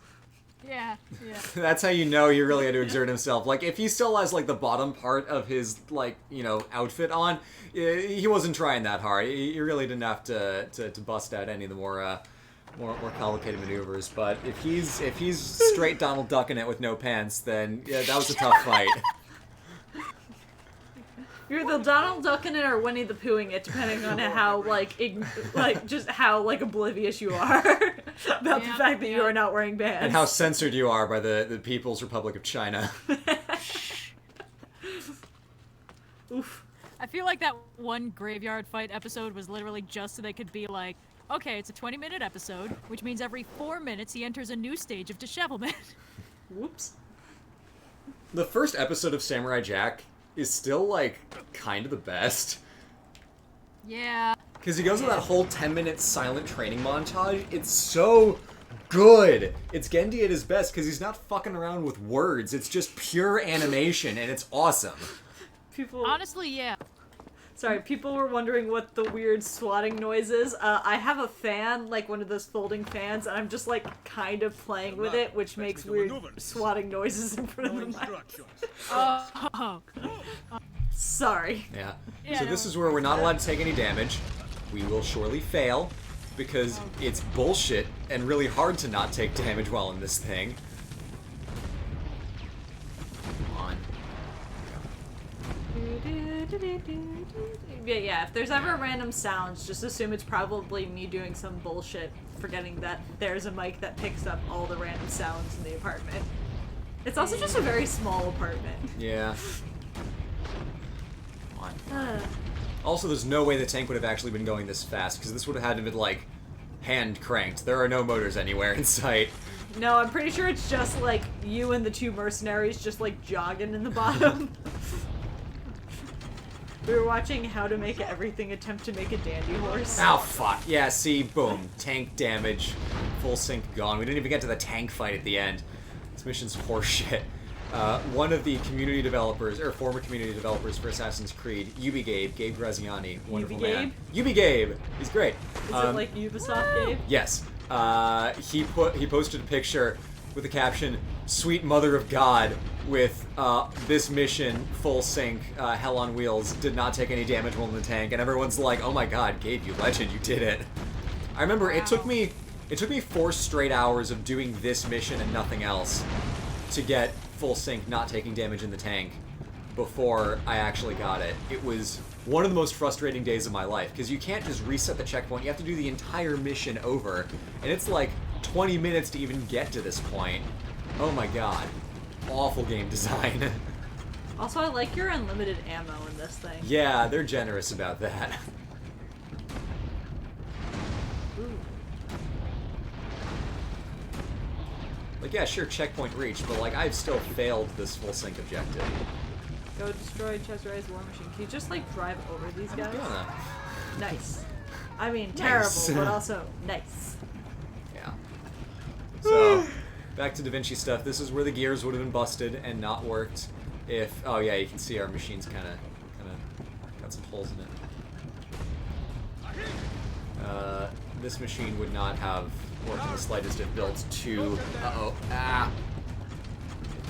S2: Yeah.
S1: That's how you know he really had to exert himself. Like, if he still has, like, the bottom part of his, like, you know, outfit on, he wasn't trying that hard. He really didn't have to bust out any of the more complicated maneuvers. But if he's straight Donald Ducking it with no pants, then, yeah, that was a tough fight.
S3: You're the Donald Ducking it or Winnie the Poohing it, depending on how just how like oblivious you are about the
S2: Yeah,
S3: fact that you
S2: yeah.
S3: are not wearing bands.
S1: And how censored you are by the People's Republic of China.
S3: Oof.
S2: I feel like that one graveyard fight episode was literally just so they could be like, okay, it's a 20-minute episode, which means every 4 minutes he enters a new stage of dishevelment.
S3: Whoops.
S1: The first episode of Samurai Jack is still, like, kind of the best.
S2: Yeah.
S1: Because he goes through that whole 10-minute silent training montage. It's so good. It's Gendy at his best because he's not fucking around with words. It's just pure animation, and it's awesome.
S3: People.
S2: Honestly, yeah.
S3: Sorry, people were wondering what the weird swatting noise is. I have a fan, like one of those folding fans, and I'm just like kind of playing with it, which makes weird swatting noises in front of the mic.
S2: Oh.
S3: Sorry.
S1: Yeah.
S2: Yeah,
S1: So
S2: no.
S1: this is where we're not allowed to take any damage. We will surely fail because it's bullshit and really hard to not take damage while in this thing. Come on.
S3: Yeah, if there's ever random sounds, just assume it's probably me doing some bullshit, forgetting that there's a mic that picks up all the random sounds in the apartment. It's also just a very small apartment.
S1: Yeah. Also, there's no way the tank would have actually been going this fast, because this would have had to been, like, hand cranked. There are no motors anywhere in sight.
S3: No, I'm pretty sure it's just, like, you and the two mercenaries just, like, jogging in the bottom. We were watching How to Make Everything attempt to make a dandy horse.
S1: Oh, fuck. Yeah, see, boom. Tank damage. Full sync gone. We didn't even get to the tank fight at the end. This mission's horseshit. One of the community developers, or former community developers for Assassin's Creed, Gabe Graziani, wonderful man. Gabe! He's great.
S3: Is it like Ubisoft Gabe?
S1: Yes. He posted a picture with the caption, "Sweet Mother of God," with this mission, full sync, Hell on Wheels, did not take any damage while in the tank, and everyone's like, "Oh my god, Gabe, you legend, you did it." I remember it took me 4 straight hours of doing this mission and nothing else to get full sync, not taking damage in the tank, before I actually got it. It was one of the most frustrating days of my life, because you can't just reset the checkpoint, you have to do the entire mission over, and it's like 20 minutes to even get to this point. Oh my god. Awful game design.
S3: Also, I like your unlimited ammo in this thing.
S1: Yeah, they're generous about that.
S3: Ooh.
S1: Like, yeah, sure, checkpoint reached, but like, I've still failed this full sync objective.
S3: Go destroy Chesapeake's war machine. Can you just, like, drive over these guys?
S1: I'm gonna.
S3: Nice. I mean,
S1: Nice.
S3: terrible, but also nice.
S1: Yeah. So, back to Da Vinci stuff. This is where the gears would have been busted and not worked if... Oh yeah, you can see our machine's kind of got some holes in it. This machine would not have worked in the slightest if built to...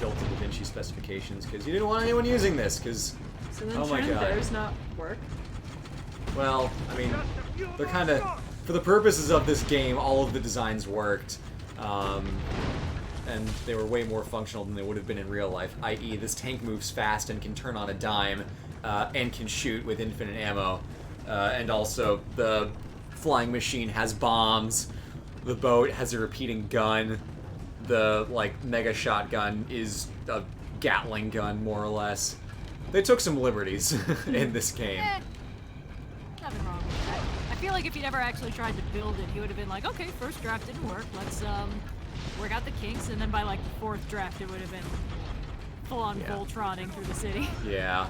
S1: built to Da Vinci specifications, because you didn't want anyone using this, because...
S3: So then
S1: Oh my
S3: shouldn't
S1: god.
S3: theirs not work?
S1: Well, I mean, they're kind of... For the purposes of this game, all of the designs worked. And they were way more functional than they would have been in real life, i.e. this tank moves fast and can turn on a dime, and can shoot with infinite ammo. And also, the flying machine has bombs, the boat has a repeating gun, the, like, mega shotgun is a Gatling gun, more or less. They took some liberties in this game.
S2: Nothing wrong with that. I feel like if he'd ever actually tried to build it, he would have been like, okay, first draft didn't work, let's work out the kinks, and then by like the 4th draft it would have been full-on Voltroning through the city.
S1: Yeah.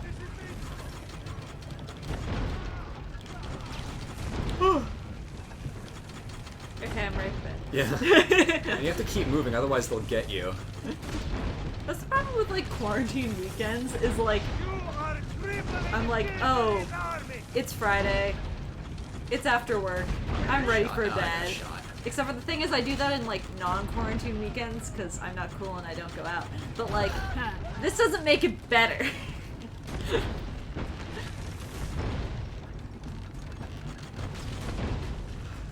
S3: Okay, I'm right back.
S1: Yeah. And you have to keep moving, otherwise they'll get you.
S3: That's the problem with, like, quarantine weekends, is, like, I'm like, oh, it's Friday, it's after work, I'm ready for bed. Except for the thing is, I do that in, like, non-quarantine weekends, because I'm not cool and I don't go out. But, like, this doesn't make it better.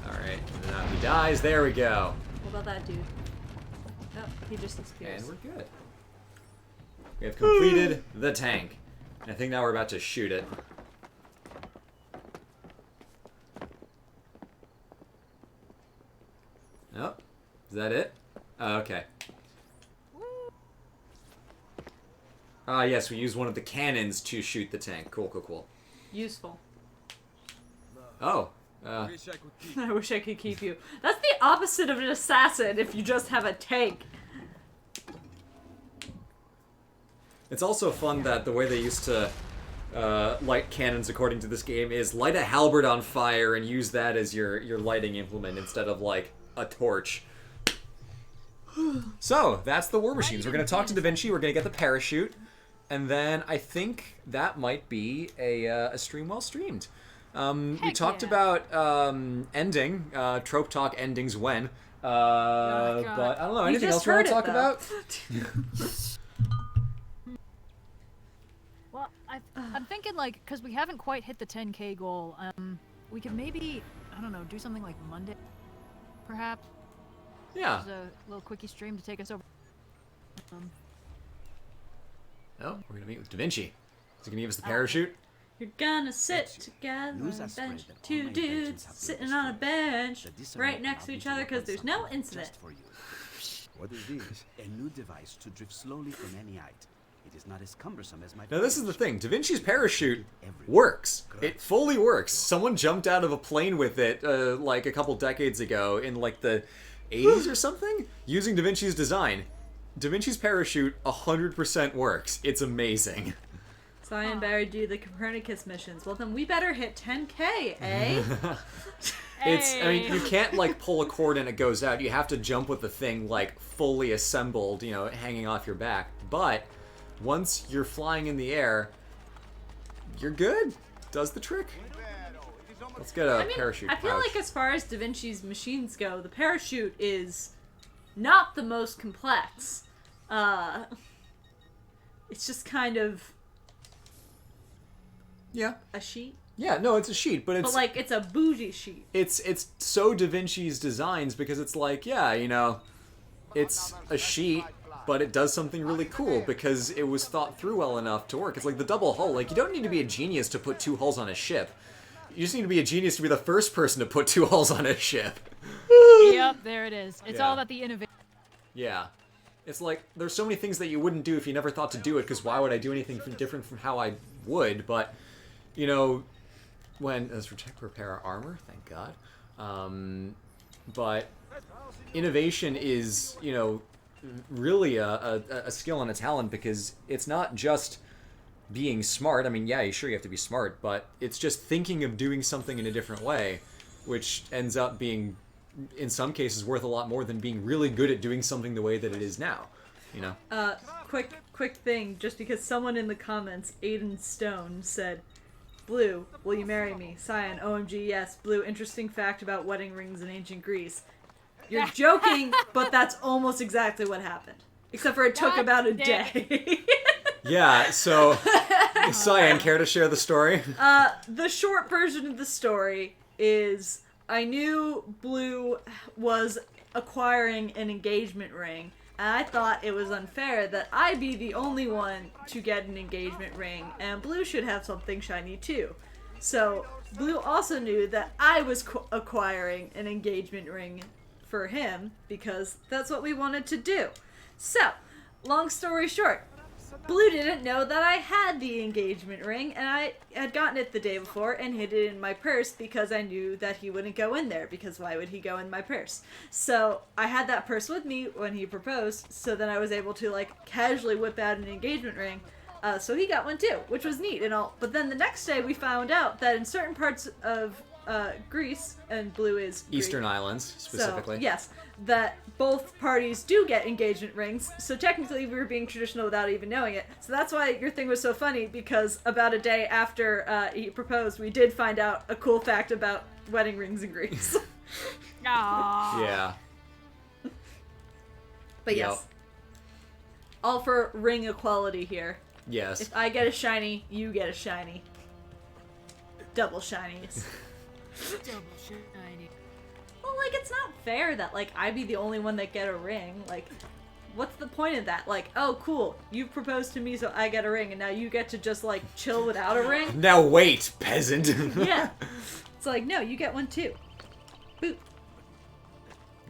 S1: Alright, and now he dies, there we go.
S3: What about that dude? Oh, he just disappears.
S1: And we're good. We have completed the tank. And I think now we're about to shoot it. Oh, is that it? Oh, okay. Ah, yes, we use one of the cannons to shoot the tank. Cool, cool, cool.
S3: Useful.
S1: Oh,
S3: I wish I could keep you. That's the opposite of an assassin if you just have a tank.
S1: it's also fun that the way they used to light cannons according to this game is light a halberd on fire and use that as your lighting implement instead of, like, a torch. So, that's the War Machines. We're going to talk to Da Vinci, we're going to get the parachute, and then I think that might be a stream well streamed. We talked about ending, Trope Talk endings when, but I don't know, anything else we want to talk about?
S2: Well, I'm thinking, like, because we haven't quite hit the 10K goal, we could maybe, I don't know, do something like Monday, perhaps?
S1: Yeah.
S2: Just a little quickie stream to take us over.
S1: Oh, we're going to meet with Da Vinci. Is he going to give us the parachute?
S4: You're gonna sit together on a bench. Two dudes sitting on a bench right next to each other because there's no incident.
S5: What it is, a new device to drift slowly from any height. It is not as cumbersome as my...
S1: Now this is the thing, Da Vinci's parachute works. It fully works. Someone jumped out of a plane with it like a couple decades ago in like the 80s or something using Da Vinci's design. Da Vinci's parachute 100% works. It's amazing.
S4: Cyan better do the Copernicus missions. Well then we better hit 10K, eh?
S1: I mean, you can't like pull a cord and it goes out. You have to jump with the thing like fully assembled, you know, hanging off your back. But once you're flying in the air, you're good. Does the trick. Let's get a parachute
S4: I feel
S1: pouch.
S4: like as far as Da Vinci's machines go, the parachute is not the most complex. It's just kind of
S1: Yeah.
S4: a sheet.
S1: Yeah, no, it's a sheet, but it's...
S4: But, like, it's a bougie sheet.
S1: It's so Da Vinci's designs because it's like, yeah, you know, it's a sheet, but it does something really cool because it was thought through well enough to work. It's like the double hull. Like, you don't need to be a genius to put 2 hulls on a ship. You just need to be a genius to be the first person to put 2 hulls on a ship.
S2: Yep, there it is. It's all about the innovation.
S1: Yeah. It's like, there's so many things that you wouldn't do if you never thought to do it, because why would I do anything different from how I would? But, you know, let's repair our armor, thank God. But innovation is, you know, really a skill and a talent, because it's not just being smart. I mean, yeah, sure, you have to be smart, but it's just thinking of doing something in a different way, which ends up being, in some cases, worth a lot more than being really good at doing something the way that it is now, you know?
S4: Quick thing, just because someone in the comments, Aiden Stone, said, Blue, will you marry me? Cyan, OMG, yes. Blue, interesting fact about wedding rings in ancient Greece. You're joking, but that's almost exactly what happened. Except for it took about a day.
S1: Yeah, so, Cyan, care to share the story?
S4: The short version of the story is, I knew Blue was acquiring an engagement ring, and I thought it was unfair that I be the only one to get an engagement ring, and Blue should have something shiny too. So, Blue also knew that I was acquiring an engagement ring for him, because that's what we wanted to do. So, long story short, Blue didn't know that I had the engagement ring, and I had gotten it the day before and hid it in my purse because I knew that he wouldn't go in there, because why would he go in my purse? So I had that purse with me when he proposed, so then I was able to like casually whip out an engagement ring. So he got one too, which was neat and all. But then the next day we found out that in certain parts of Greece, and Blue is Greek,
S1: Eastern Islands, specifically.
S4: so, yes, that both parties do get engagement rings, so technically we were being traditional without even knowing it. So that's why your thing was so funny, because about a day after he proposed, we did find out a cool fact about wedding rings in Greece.
S2: Aww.
S1: Yeah.
S4: But yes, all for ring equality here.
S1: Yes.
S4: If I get a shiny, you get a shiny. Double shinies.
S2: Double shiny.
S4: Well, like, it's not fair that, like, I be the only one that get a ring. Like, what's the point of that? Like, oh, cool, you proposed to me, so I get a ring, and now you get to just, like, chill without a ring?
S1: Now wait, peasant.
S4: Yeah. It's like, no, you get one too. Boop.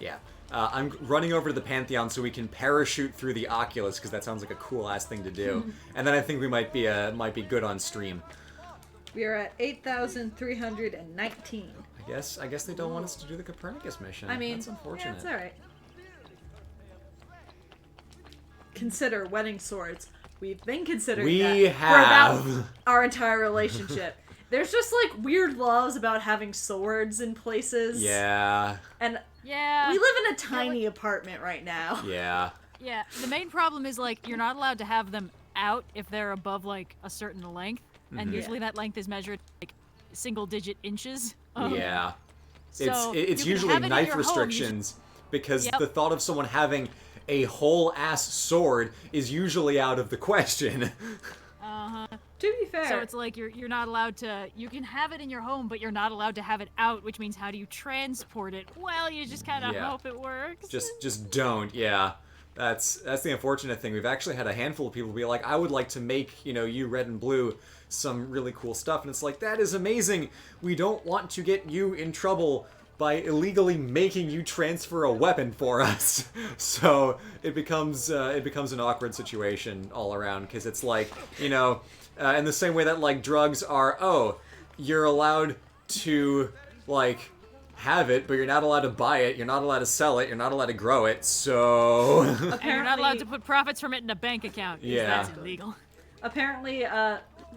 S1: Yeah. I'm running over to the Pantheon so we can parachute through the Oculus, because that sounds like a cool-ass thing to do. And then I think we might be good on stream.
S4: We are at 8,319.
S1: I guess they don't want us to do the Copernicus mission.
S4: I mean,
S1: that's unfortunate.
S4: yeah, it's alright. Consider wedding swords. We've been considering that for about our entire relationship. There's just like weird laws about having swords in places.
S1: Yeah.
S4: And
S2: Yeah.
S4: we live in a tiny apartment right now.
S1: Yeah.
S2: Yeah. The main problem is like you're not allowed to have them out if they're above like a certain length, and usually that length is measured like single-digit inches.
S1: Yeah.
S2: So
S1: It's
S2: you can
S1: usually
S2: have it in
S1: knife
S2: your home, you
S1: restrictions, because
S2: Yep.
S1: the thought of someone having a whole ass sword is usually out of the question.
S4: To be fair,
S2: So it's like you're not allowed to. You can have it in your home, but you're not allowed to have it out, which means how do you transport it? Well, you just kind of
S1: Yeah.
S2: hope it works.
S1: Just don't, yeah. That's the unfortunate thing. We've actually had a handful of people be like, I would like to make, you red and blue some really cool stuff. And it's like, that is amazing. We don't want to get you in trouble by illegally making you transfer a weapon for us. So it becomes an awkward situation all around, because it's like, in the same way that like drugs are, you're allowed to like have it, but you're not allowed to buy it, you're not allowed to sell it, you're not allowed to grow it, so...
S2: And you're not allowed to put profits from it in a bank account, because that's illegal.
S4: Apparently,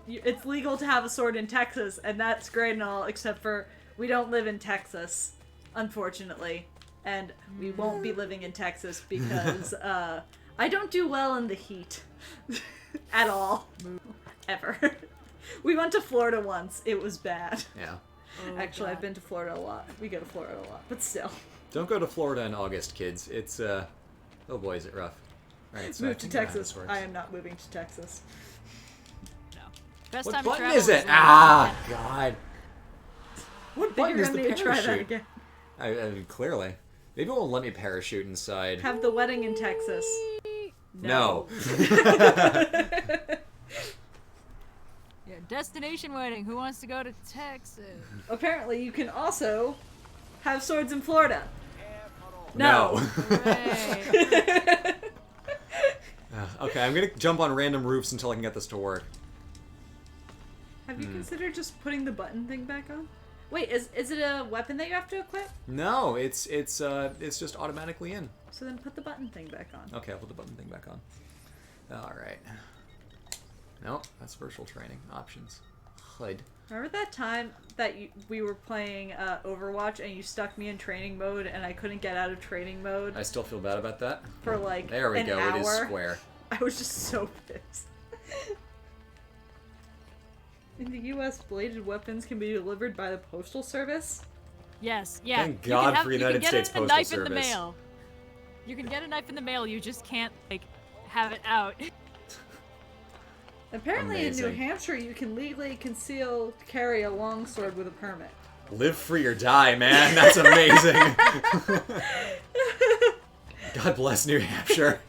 S4: it's legal to have a sword in Texas, and that's great and all, except for we don't live in Texas, unfortunately. And we won't be living in Texas because I don't do well in the heat. At all. Ever. We went to Florida once. It was bad.
S1: Yeah.
S4: Actually,
S2: God.
S4: I've been to Florida a lot. We go to Florida a lot, but still.
S1: Don't go to Florida in August, kids. It's, oh boy, is it rough. Right, so
S4: Move to Texas. I am not moving to Texas.
S2: No. Best
S1: What
S2: time
S1: button
S2: to travel
S1: is it?
S2: when-
S1: God. What
S4: I think
S1: button
S4: you're
S1: is
S4: gonna
S1: the
S4: need to try that
S1: parachute?
S4: again.
S1: I clearly. Maybe it won't let me parachute inside.
S4: Have the wedding in Texas.
S1: No.
S2: Yeah, destination wedding. Who wants to go to Texas?
S4: Apparently, you can also have swords in Florida.
S1: No.
S2: Hooray.
S1: Okay, I'm gonna jump on random roofs until I can get this to work.
S4: Have you considered just putting the button thing back on? Wait, is it a weapon that you have to equip?
S1: No, it's just automatically in.
S4: So then put the button thing back on.
S1: Okay, I'll put the button thing back on. Alright. Nope, that's virtual training. Options. HUD.
S4: Remember that time that we were playing Overwatch and you stuck me in training mode and I couldn't get out of training mode
S1: I still feel bad about that.
S4: for like
S1: There we
S4: an
S1: go,
S4: hour?
S1: it is square.
S4: I was just so pissed. In the U.S., bladed weapons can be delivered by the Postal Service.
S2: Yes, yeah.
S1: Thank
S2: You can
S1: God
S2: have-
S1: for
S2: you can
S1: United
S2: get
S1: States
S2: a
S1: Postal
S2: knife in the
S1: Service.
S2: mail. You can get a knife in the mail, you just can't, like, have it out.
S4: Apparently in New
S1: Amazing.
S4: Hampshire, you can legally carry a longsword with a permit.
S1: Live free or die, man. That's amazing. God bless New Hampshire.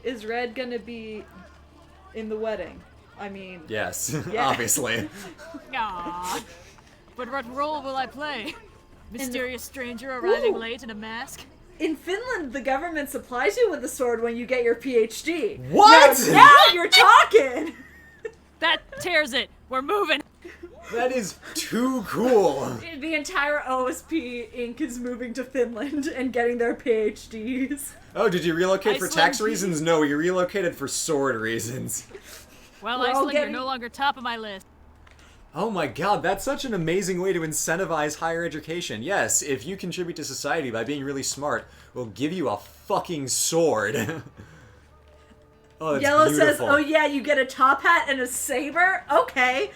S4: Is Red gonna be in the wedding? I mean,
S1: Yes,
S4: Yeah.
S1: obviously.
S2: Aww. But what role will I play? Mysterious stranger arriving
S4: Ooh.
S2: late in a mask?
S4: in Finland, the government supplies you with a sword when you get your PhD.
S1: What?
S4: Now you're talking!
S2: That tears it. We're moving.
S1: That is too cool.
S4: The entire OSP Inc. is moving to Finland and getting their PhDs.
S1: Oh, did you relocate for tax
S2: Iceland.
S1: reasons? No, you relocated for sword reasons.
S2: Well,
S4: We're all
S2: Iceland, you're
S4: getting-
S2: no longer top of my list.
S1: Oh my god, that's such an amazing way to incentivize higher education. Yes, if you contribute to society by being really smart, we'll give you a fucking sword. Oh, that's
S4: Yellow
S1: beautiful.
S4: says, oh yeah, you get a top hat and a saber? Okay.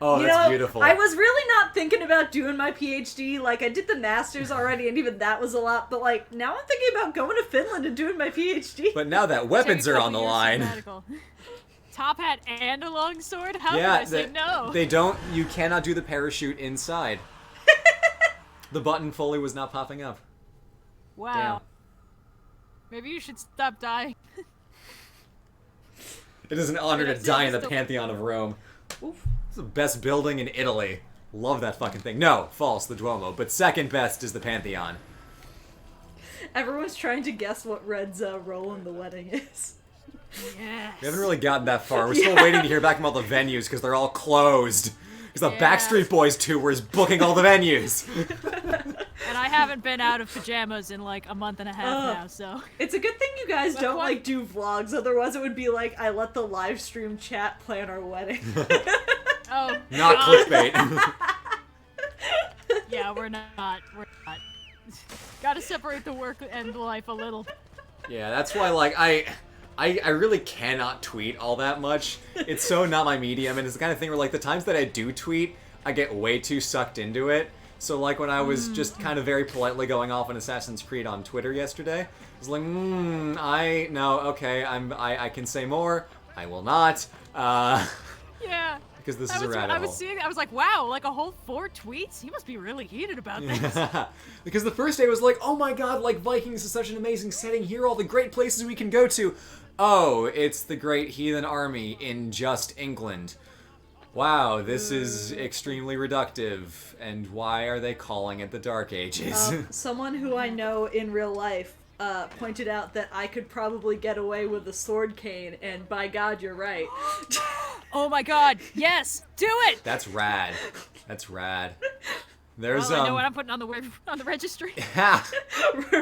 S1: Oh,
S4: You
S1: that's
S4: know,
S1: beautiful.
S4: I was really not thinking about doing my PhD. Like, I did the master's already, and even that was a lot. But, like, now I'm thinking about going to Finland and doing my PhD.
S1: But now that weapons
S2: Take a
S1: are on the
S2: couple years
S1: line.
S2: sabbatical. Top hat and a long sword? How
S1: Yeah,
S2: can I say no?
S1: they don't. You cannot do the parachute inside. The button fully was not popping up.
S2: Wow.
S1: Damn.
S2: Maybe you should stop dying.
S1: It is an honor
S2: Yeah,
S1: to die in the
S2: still-
S1: Pantheon of Rome.
S4: Oof.
S1: It's the best building in Italy. Love that fucking thing. No, false, the Duomo. But second best is the Pantheon.
S4: Everyone's trying to guess what Red's role in the wedding is.
S2: Yes.
S1: We haven't really gotten that far. We're still waiting to hear back from all the venues because they're all closed. Because the
S2: Yeah.
S1: Backstreet Boys tour is booking all the venues.
S2: And I haven't been out of pajamas in like a month and a half
S4: Ugh.
S2: now, so.
S4: It's a good thing you guys
S2: But
S4: don't,
S2: what-
S4: like, do vlogs. Otherwise, it would be like, I let the live stream chat plan our wedding.
S2: Oh.
S1: Not
S2: God.
S1: clickbait.
S2: Yeah, we're not. We're not. Gotta separate the work and life a little.
S1: Yeah, that's why, like, I really cannot tweet all that much. It's so not my medium, and it's the kind of thing where, like, the times that I do tweet, I get way too sucked into it. So, like, when I was just kind of very politely going off on Assassin's Creed on Twitter yesterday, I was like, I can say more. I will not.
S2: Yeah.
S1: because this
S2: That
S1: is a
S2: was
S1: rabbit
S2: what I
S1: hole.
S2: was seeing. I was like, wow, like a whole 4 tweets? He must be really heated about this.
S1: Because the first day was like, oh my god, like Vikings is such an amazing setting. Here are all the great places we can go to. Oh, it's the Great Heathen Army in just England. Wow, this is extremely reductive. And why are they calling it the Dark Ages?
S4: Someone who I know in real life pointed out that I could probably get away with a sword cane, and by God, you're right.
S2: Oh my god, yes, do it!
S1: That's rad. That's rad. There's
S2: Well, I know what I'm putting on the registry.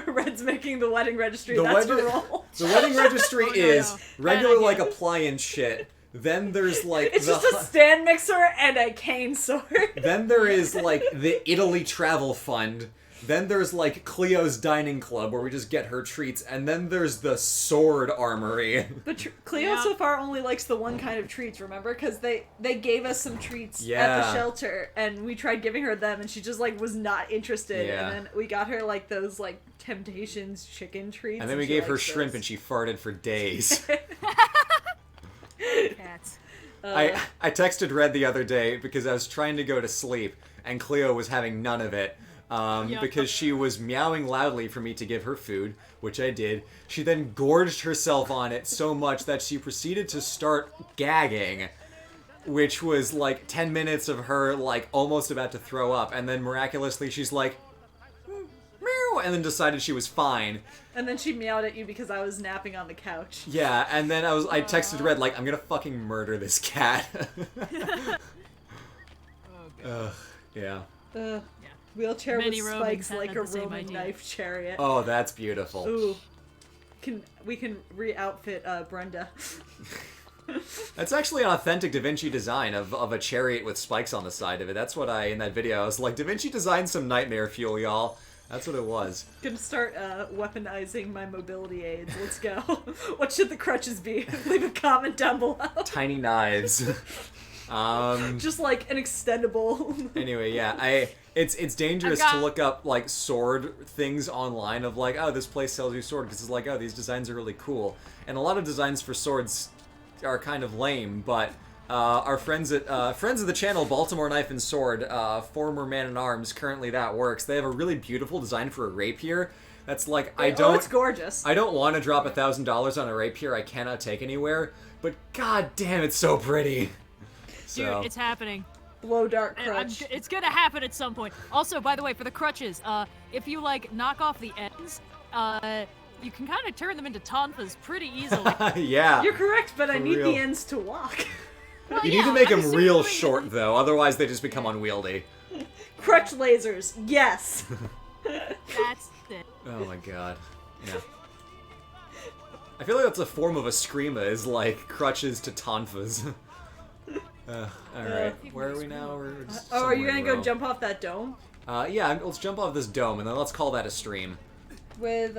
S4: Red's making the wedding registry.
S1: The
S4: That's
S1: wedding-
S4: the roll.
S1: The wedding registry
S2: Oh, no,
S1: is
S2: no.
S1: regular
S2: Bad
S1: like
S2: idea.
S1: appliance shit. Then there's like
S4: It's
S1: the
S4: just a stand mixer and a cane sword.
S1: then there is like the Italy travel fund. Then there's like Cleo's dining club where we just get her treats, and then there's the sword armory.
S4: But Cleo
S2: Yeah.
S4: so far only likes the one kind of treats, remember? Because they gave us some treats at
S1: Yeah.
S4: the shelter, and we tried giving her them, and she just like was not interested.
S1: Yeah.
S4: And then we got her like those like Temptations chicken treats.
S1: And then we
S4: she
S1: gave her
S4: likes
S1: shrimp,
S4: those.
S1: and she farted for days.
S2: Cats.
S1: I texted Red the other day because I was trying to go to sleep, and Cleo was having none of it.
S2: Yep.
S1: Because she was meowing loudly for me to give her food, which I did. She then gorged herself on it so much that she proceeded to start gagging, which was like 10 minutes of her like almost about to throw up, and then miraculously she's like, meow, and then decided she was fine.
S4: And then she meowed at you because I was napping on the couch.
S1: Yeah, and then I texted Red like, I'm gonna fucking murder this cat. Ugh, yeah.
S4: Ugh. Wheelchair
S2: Many
S4: with
S2: Romans
S4: spikes
S2: had
S4: like
S2: the
S4: a
S2: same
S4: Roman
S2: idea.
S4: knife chariot.
S1: Oh, that's beautiful.
S4: Ooh. We can re-outfit Brenda.
S1: That's actually an authentic Da Vinci design of a chariot with spikes on the side of it. That's what in that video, I was like, Da Vinci designed some nightmare fuel, y'all. That's what it was.
S4: Gonna start weaponizing my mobility aids. Let's go. What should the crutches be? Leave a comment down below.
S1: Tiny knives.
S4: Just like an extendable.
S1: Anyway, yeah, it's dangerous
S2: I've
S1: to
S2: got-
S1: look up like sword things online of like, oh, this place sells you sword because it's like, oh, these designs are really cool. And a lot of designs for swords are kind of lame, but our friends of the channel, Baltimore Knife and Sword, former Man at Arms, currently that works. They have a really beautiful design for a rapier. That's like
S4: Oh, it's gorgeous.
S1: I don't want to drop $1,000 on a rapier I cannot take anywhere, but god damn, it's so pretty.
S2: Dude,
S1: So
S2: it's happening.
S4: Blow dart
S2: And
S4: crutch.
S2: it's gonna happen at some point. Also, by the way, for the crutches, if you like knock off the ends, you can kind of turn them into tonfas pretty easily.
S1: yeah.
S4: You're correct, but I
S1: For
S4: need
S1: real.
S4: the ends to walk.
S2: Well,
S1: You
S2: yeah,
S1: need to make
S2: I'm
S1: them real
S2: assuming-
S1: short though, otherwise they just become unwieldy.
S4: Crutch lasers. Yes.
S2: That's it.
S1: Oh my god. Yeah. I feel like that's a form of a screama, is like crutches to tonfas. Alright, where are we now? We're just
S4: Oh, are you
S1: somewhere
S4: gonna
S1: in
S4: go
S1: Rome.
S4: jump off that dome?
S1: Yeah, let's jump off this dome and then let's call that a stream.
S4: With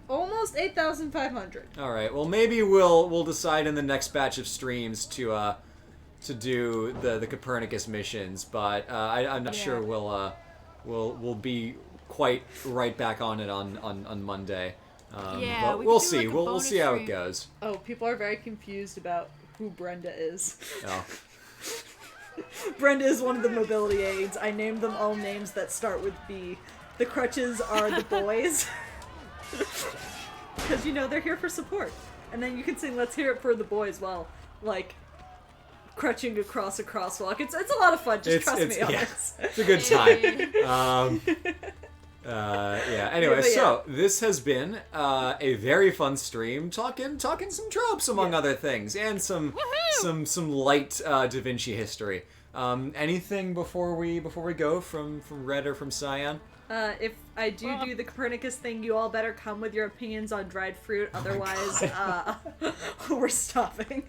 S4: almost 8,500.
S1: Alright, well maybe we'll decide in the next batch of streams to do the Copernicus missions, but I'm not sure we'll be quite right back on it on Monday.
S2: Yeah,
S1: but
S2: we
S1: we'll
S2: could do,
S1: see.
S2: like, a
S1: We'll
S2: bonus
S1: see how it
S2: stream.
S1: goes.
S4: Oh, people are very confused about who Brenda is.
S1: Oh.
S4: Brenda is one of the mobility aids. I named them all names that start with B. The crutches are the boys. Because, they're here for support. And then you can sing Let's Hear It for the Boys while, like, crutching across a crosswalk. It's a lot of fun, just trust me on
S1: yeah,
S4: this.
S1: it's a good time. Yeah. Anyway,
S4: But yeah.
S1: so this has been a very fun stream, talking some tropes among other things, and some light Da Vinci history. Anything before we go from Red or from Cyan?
S4: If I do the Copernicus thing, you all better come with your opinions on dried fruit, otherwise, we're stopping.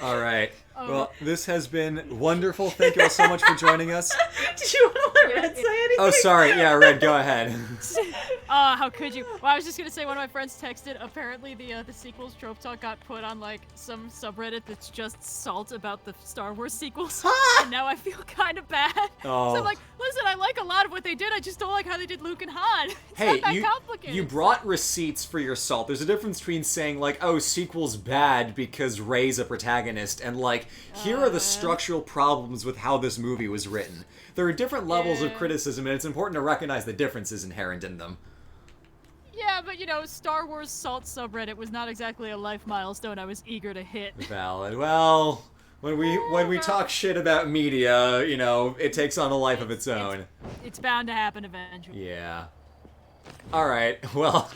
S1: All right. Well, this has been wonderful. Thank you all so much for joining us.
S4: Did you want to let Red say anything?
S1: Oh, sorry. Yeah, Red, go ahead.
S2: How could you? Well, I was just gonna say one of my friends texted. Apparently, the sequels trope talk got put on like some subreddit that's just salt about the Star Wars sequels, and now I feel kind of bad.
S1: Oh.
S2: So I'm like, listen, I like a lot of what they did. I just don't like how they did Luke and Han. It's
S1: Hey,
S2: not that complicated.
S1: you brought receipts for your salt. There's a difference between saying like, "Oh, sequel's bad because Rey's a protagonist," protagonist, and like, here are the structural problems with how this movie was written. There are different levels of criticism, and it's important to recognize the differences inherent in them.
S2: Yeah, but you know, Star Wars Salt subreddit was not exactly a life milestone I was eager to hit.
S1: Valid. Well, when we talk shit about media, you know, it takes on a life of its own.
S2: It's bound to happen eventually.
S1: Yeah. All right. Well,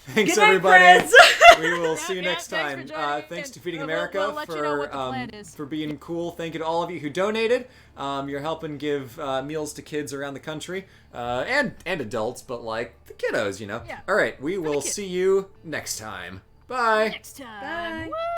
S1: thanks
S4: Good night,
S1: everybody.
S4: friends.
S1: We will see you
S2: Yeah,
S1: next
S2: thanks
S1: time.
S2: for joining,
S1: Thanks to
S2: and
S1: Feeding
S2: we'll
S1: America
S2: let you know what the plan is.
S1: for being cool. Thank you to all of you who donated. You're helping give meals to kids around the country and adults, but like the kiddos, you know.
S2: Yeah.
S1: All right. We will
S2: kids.
S1: see you next time. Bye.
S2: Next time.
S4: Bye.